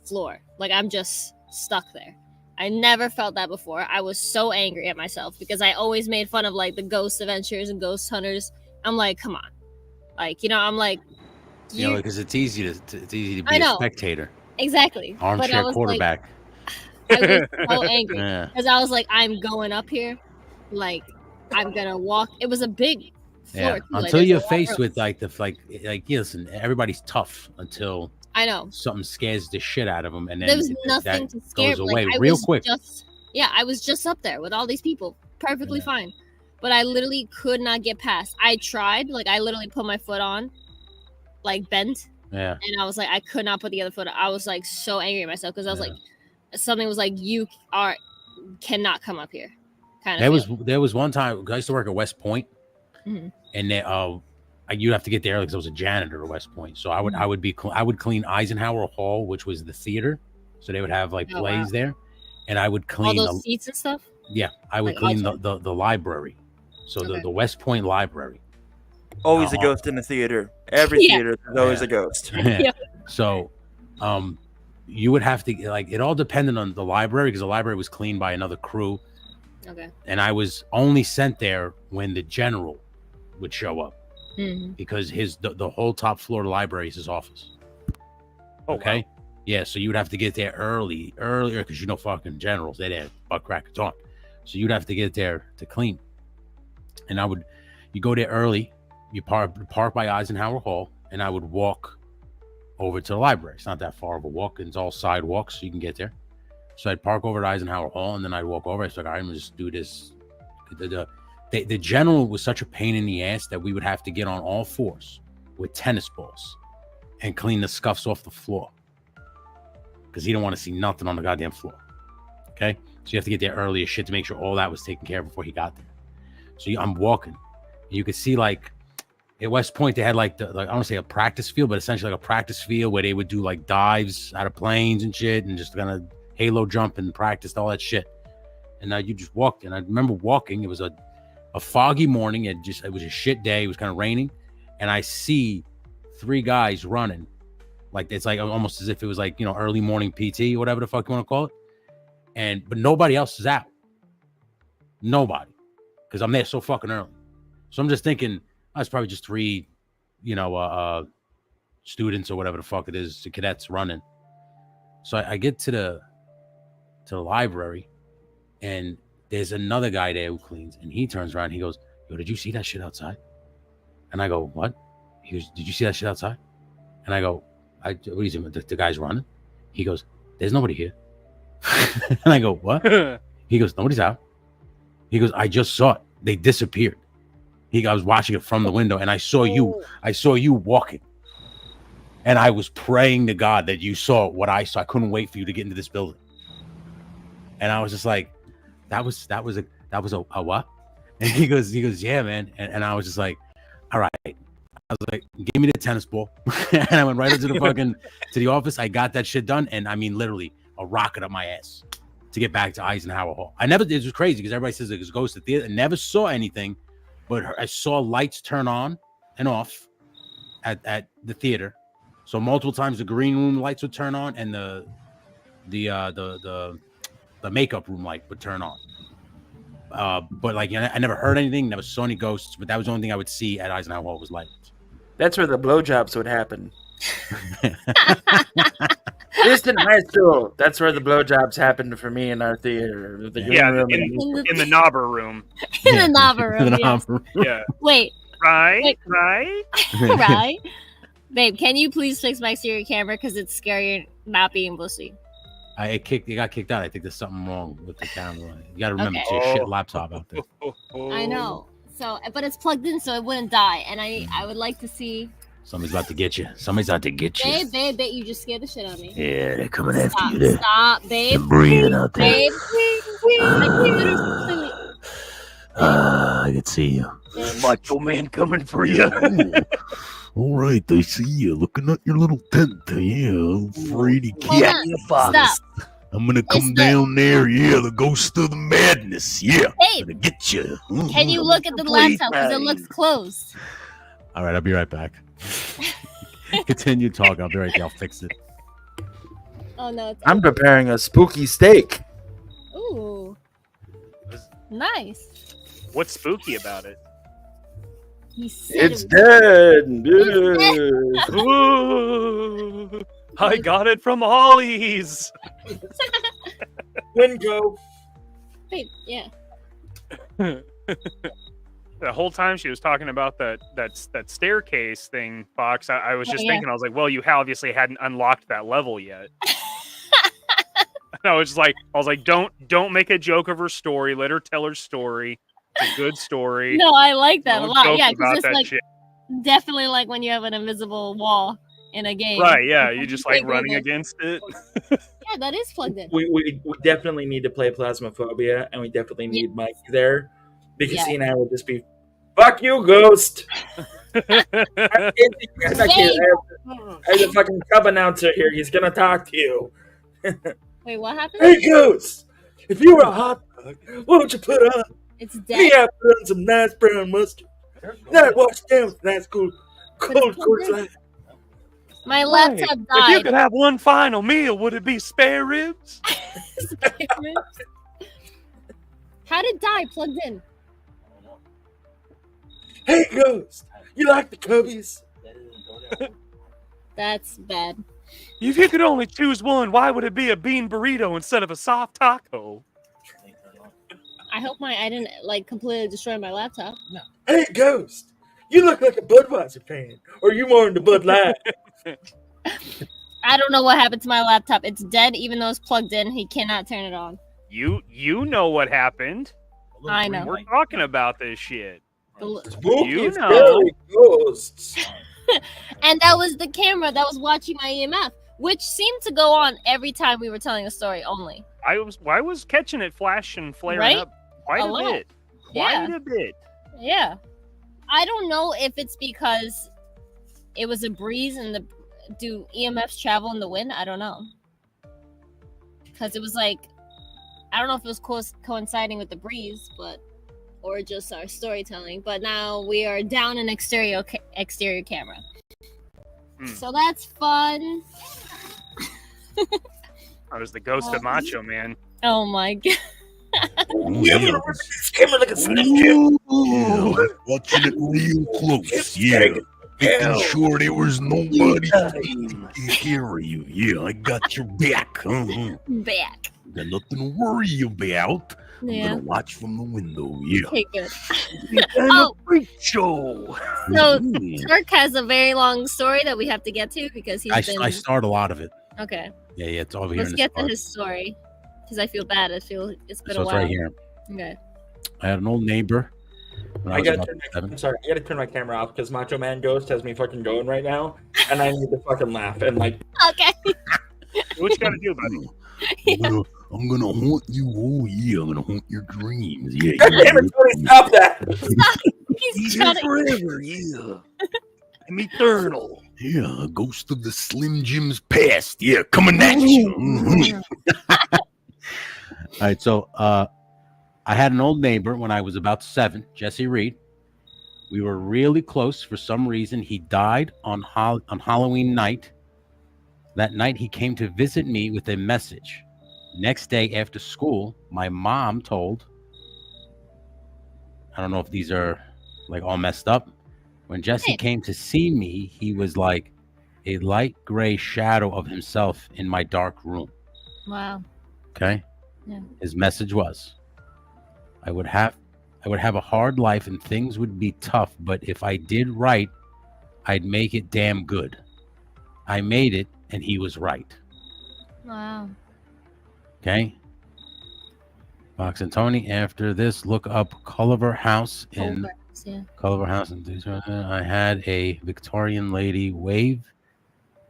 floor. Like I'm just stuck there. I never felt that before. I was so angry at myself because I always made fun of like the ghost adventures and ghost hunters. I'm like, come on. Like, I'm like, because it's easy to be a spectator. Exactly. Armchair quarterback. I was so angry because I was like, I'm going up here. Like, I'm going to walk. It was a big floor. Too. Until you're faced with listen, everybody's tough until I know something scares the shit out of them, and then there was nothing to scare. Goes away real quick. I was just up there with all these people, perfectly fine, but I literally could not get past. I tried, like I literally put my foot on, like bent, and I was like, I could not put the other foot on. I was like so angry at myself because I was like, something was like, you cannot come up here. Kind of. There was one time I used to work at West Point, mm-hmm. and you'd have to get there because I was a janitor at West Point. So I would clean Eisenhower Hall, which was the theater. So they would have like plays there, and I would clean all those seats and stuff. Yeah, I would clean the library. So the West Point library. Always a ghost in the theater. Every theater, there's always a ghost. So, you would have to it all depended on the library because the library was cleaned by another crew. Okay. And I was only sent there when the general would show up. Mm-hmm. Because the whole top floor of the library is his office. Okay. Wow. Yeah, so you'd have to get there earlier because fucking generals, they're there butt crack of dawn. So you'd have to get there to clean. And you go there early, you park by Eisenhower Hall, and I would walk over to the library. It's not that far of a walk, it's all sidewalks, so you can get there. So I'd park over at Eisenhower Hall, and then I'd walk over. I was like, all right, I'm gonna just do this. The general was such a pain in the ass that we would have to get on all fours with tennis balls and clean the scuffs off the floor. because he didn't want to see nothing on the goddamn floor. Okay, so you have to get there early as shit to make sure all that was taken care of before he got there. So I'm walking, and you could see like at West Point they had like I don't want to say a practice field, but essentially like a practice field where they would do like dives out of planes and shit, and just kind of halo jump and practice all that shit. And you just walked, and I remember walking. It was a foggy morning. It was a shit day. It was kind of raining, and I see 3 guys running, like it's like almost as if it was like early morning PT or whatever the fuck you want to call it. But nobody else is out. Nobody, because I'm there so fucking early. So I'm just thinking, it's probably just 3, students or whatever the fuck it is, the cadets running. So I get to the library, and there's another guy there who cleans, and he turns around, and he goes, "Yo, did you see that shit outside?" And I go, "What?" He goes, "Did you see that shit outside?" And I go, "What do you think? The guy's running?" He goes, "There's nobody here." And I go, "What?" He goes, "Nobody's out." He goes, "I just saw it. They disappeared." I was watching it from the window, and I saw you walking. And I was praying to God that you saw what I saw. I couldn't wait for you to get into this building. And I was just like, that was a what? And he goes, "Yeah, man." And I was just like, all right. I was like, "Give me the tennis ball." And I went right into to the office. I got that shit done. And I mean, literally a rocket up my ass to get back to Eisenhower Hall. It was crazy because everybody says it goes to theater. I never saw anything, but I saw lights turn on and off at the theater. So multiple times the green room lights would turn on, and the makeup room light would turn on. But like I never heard anything, never saw any ghosts. But that was the only thing I would see at Eisenhower Hall was lights. That's where the blowjobs would happen. Just in high school, that's where the blowjobs happened for me in our theater. In the knobber room. In the knobber room. Yeah. Wait. Right. Right. Babe, can you please fix my exterior camera because it's scary not being able to see? It got kicked out. I think there's something wrong with the camera. You got to remember it's your shit laptop out there. I know. So, but it's plugged in so it wouldn't die, and I would like to see. Somebody's about to get you. Babe, you just scared the shit out of me. Yeah, they're coming after you there. Stop, babe. They're breathing out there. Babe. I can see you. Macho man coming for you. All right, I see you looking at your little tent. Yeah, fraidy cat. Stop. I'm gonna come down there. Yeah, the ghost of the madness. Yeah, hey, I'm gonna get you. Can you look at the laptop because it looks closed? All right, I'll be right back. Continue talking. I'll be right there. I'll fix it. Oh no! I'm preparing a spooky steak. Ooh, nice. What's spooky about it? It's dead. Ooh, I got it from Ollie's. Wingo. Wait, yeah. The whole time she was talking about that staircase thing, Fox, I was just thinking, I was like, well, you obviously hadn't unlocked that level yet. And I was like, don't make a joke of her story. Let her tell her story. It's a good story. No, I like that a lot. Yeah, because it's like shit. Definitely like when you have an invisible wall in a game. Right, yeah. You just like running against it. Yeah, that is plugged in. We definitely need to play Plasmophobia, and we definitely need Mike there. Because he and I will just be, "Fuck you, ghost!" I have a fucking club announcer here. He's gonna talk to you. Wait, what happened? "Hey, ghost! If you were a hot dog, what would you put on?" It's "Me, dead. I put on some nice brown mustard. Then I wash down with nice cold Light." My laptop died. If you could have one final meal, would it be spare ribs? Spare ribs? How did it die? Plugged in. "Hey, ghost! You like the Cubbies?" That's bad. If you could only choose one, why would it be a bean burrito instead of a soft taco? I hope I didn't like completely destroy my laptop. No. "Hey, ghost! You look like a Budweiser fan. Or are you more into Bud Light?" I don't know what happened to my laptop. It's dead, even though it's plugged in. He cannot turn it on. You know what happened. I know. We're talking about this shit. Spooky, scary ghosts. And that was the camera that was watching my EMF. which seemed to go on every time we were telling a story only. I was catching it flash and flaring Right? up quite a lot. bit. Quite a bit. Yeah. I don't know if it's because it was a breeze and do EMFs travel in the wind? I don't know. Because it was like, I don't know if it was coinciding with the breeze, or just our storytelling. But now we are down an exterior camera. So that's fun. I was the ghost of Macho Man. Oh my god. Camera like a Slim Jim. Watching it real close, yeah. Making sure there was nobody taking care of you. Yeah, I got your back. Back. Got nothing to worry about. Yeah. I'm gonna watch from the window. Yeah. Okay, good. Oh, freak show. So Turk has a very long story that we have to get to because I start a lot of it. Okay. Yeah, it's over here. Let's get to his story because I feel bad. It's been a while. It's right here. Okay. I had an old neighbor. I'm sorry, I gotta turn my camera off because Macho Man Ghost has me fucking going right now, and I need to fucking laugh and like. Okay. What you gotta do, buddy? I'm gonna haunt you. Oh yeah, I'm gonna haunt your dreams. Yeah. God damn it, Tony, stop that! He's trying to... forever. Yeah. I'm eternal. Yeah, a ghost of the Slim Jim's past. Yeah, coming at you. All right, so I had an old neighbor when I was about 7, Jesse Reed. We were really close for some reason. He died on Halloween night. That night, he came to visit me with a message. Next day after school, my mom told, I don't know if these are like all messed up. When Jesse came to see me, he was like a light gray shadow of himself in my dark room. Wow. Okay. Yeah. His message was, I would have a hard life and things would be tough, but if I did right, I'd make it damn good. I made it, and he was right. Wow. Okay. Fox and Tony, after this, look up Culver House in Culver House in Detroit. I had a Victorian lady wave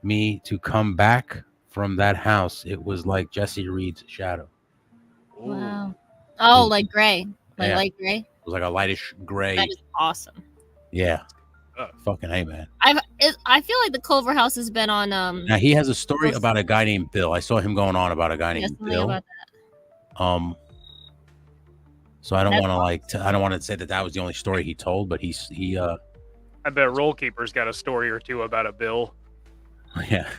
me to come back from that house. It was like Jesse Reed's shadow. Wow. Oh, like gray. Like light gray? It was like a lightish gray. That is awesome. Yeah. Fucking hey, man. I feel like the Culver House has been on Now he has a story about a guy named Bill. I saw him going on about a guy named Bill. About that. So I don't want to I don't want to say that was the only story he told, but he I bet Roll Keeper's got a story or two about a Bill. Yeah.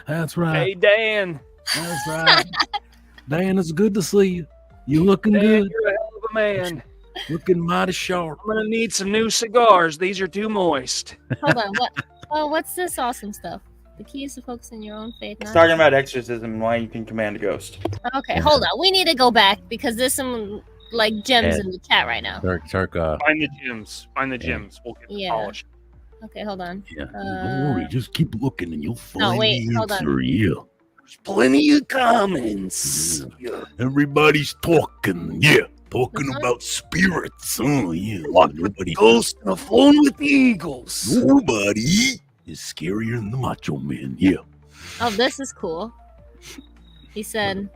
That's right. Hey Dan. That's right. Dan, it's good to see you. You looking Dan, good. You're a hell of a man. Looking mighty sharp. I'm gonna need some new cigars. These are too moist. Hold on. What? Oh, what's this awesome stuff? The key is to focus on your own faith. It's talking about exorcism and why you can command a ghost. Okay, hold on. We need to go back because there's some like gems in the chat right now. Turk, Find the gems. Find the gems. We'll get the polish. Okay, hold on. Yeah. Don't worry, just keep looking and you'll find the hold answer. on. Yeah. There's plenty of comments. Yeah. Everybody's talking. Yeah. Talking about spirits. Oh, yeah. Nobody. Ghost on the phone with the Eagles. Nobody is scarier than the Macho Man. Yeah. Oh, this is cool. He said,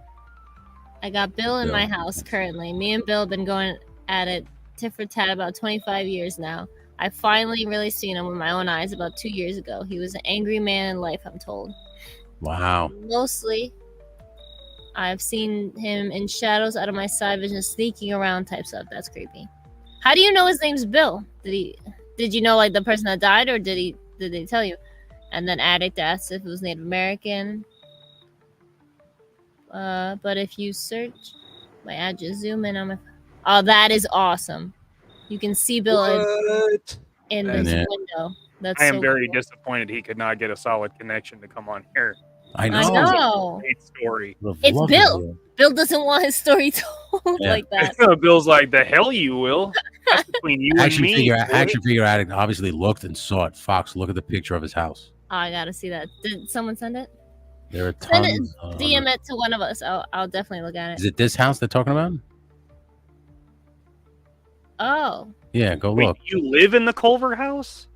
I got Bill in my house currently. Me and Bill have been going at it tit for tat about 25 years now. I finally really seen him with my own eyes about 2 years ago. He was an angry man in life, I'm told. Wow. Mostly, I've seen him in shadows out of my side vision, sneaking around type stuff. That's creepy. How do you know his name's Bill? Did you know like the person that died, or did they tell you? And then Addict asked if it was Native American. But if you search my address, zoom in on my. Oh, that is awesome. You can see Bill in this window. That's I am very disappointed he could not get a solid connection to come on here. I know. I know. Great story. It's Bill. Bill doesn't want his story told like that. Bill's like, the hell you will. That's between you and me. Action figure addict obviously looked and saw it. Fox, look at the picture of his house. Oh, I gotta see that. Did someone send it? There are tons. Send it, DM it to one of us. I'll definitely look at it. Is it this house they're talking about? Oh. Yeah, go Wait, look. You live in the Culver house?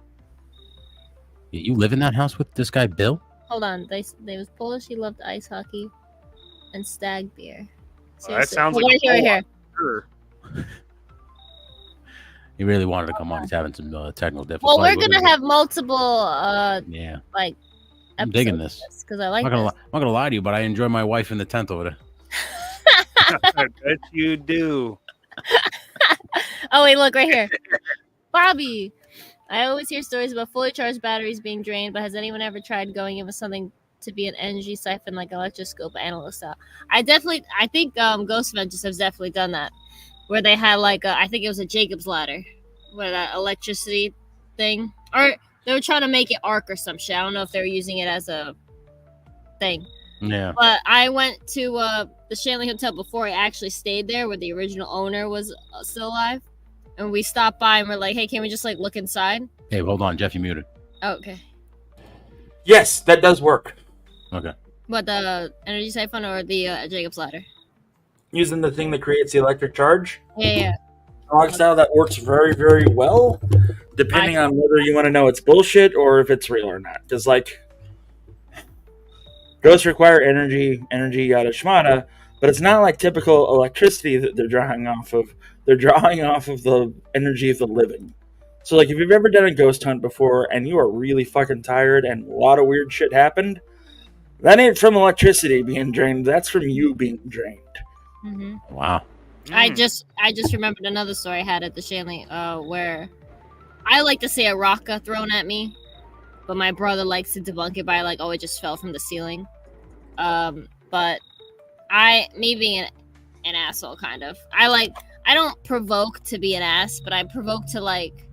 You live in that house with this guy, Bill? Hold on. They was Polish. He loved ice hockey and stag beer. Well, that sounds Hold like on, a right here. Sure. He really wanted to come on. He's having some technical difficulties. Well, we're gonna have multiple yeah. like I'm digging this. because I like I'm this. not gonna lie to you, but I enjoy my wife in the tent over there. I bet you do. Oh wait, look right here. Bobby. I always hear stories about fully charged batteries being drained, but has anyone ever tried going in with something to be an energy siphon like electroscope analyst style? I think Ghost Ventures has definitely done that. Where they had like I think it was a Jacob's ladder. Where that electricity thing. Or they were trying to make it arc or some shit. I don't know if they were using it as a thing. Yeah. But I went to the Shanley Hotel before I actually stayed there, where the original owner was still alive, and we stopped by and we're like, "Hey, can we just like look inside?" Hey, hold on, Jeff, you muted. Oh, okay. Yes, that does work. Okay. What, the energy siphon or the Jacob's ladder? Using the thing that creates the electric charge. Yeah. Analog style, that works very, very well, depending on whether you want to know it's bullshit or if it's real or not. Because, like, ghosts require energy, yada shmada, but it's not like typical electricity that they're drawing off of. They're drawing off of the energy of the living. So, like, if you've ever done a ghost hunt before and you are really fucking tired and a lot of weird shit happened, that ain't from electricity being drained. That's from you being drained. Mm-hmm. Wow. I just remembered another story I had at the Shanley, where I like to say a rock got thrown at me, but my brother likes to debunk it by like, oh, it just fell from the ceiling. But me being an asshole, kind of. I don't provoke to be an ass, but I provoke to like,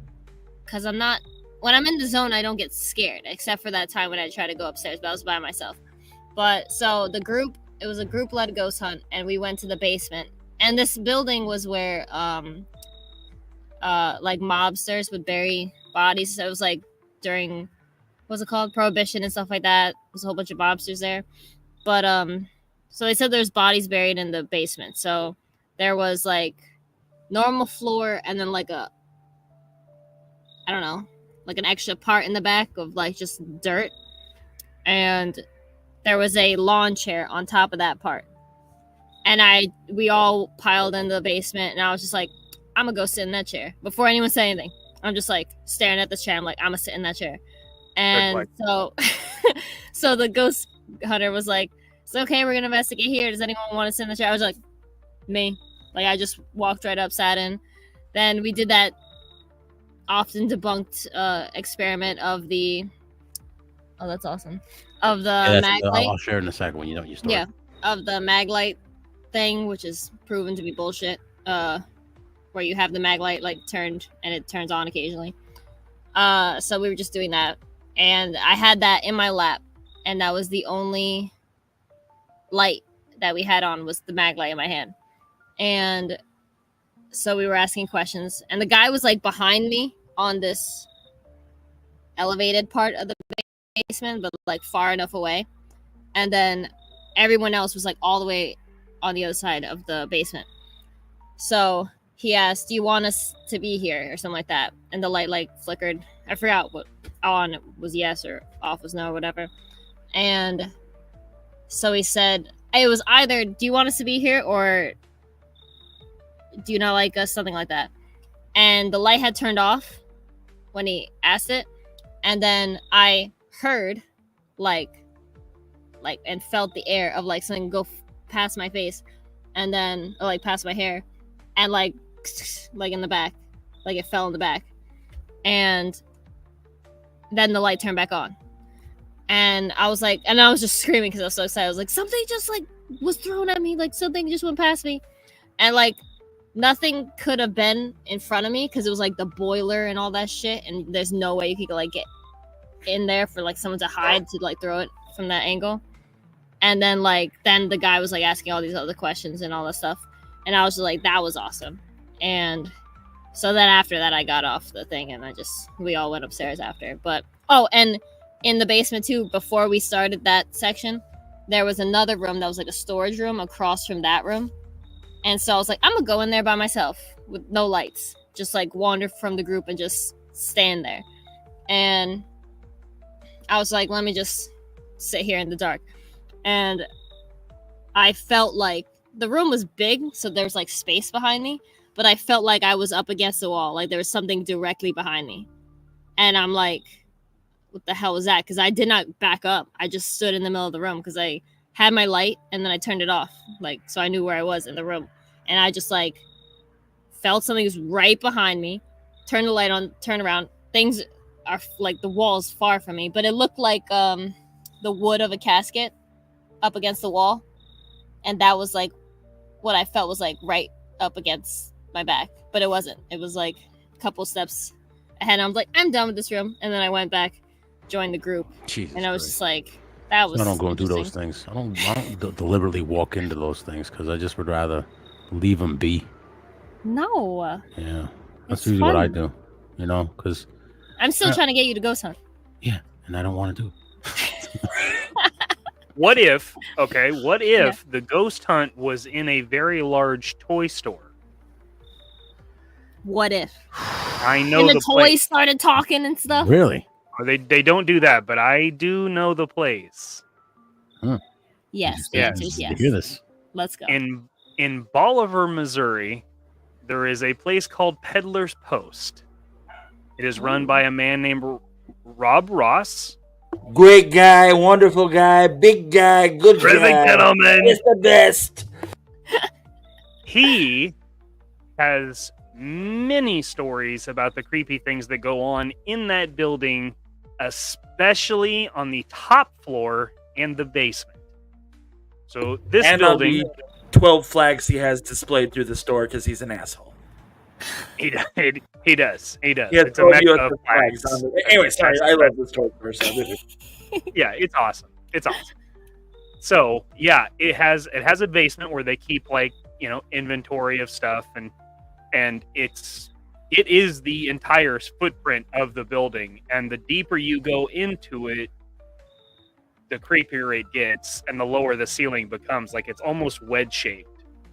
cause when I'm in the zone, I don't get scared, except for that time when I tried to go upstairs, but I was by myself. But so it was a group-led ghost hunt, and we went to the basement. And this building was where like mobsters would bury bodies. So it was like during what's it called? Prohibition and stuff like that. There's a whole bunch of mobsters there. But so they said there's bodies buried in the basement. So there was like normal floor and then like I don't know, like an extra part in the back of like just dirt. And there was a lawn chair on top of that part. And we all piled in the basement, and I was just like, I'm gonna go sit in that chair before anyone said anything. I'm just like staring at the chair. I'm like, I'm gonna sit in that chair. And so, so the ghost hunter was like, it's okay, we're gonna investigate here. Does anyone want to sit in the chair? I was like, me. Like, I just walked right up, sat in. Then we did that often debunked experiment of the. Oh, that's awesome. Of the mag light. I'll share in a second when you know your story. Yeah, of the mag light thing, which is proven to be bullshit. Where you have the mag light like turned and it turns on occasionally. So we were just doing that, and I had that in my lap, and that was the only light that we had on was the mag light in my hand. And so we were asking questions, and the guy was like behind me on this elevated part of the basement, but like far enough away. And then everyone else was like all the way on the other side of the basement. So he asked, do you want us to be here or something like that? And the light like flickered. I forgot what on was yes or off was no or whatever. And so he said, it was either do you want us to be here or do you not like us, something like that. And the light had turned off when he asked it. And then I heard like and felt the air of like something go past my face, and then like past my hair, and like in the back, like it fell in the back, and then the light turned back on, and I was like, and I was just screaming because I was so excited. I was like, something just like was thrown at me, like something just went past me, and like nothing could have been in front of me because it was like the boiler and all that shit, and there's no way you could like get in there for like someone to hide to like throw it from that angle. And then the guy was like asking all these other questions and all that stuff, and I was just like, that was awesome. And so then after that I got off the thing and we all went upstairs after. But and in the basement too, before we started that section, there was another room that was like a storage room across from that room. And so I was like, I'm gonna go in there by myself with no lights, just like wander from the group and just stand there. And I was like, let me just sit here in the dark. And I felt like the room was big, so there's like space behind me, but I felt like I was up against the wall, like there was something directly behind me. And I'm like, what the hell was that? Because I did not back up. I just stood in the middle of the room because I had my light and then I turned it off, like, so I knew where I was in the room. And I just like felt something was right behind me, turned the light on, turned around. Things are like the walls far from me, but it looked like the wood of a casket up against the wall. And that was like what I felt was like right up against my back, but it wasn't. It was like a couple steps ahead. And I was like, I'm done with this room. And then I went back, joined the group, Jesus and I was Christ. just like, that was. I don't go and do those interesting. things. I don't deliberately walk into those things because I just would rather leave them be. No, Yeah, that's It's usually what I fun. do. You know, because I'm still Yeah. trying to get you to ghost hunt. and I don't want to do. What if the ghost hunt was in a very large toy store? What if? I know And the the toys place. started talking and stuff. Really? They don't do that, but I do know the place. Yes, Yes. yes, You yes. hear this? Let's go. In Bolivar, Missouri, there is a place called Peddler's Post. It is run by a man named Rob Ross. Great guy, wonderful guy, big guy, good guy. Gentlemen. It's the best. He has many stories about the creepy things that go on in that building, especially on the top floor and the basement. So this And building, on the 12 flags he has displayed through the store because he's an asshole. he does. He has It's a 12 mecca US of flags flags. on the... Anyway, sorry, I love this store first. Yeah, it's awesome. It's awesome. So yeah, it has a basement where they keep like, you know, inventory of stuff, and it is the entire footprint of the building, and the deeper you go into it, the creepier it gets, and the lower the ceiling becomes. Like it's almost wedge shaped.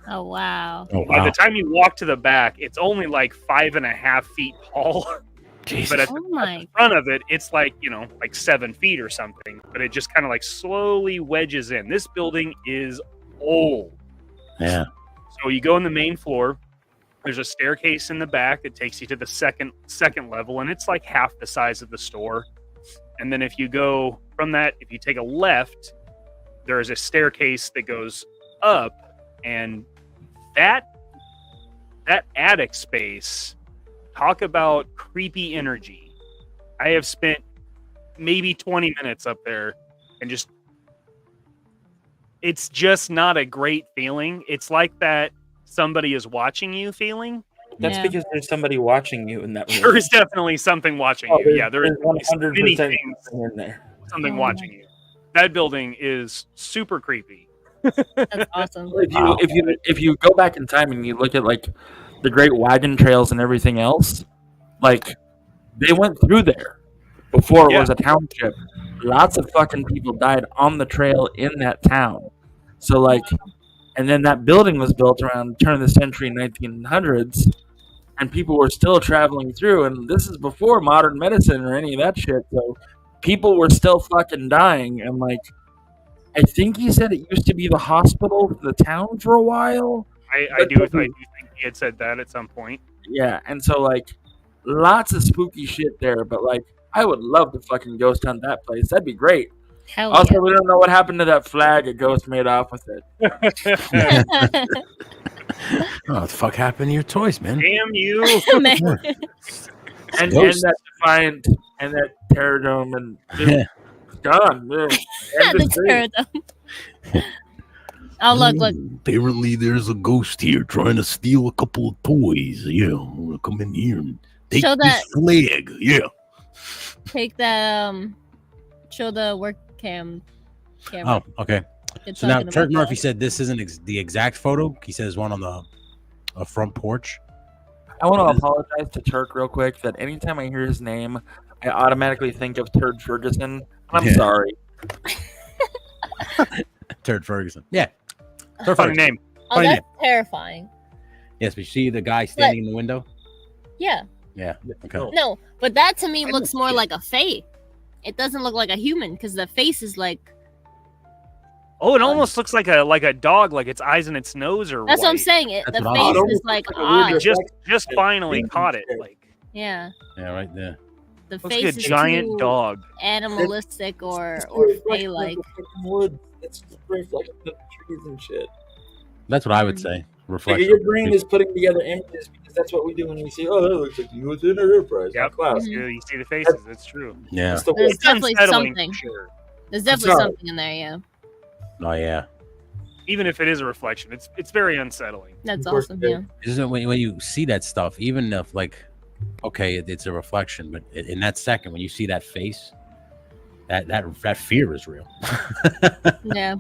Oh wow. Oh By wow! the time you walk to the back, it's only like 5.5 feet tall. Jesus. But at Oh my. front of it, it's like, you know, like 7 feet or something. But it just kind of like slowly wedges in. This building is old. Yeah. So you go in the main floor. There's a staircase in the back that takes you to the second level, and it's like half the size of the store. And then if you go from that, if you take a left, there is a staircase that goes up, and that attic space, talk about creepy energy. I have spent maybe 20 minutes up there, and it's just not a great feeling. It's like that somebody is watching you feeling. That's Yeah. because there's somebody watching you in that room. There is definitely something watching you. Yeah, there is 100% many things, in there. something Oh. watching you. That building is super creepy. That's awesome. If you go back in time and you look at like the great wagon trails and everything else, like they went through there before it was a township. Lots of fucking people died on the trail in that town. So like, and then that building was built around the turn of the century, 1900s, and people were still traveling through. And this is before modern medicine or any of that shit. So people were still fucking dying. And like, I think he said it used to be the hospital for the town for a while. I do think he had said that at some point. Yeah, and so like lots of spooky shit there, but like I would love to fucking ghost hunt that place. That'd be great. Hell Also, yeah. we don't know what happened to that flag a ghost made off with it. Oh, what the fuck happened to your toys, man? Damn you! Man. And Ghost. that Defiant and that Terror Dome and it's gone. Yeah. And The the tree. pterodome. Oh look. Apparently, there's a ghost here trying to steal a couple of toys. Yeah, I'm gonna come in here and take Show this flag. Yeah. Take that show the work camera. Oh, okay. Good So now talking Turk about Murphy that. said this isn't the exact photo. He says one on the front porch. I want to apologize to Turk real quick that anytime I hear his name, I automatically think of Turd Ferguson. I'm Yeah. sorry. Turd Ferguson. Yeah. Turd Funny Ferguson. name. Oh, Funny that's terrifying. Yes, but you see the guy standing in the window? Yeah. Yeah. Okay. No, but that to me looks more like a fae. It doesn't look like a human because the face is like Oh, it almost looks like a dog, like its eyes and its nose are That's white. what I'm saying. That's The what I face was- is like It almost odd. looks like a weird Just finally caught it. shit. Like Yeah, Yeah, right there. the looks like face a is giant too dog. animalistic or It's or the reflection of fey-like. the fucking woods. It's just a reflection of the trees and shit. That's what I would Mm. say. Like, Reflection. your brain is putting together images because that's what we do when we see. Oh, that looks like the U.S. Enterprise. Yep. Cloud. Mhm. You see the faces. It's true. Yeah. That's the There's word. definitely unsettling something. for sure. There's definitely not. something in there. Yeah, Oh yeah. Even if it is a reflection, it's very unsettling. that's Of course awesome. it Yeah. Isn't when you see that stuff, even if like, okay, it's a reflection, but in that second when you see that face, that fear is real. Yeah.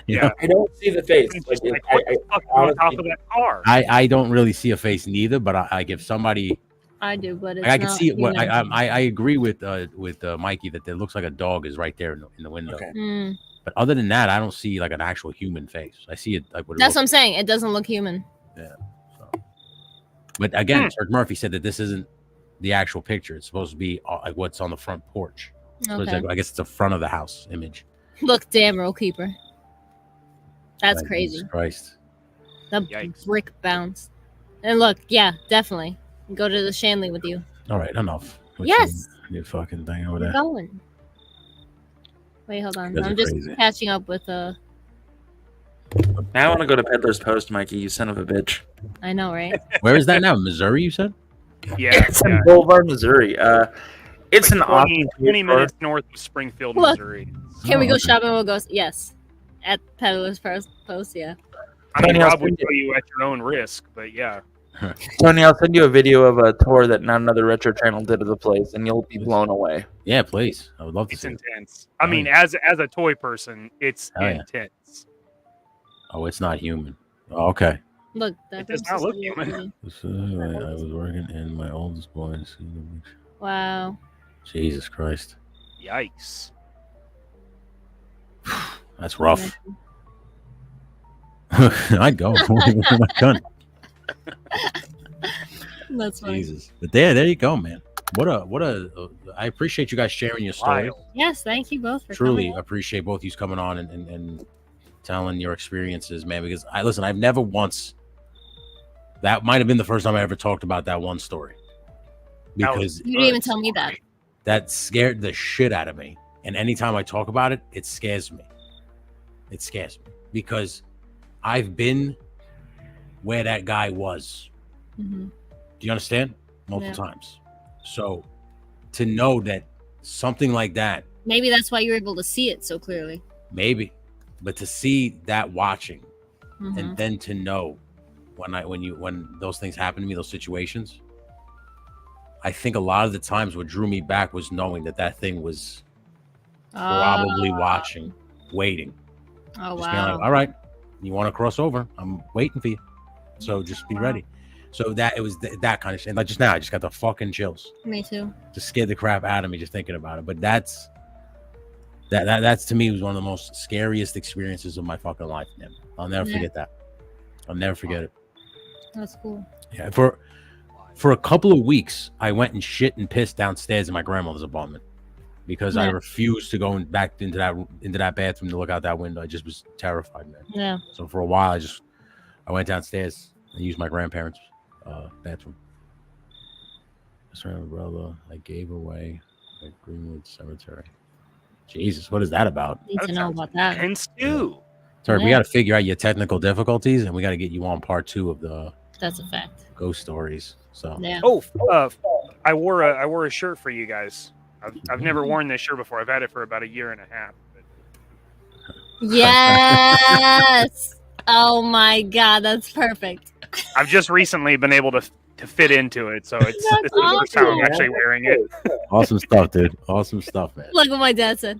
You know? I don't see the face. It's Like, just like, what the fuck is on top of that car? I don't really see a face neither, but I if somebody I do, but it's I can not see it. What human. I agree with Mikey that it looks like a dog is right there in the window. Okay. Mm. But other than that, I don't see like an actual human face. I see it like what it That's what I'm looks saying. It doesn't look human. like. So. But again, Turk Murphy said that this isn't the actual picture. It's supposed to be like what's on the front porch. So it's Okay. like, I guess it's a front of the house image. Look, damn, Roll Keeper. That's Like, crazy. Jesus Christ. The Yikes. brick bounce. And look, yeah, definitely. Go to the Shanley with you. All right, enough. with Yes. your fucking thing over We're there. going. Wait, hold on. You guys I'm are just crazy. catching up with Now I want to go to Peddler's Post, Mikey. You son of a bitch. I know, right? Where is that now? Missouri, you said? Yeah, It's in Boulevard, Missouri. It's an like awesome 20 store. minutes north of Springfield, Look. Missouri. Can we Oh, go okay. shopping? We'll go. Yes. At Peddler's Post, yeah. I mean, Tony, I'll Rob would send tell you at your own risk, but yeah. Tony, I'll send you a video of a tour that not another retro channel did of the place, and you'll be blown away. Yeah, please. I would love to It's see it. intense. I mean, as a toy person, it's Oh, yeah. intense. Oh, it's not human. Oh, okay. Look, that It does princess not look is human. pretty. I was working in my oldest boy's. Wow. Jesus Christ. Yikes. That's rough. I'd go. With my gun. That's funny. Jesus. But there you go, man. What a I appreciate you guys sharing your story. Wild. Yes, thank you both for Truly coming. appreciate both you coming on and telling your experiences, man. Because I've never once. That might have been the first time I ever talked about that one story. Because You didn't even tell me that. that scared the shit out of me. And anytime I talk about it, it scares me. It scares me because I've been where that guy was. Mhm. Do you understand? Multiple Yeah. times. So to know that something like that, Maybe that's why you were able to see it so clearly. maybe, but to see that watching Mhm. and then to know when those things happen to me, those situations, I think a lot of the times what drew me back was knowing that thing was probably watching, waiting. Oh Just being like, wow. all right, you want to cross over? I'm waiting for you. So just be Wow. ready. So that it was that kind of shit. And like just now, I just got the fucking chills. Me too. Just scared the crap out of me just thinking about it. But that's to me was one of the most scariest experiences of my fucking life, man. I'll never Yeah. forget that. I'll never forget it. That's cool. Yeah. For a couple of weeks, I went and shit and pissed downstairs in my grandmother's apartment because I Yeah. refused to go back into that bathroom to look out that window. I just was terrified, man. Yeah. So for a while, I went downstairs and used my grandparents' bathroom. That's right, brother. I gave away at Greenwood Cemetery. Jesus, what is that about? Need to That know sounds about that. Intense too. Sorry, we Yeah. got to figure out your technical difficulties, and we got to get you on part 2 of the That's a fact. ghost stories. So Yeah. Oh, I wore a shirt for you guys. I've never worn this shirt before. I've had it for about a year and a half. But Yes. Oh my god, that's perfect. I've just recently been able to fit into it, so it's That's this is the first time I'm awesome. actually wearing it. awesome stuff, dude. Awesome stuff, man. Look what my dad said.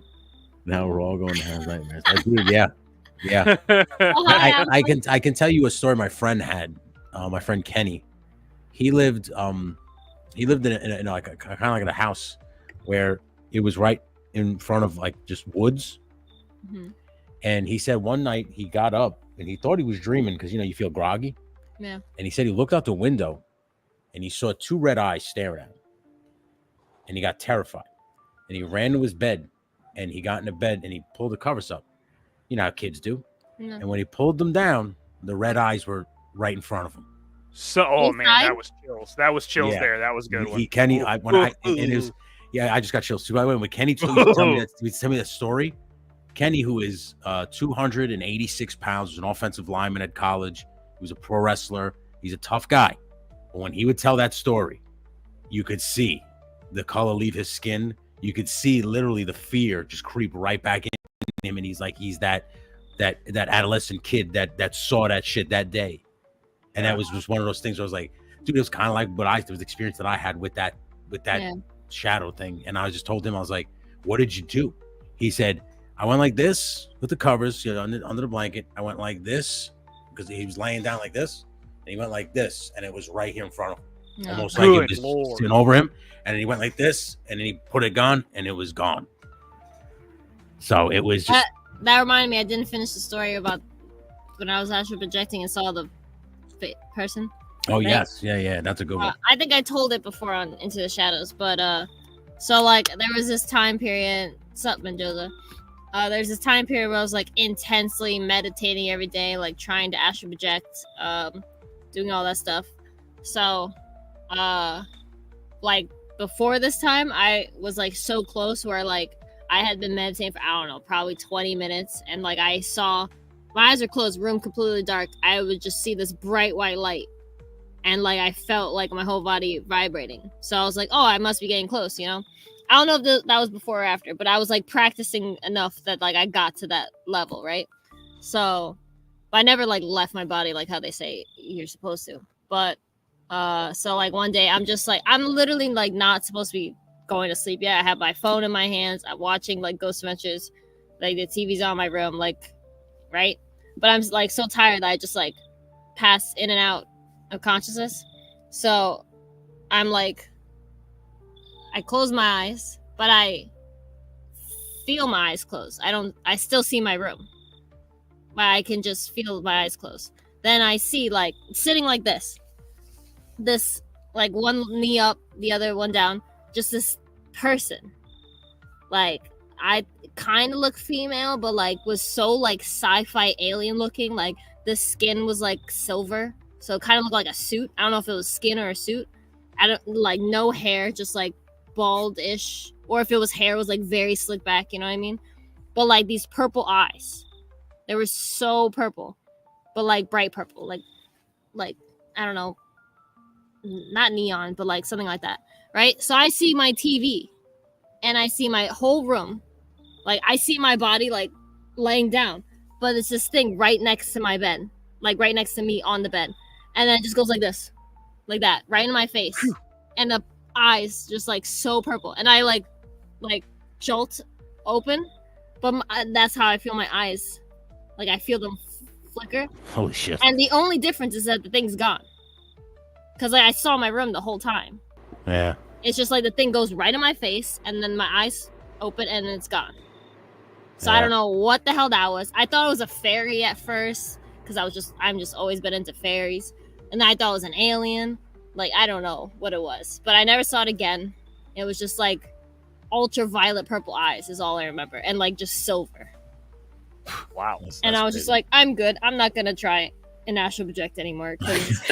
Now we're all going to have nightmares. Dude, yeah. Oh, hi, I can tell you a story my friend had. My friend Kenny. He lived in like a kind of like in a house where it was right in front of like just woods. Mhm. And he said one night he got up and he thought he was dreaming because you feel groggy. Yeah. And he said he looked out the window and he saw 2 red eyes staring at him. And he got terrified. And he ran to his bed and he got into bed and he pulled the covers up. You know how kids do. No. And when he pulled them down, the red eyes were right in front of him. So, oh man, Inside? that was chills. That was chills Yeah. there. That was a good one. Kenny, Ooh. I just got chills too. By the way, when Kenny told me that story, Kenny, who is 286 pounds, was an offensive lineman at college. He was a pro wrestler. He's a tough guy. But when he would tell that story, you could see the color leave his skin. You could see literally the fear just creep right back in him. And he's that adolescent kid that saw that shit that day. And that was just one of those things where I was like, dude, it was kind of like it was the experience that I had with that shadow thing. And I just told him, I was like, what did you do? He said, I went like this with the covers, under the blanket. I went like this because he was laying down like this, and he went like this, and it was right here in front of him. No. Almost like it was sitting over him. And then he went like this, and then he put it gone, and it was gone. So it was just that reminded me. I didn't finish the story about when I was astral projecting and saw the person. Oh, right? yes. Yeah. That's a good one. I think I told it before on Into the Shadows, but so like there was this time period. What's up, Mendoza? There's this time period where I was like intensely meditating every day, like trying to astral project, doing all that stuff. So, like before this time, I was like so close where like I had been meditating for, I don't know, probably 20 minutes, and like I saw, my eyes are closed, room completely dark. I would just see this bright white light, and like I felt like my whole body vibrating. So I was like, oh, I must be getting close, I don't know if that was before or after, but I was like practicing enough that like I got to that level, right? So, but I never like left my body like how they say you're supposed to. But so like one day I'm just like, I'm literally like not supposed to be going to sleep yet. I have my phone in my hands. I'm watching like Ghost Adventures, like the TV's on my room, like, right? But I'm like so tired that I just like pass in and out of consciousness. So I'm like, I close my eyes, but I feel my eyes close. I still see my room, but I can just feel my eyes close. Then I see like sitting like this like one knee up, the other one down, just this person. Like I kind of look female, but like was so like sci-fi alien looking. Like the skin was like silver, so it kind of looked like a suit. I don't know if it was skin or a suit. I don't like no hair, just like bald-ish, or if it was hair, it was like very slick back, you know what I mean? But like these purple eyes, they were so purple, but like bright purple, like I don't know, not neon, but like something like that, right? So I see my TV, and I see my whole room, like I see my body like laying down, but it's this thing right next to my bed, like right next to me on the bed, and then it just goes like this, like that, right in my face, and the eyes just like so purple, and I like jolt open, but that's how I feel my eyes, like I feel them flicker. Holy shit. And the only difference is that the thing's gone, because like I saw my room the whole time. Yeah, it's just like the thing goes right in my face, and then my eyes open, and then it's gone. So I don't know what the hell that was. I thought it was a fairy at first, because I'm just always been into fairies, and then I thought it was an alien. Like, I don't know what it was, but I never saw it again. It was just like ultraviolet purple eyes is all I remember, and like just silver. Wow. And I was just like, I'm good. I'm not gonna try an astral project anymore, because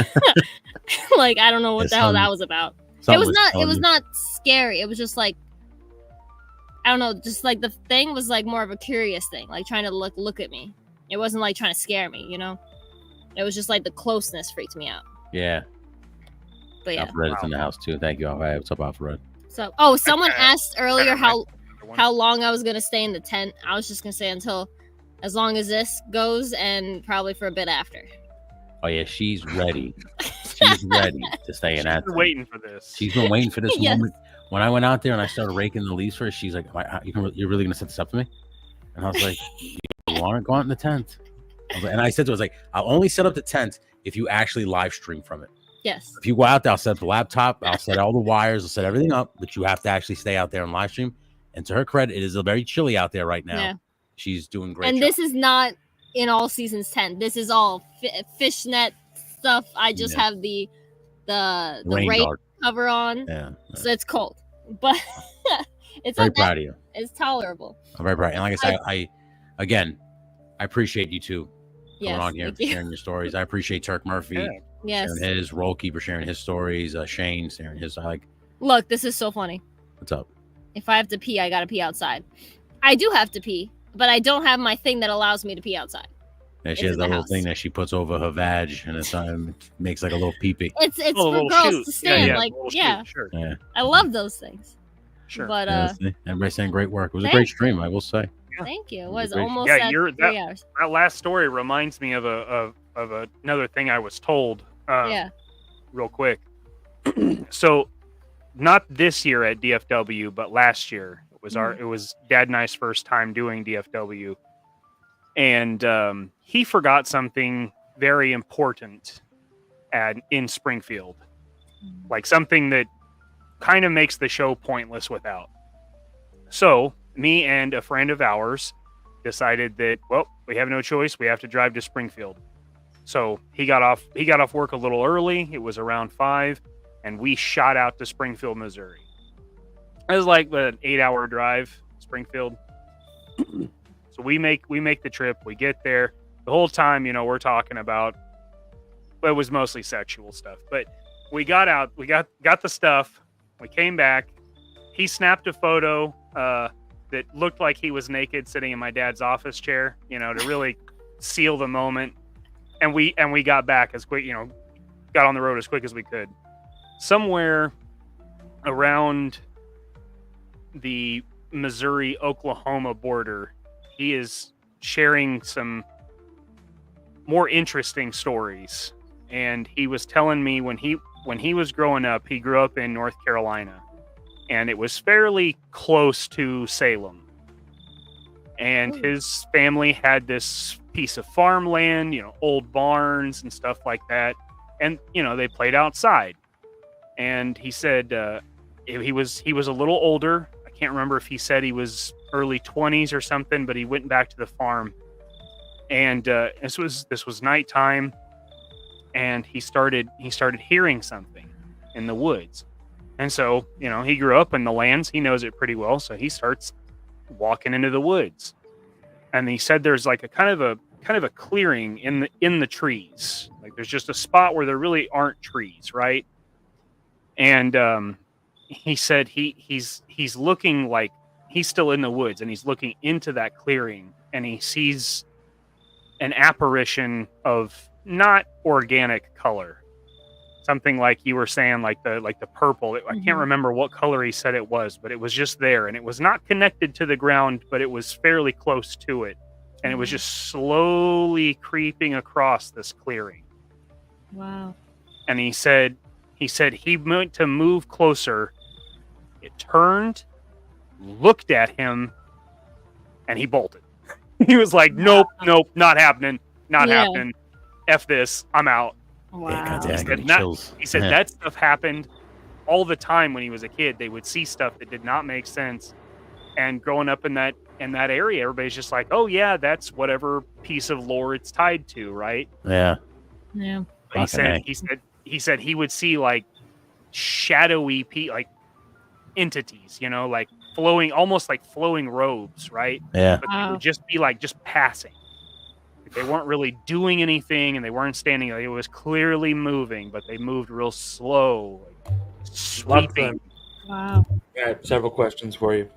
like I don't know what the hell that was about. It was not scary. It was just like, I don't know, just like the thing was like more of a curious thing, like trying to look at me. It wasn't like trying to scare me, It was just like the closeness freaked me out. Yeah. But yeah. Alfred is in the house too. Thank you. All right, what's up, Alfred? So, someone asked earlier how long I was gonna stay in the tent. I was just gonna say until as long as this goes, and probably for a bit after. Oh yeah, she's ready. She's ready to stay in that. She's been waiting for this. She's been waiting for this Yes. moment. When I went out there and I started raking the leaves for her, she's like, "You're really gonna set this up for me?" And I was like, "You want to go out in the tent?" And I said to her, "I was like, I'll only set up the tent if you actually live stream from it. Yes. If you go out there, I'll set up the laptop, I'll set all the wires, I'll set everything up, but you have to actually stay out there and live stream." And to her credit, it is very chilly out there right now. Yeah. She's doing great. And job. this is not in all seasons tent. This is all fishnet stuff. I just have the rain guard cover on. Yeah. So it's cold, but it's very not proud of you. It's tolerable. I'm very proud. And like I said, I again, I appreciate you too coming Yes, on here, thank you. sharing your stories. I appreciate Turk Murphy Yeah. Yes. sharing his, Roki for sharing his stories, Shane sharing his. Look, this is so funny. What's up? If I have to pee, I gotta pee outside. I do have to pee, but I don't have my thing that allows me to pee outside. And she It's has in that the little house. thing that she puts over her vag, and it's makes like a little peepee. It's Oh, a for little girls shoot. to stand. Yeah, Like, a little yeah, shoot, sure, Yeah, I love those things. sure. But yeah, see? Everybody's saying great work. It was a great stream, I will say. thank you. It It was was great. almost Yeah, at you're 3 hours. that last story reminds me of another thing I was told. Yeah. Real quick. So, not this year at DFW, but last year it was Dad and I's first time doing DFW, and he forgot something very important in Springfield, like something that kind of makes the show pointless without. So, me and a friend of ours decided that, well, we have no choice. We have to drive to Springfield. So he got off work a little early. It was around 5, and we shot out to Springfield, Missouri. It was like an 8-hour drive, Springfield. So we make the trip. We get there. The whole time, we're talking about, but it was mostly sexual stuff. But we got out. We got the stuff. We came back. He snapped a photo that looked like he was naked, sitting in my dad's office chair. To really seal the moment. And we got back as quick. Got on the road as quick as we could. Somewhere around the Missouri-Oklahoma border, he is sharing some more interesting stories. And he was telling me when he was growing up, he grew up in North Carolina, and it was fairly close to Salem. And his family had this piece of farmland, old barns and stuff like that. And, they played outside. And he said he was a little older. I can't remember if he said he was early 20s or something, but he went back to the farm. And this was nighttime, and he started hearing something in the woods. And so, he grew up in the lands. He knows it pretty well. So he starts walking into the woods. And he said there's like a kind of a clearing in the trees. Like there's just a spot where there really aren't trees, right? And he said he's looking, like he's still in the woods, and he's looking into that clearing, and he sees an apparition of not organic color. Something like you were saying, like the purple. I can't remember what color he said it was, but it was just there, and it was not connected to the ground, but it was fairly close to it, and it was just slowly creeping across this clearing. Wow. And he said he went to move closer. It turned, looked at him, and he bolted. He was like, "Nope, not happening, not happening. F this, I'm out." Wow. He said that stuff happened all the time when he was a kid. They would see stuff that did not make sense. And growing up in that area, everybody's just like, "Oh yeah, that's whatever piece of lore it's tied to, right?" Yeah. Yeah. But he said he would see like shadowy like entities, like flowing, almost like flowing robes, right? Yeah. But they would just be like just passing. They weren't really doing anything, and they weren't standing. Like, it was clearly moving, but they moved real slow, like sweeping. Wow. I have several questions for you.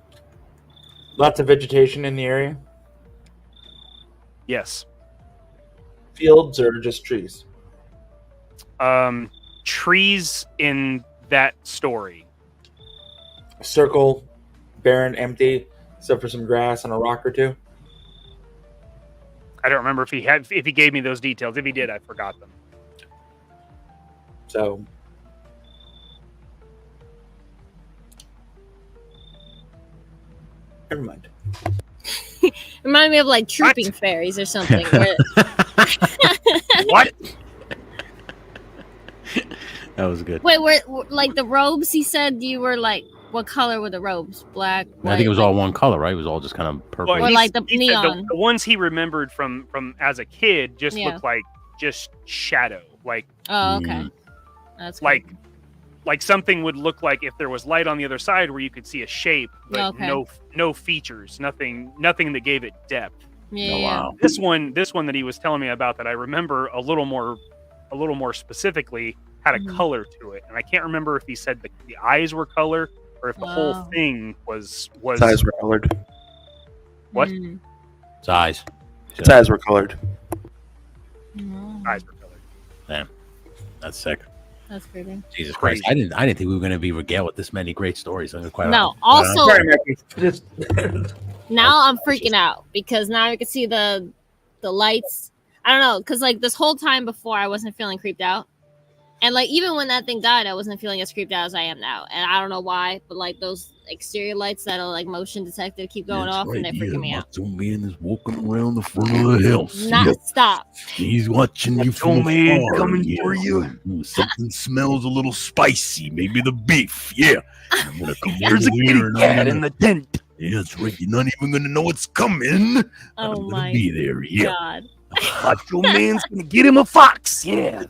Lots of vegetation in the area? Yes. Fields or just trees? Trees in that story. A circle, barren, empty, except for some grass and a rock or two? I don't remember if he gave me those details. If he did, I forgot them. So, never mind. Reminded me of like trooping fairies or something. What? That was good. Wait, were like the robes? He said you were like, what color were the robes? Black. White, I think it was all one color, right? It was all just kind of purple. Or like the he said neon. the ones he remembered from as a kid just looked like just shadow, like Oh, okay. That's cool. like something would look like if there was light on the other side where you could see a shape, but no features, nothing that gave it depth. Yeah. Oh, wow. This one that he was telling me about that I remember a little more specifically had a color to it, and I can't remember if he said the eyes were color or if the whole thing was. Its eyes were colored. What? Its eyes. Its eyes were colored. Eyes were colored. Damn, that's sick. That's crazy. Jesus Christ! I didn't think we were going to be regaled with this many great stories. I'm quite No, honest. also Just now I'm freaking out because now I can see the lights. I don't know, because like this whole time before I wasn't feeling creeped out. And like even when that thing died, I wasn't feeling as creeped out as I am now. And I don't know why, but like those exterior lights that are like motion detected keep going off and they're freaking me out. Macho Man is walking around the front of the house. Stop. He's watching you from Man afar. coming for you. Ooh, something smells a little spicy. Maybe the beef. Yeah. I'm gonna come There's a over kitty here and I'm cat gonna- in the tent. Yeah, that's right. You're not even gonna know it's coming. Oh I'm gonna my be there. Yeah. God. Macho Man's gonna get him a fox. Yeah.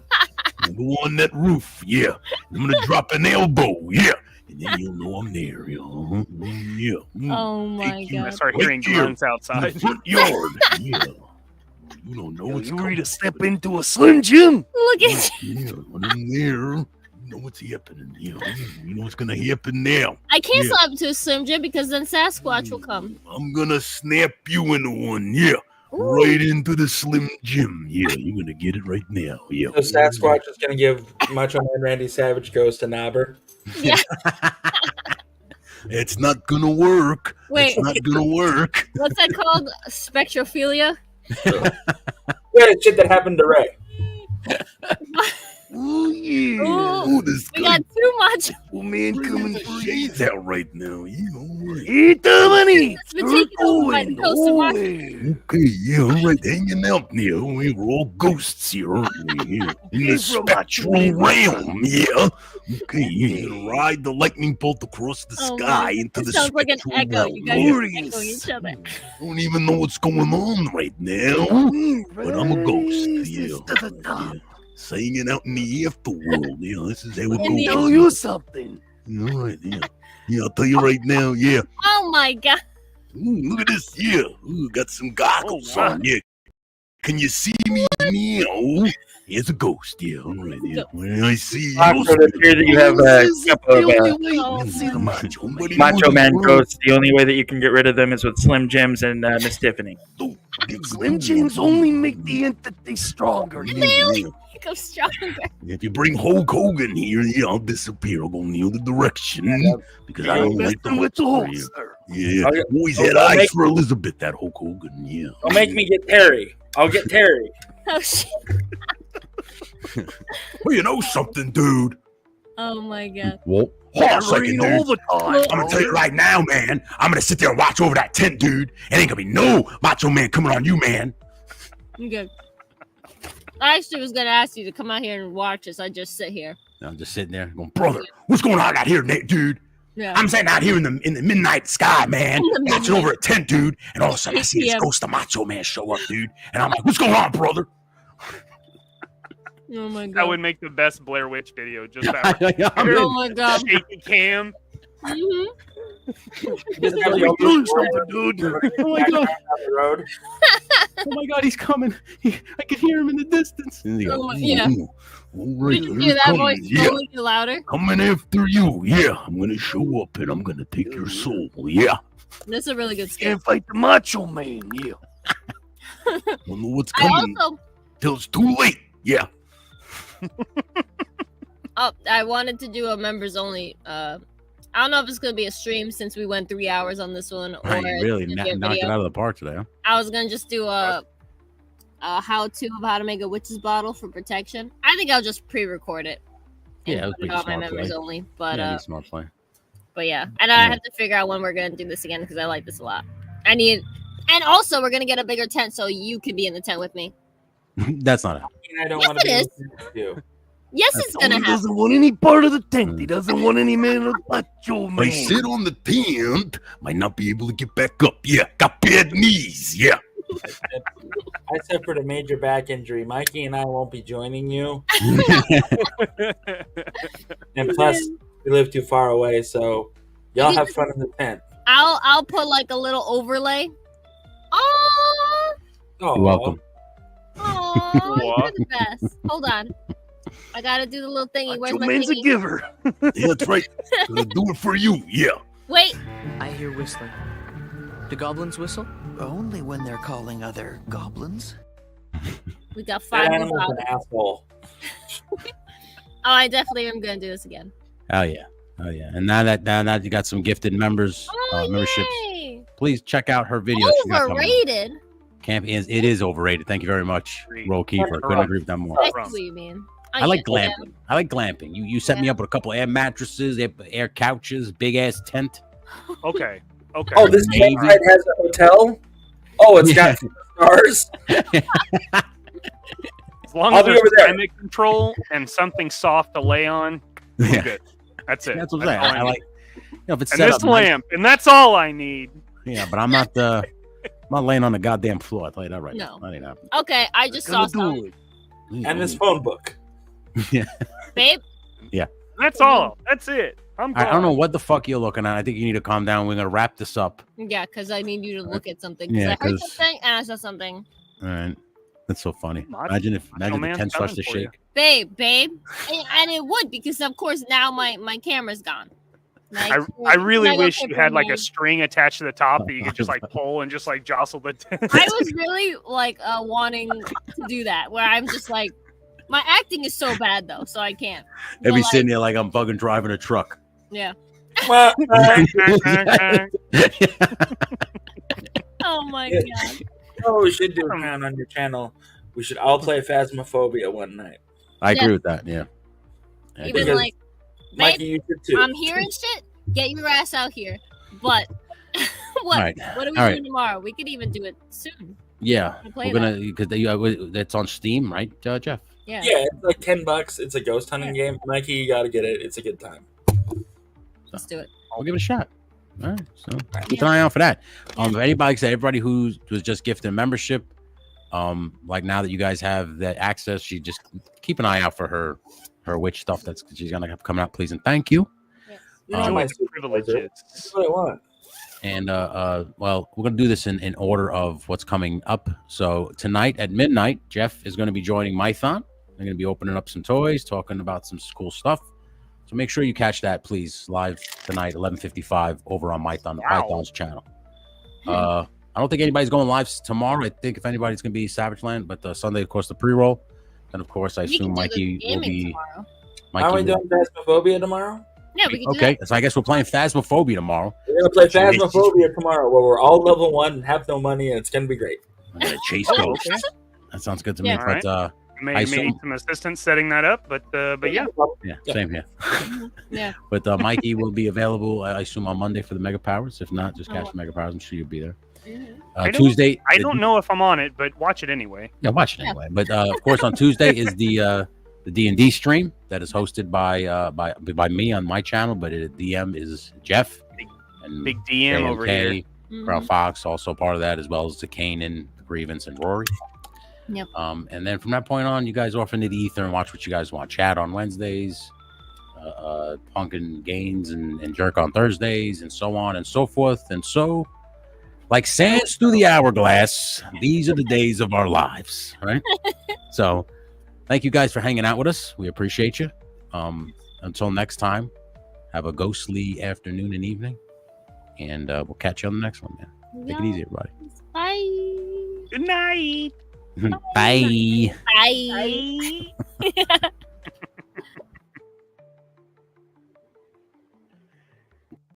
I'm gonna go on that roof. Yeah. I'm gonna drop an elbow. Yeah. And then you'll know I'm there. Yeah. Yeah. Oh my Take you I God. start Right hearing here. grunts In the outside. front yard. Yeah. You don't know what's You coming. ready to step into a Slim Jim? Look at Yeah, when I'm there, you know what's happening. You know what's gonna happen now. I can't Yeah. slap to a Slim Jim because then Sasquatch will come. I'm gonna snap you into one. Yeah. Ooh. Right into the Slim Jim. Yeah, you're gonna get it right now. Yeah. So Sasquatch is going to give Macho Man Randy Savage Ghost to Knobber. Yeah. It's not gonna work. Wait. It's not gonna work. What's that called? Spectrophilia? Yeah, it's shit that happened to Ray. Oh yeah. Ooh, Oh, this We guy. got too much. Oh man, coming for shades out right now. Yeah, all right. Eat the money. It's been taken over by the ghost of Mark. Okay, yeah, all right, hanging out here. We're all ghosts here, aren't we? Yeah. In the spectral realm, yeah. Okay, you're gonna ride the lightning bolt across the Oh sky my- into It the sounds like an spectral echo. realm. You guys yeah. are echoing each other. Don't even know what's going on right now, but I'm a ghost. Yeah, yeah. Singing out in the afterworld. Yeah, this is how it In the goes. Tell you something. All right, yeah. Yeah, I'll tell you right now, yeah. Oh my God. Ooh, look at this, yeah. Ooh, got some goggles Oh, wow. on, yeah. Can you see me now? Here's a ghost, yeah. All right, yeah. When I see you, Macho, it appears that you have a couple of come on, somebody Macho knows Man what's Ghosts. The only way that you can get rid of them is with Slim Jims and Miss Tiffany. wrong. Slim Jims only make the entity stronger. Yeah. Become stronger. If you bring Hulk Hogan here, yeah, I'll disappear. I'll go in the other direction because I don't like the with the Hulk. Yeah, holster. yeah. I'll get- Always I'll had make- eyes for Elizabeth, that Hulk Hogan. Yeah. Don't make me get Terry. I'll get Terry. Oh shit. Well, you know something, dude. Oh my God. Well, Hold on a second, Rain all dude. the time. I'm gonna tell you right now, man. I'm gonna sit there and watch over that tent, dude. It ain't gonna be no Macho Man coming on you, man. I'm good. I actually was gonna ask you to come out here and watch us. I just sit here. I'm just sitting there going, Brother, what's going on out here, Nate, dude? Yeah. I'm sitting out here in the midnight sky, man, In the watching midnight. over a tent, dude, and all of a sudden I see this 8 p.m. ghost of Macho Man show up, dude, and I'm like, what's going on, brother? Oh my God. That would make the best Blair Witch video. Just that Oh my God. shaky cam. Mhm. Just have We're the doing old something, dude. Oh my back God. down the road. oh my God, he's coming. I can hear him in the distance. And he goes, Oh my- yeah. All right, Did you here hear it that comes. voice Yeah, slowly get louder? coming after you. Yeah, I'm gonna show up and I'm gonna take your soul. Yeah, That's a really good skill. Can't fight the Macho Man. Yeah. don't know what's I coming also, till it's too late. Yeah. I wanted to do a members only. I don't know if it's gonna be a stream since we went 3 hours on this one, or Right, it's really gonna be a knocked it video. out of the park today. Huh? I was gonna just do a how-to of how to make a witch's bottle for protection. I think I'll just pre-record it. and Yeah, it was put it pretty on my smart members play. only. But Yeah, he's a smart play. yeah, and I Yeah. have to figure out when we're gonna do this again because I like this a lot. And also we're gonna get a bigger tent so you can be in the tent with me. That's not happening. I don't Yes, want to be it with you. Yes, it's gonna He happen. doesn't want any part of the tent. He doesn't want any man of Macho If I Man. sit on the tent, might not be able to get back up. Yeah, got bad knees. Yeah. I suffered a major back injury. Mikey and I won't be joining you. And plus, we live too far away, so y'all have fun in the tent. I'll put like a little overlay. Oh, Oh, You're welcome. Aw, you're the best. Hold on. I gotta do the little thingy. Where's Your my man's a thingy? giver. Yeah, that's right. Gonna do it for you. Yeah. Wait. I hear whistling. Do goblins whistle? Only when they're calling other goblins. We got That 5 more animal's an goblins. asshole. Oh, I definitely am gonna do this again. Hell yeah. Oh yeah. And now that you got some gifted members, Oh, memberships, yay. please check out her video. She's got coming. Overrated. It is overrated. Thank you very much, Roll Keeper. Couldn't agree with that more. I see what you mean. I like get it. glamping. I like glamping. You set me up with a couple air mattresses, air couches, big ass tent. Okay. Okay. Oh, this Maybe. campsite has a hotel? Oh, it's got stars? As long I'll as be there's over there. climate control and something soft to lay on, we're Yeah. good. That's it. That's what I'm That's saying. all I need. like. If it's And set this up nice- lamp, and that's all I need. Yeah, but I'm not. I'm not laying on the goddamn floor. I'll tell you that right No. now. That ain't happening. Okay, I just saw Gonna do some. it. And this phone book. Babe, That's all. That's it. I'm I don't know gone. what the fuck you're looking at. I think you need to calm down. We're gonna wrap this up. yeah, because I need you to look at something. Yeah, I heard 'cause- something and I saw something. All right. That's so funny. Macho- Imagine if Macho the man's tent starts to coming for you. shake. Babe. And it would, because of course now my camera's gone. Like, I really I got wish you paper had like in a there. string attached to the top that you could just like pull and just like jostle the tent. I was really like wanting to do that, where I'm just like, my acting is so bad though, so I can't. They'd But, be like, sitting there like I'm fucking driving a truck. Yeah. Well, Oh my Yeah. god. oh, we should do Crown on your channel. We should all play Phasmophobia one night. I agree Yeah. with that. Yeah. Yeah, Even Because- like, Mikey, babe, you should too. I'm hearing shit. Get your ass out here. But what? All right. What are we All doing right. tomorrow? We could even do it soon. Yeah. We'll play We're gonna because that's on Steam, right, Jeff? Yeah. Yeah, it's like $10. It's a ghost hunting game. Mikey, you gotta get it. It's a good time. Let's do it. We'll give it a shot. All right. So keep an eye out for that. If anybody said everybody who was just gifted a membership, like now that you guys have that access, you just keep an eye out for her witch stuff that's she's gonna have coming out, please and thank you. You know Um, my Enjoy the privileges. That's what I want. And well, we're gonna do this in order of what's coming up. So tonight at midnight, Jeff is gonna be joining Mython. They're gonna be opening up some toys, talking about some cool stuff. So make sure you catch that, please, live tonight, 11:55 over on Mython, the Wow. Python's channel. I don't think anybody's going live tomorrow. I think if anybody's gonna be Savage Land, but Sunday, of course, the pre-roll. And of course, I We assume can do the Mikey will gaming be. tomorrow. Are we Mikey will, doing Phasmophobia tomorrow? Yeah, we can do okay, so I guess we're playing Phasmophobia tomorrow. We're gonna play Phasmophobia tomorrow, where we're all level 1 and have no money, and it's gonna be great. I'm gonna chase Oh, ghosts. okay. That sounds good to me. Yeah. But I may I need assume- some assistance setting that up, but yeah. yeah, same here. that. Yeah. But Mikey will be available, I assume, on Monday for the Mega Powers. If not, just catch Oh. the Mega Powers. I'm sure you'll be there. Mhm. I don't- Tuesday. I don't know if I'm on it, but watch it anyway. Yeah, watch it anyway. But of course, on Tuesday is the D&D stream that is hosted by me on my channel. But DM is Jeff and Big DM over here. Mhm. Crown Fox also part of that, as well as the Kanan, the Grievance, and Rory. Yep. And then from that point on, you guys off into the ether and watch what you guys want. Chat on Wednesdays, Punk and Gains and Jerk on Thursdays, and so on and so forth. And so, like sands through the hourglass, these are the days of our lives, right? So, thank you guys for hanging out with us. We appreciate you. Until next time, have a ghostly afternoon and evening, and we'll catch you on the next one, man. Take it easy, everybody. Bye. Good night. Bye. Bye. Bye.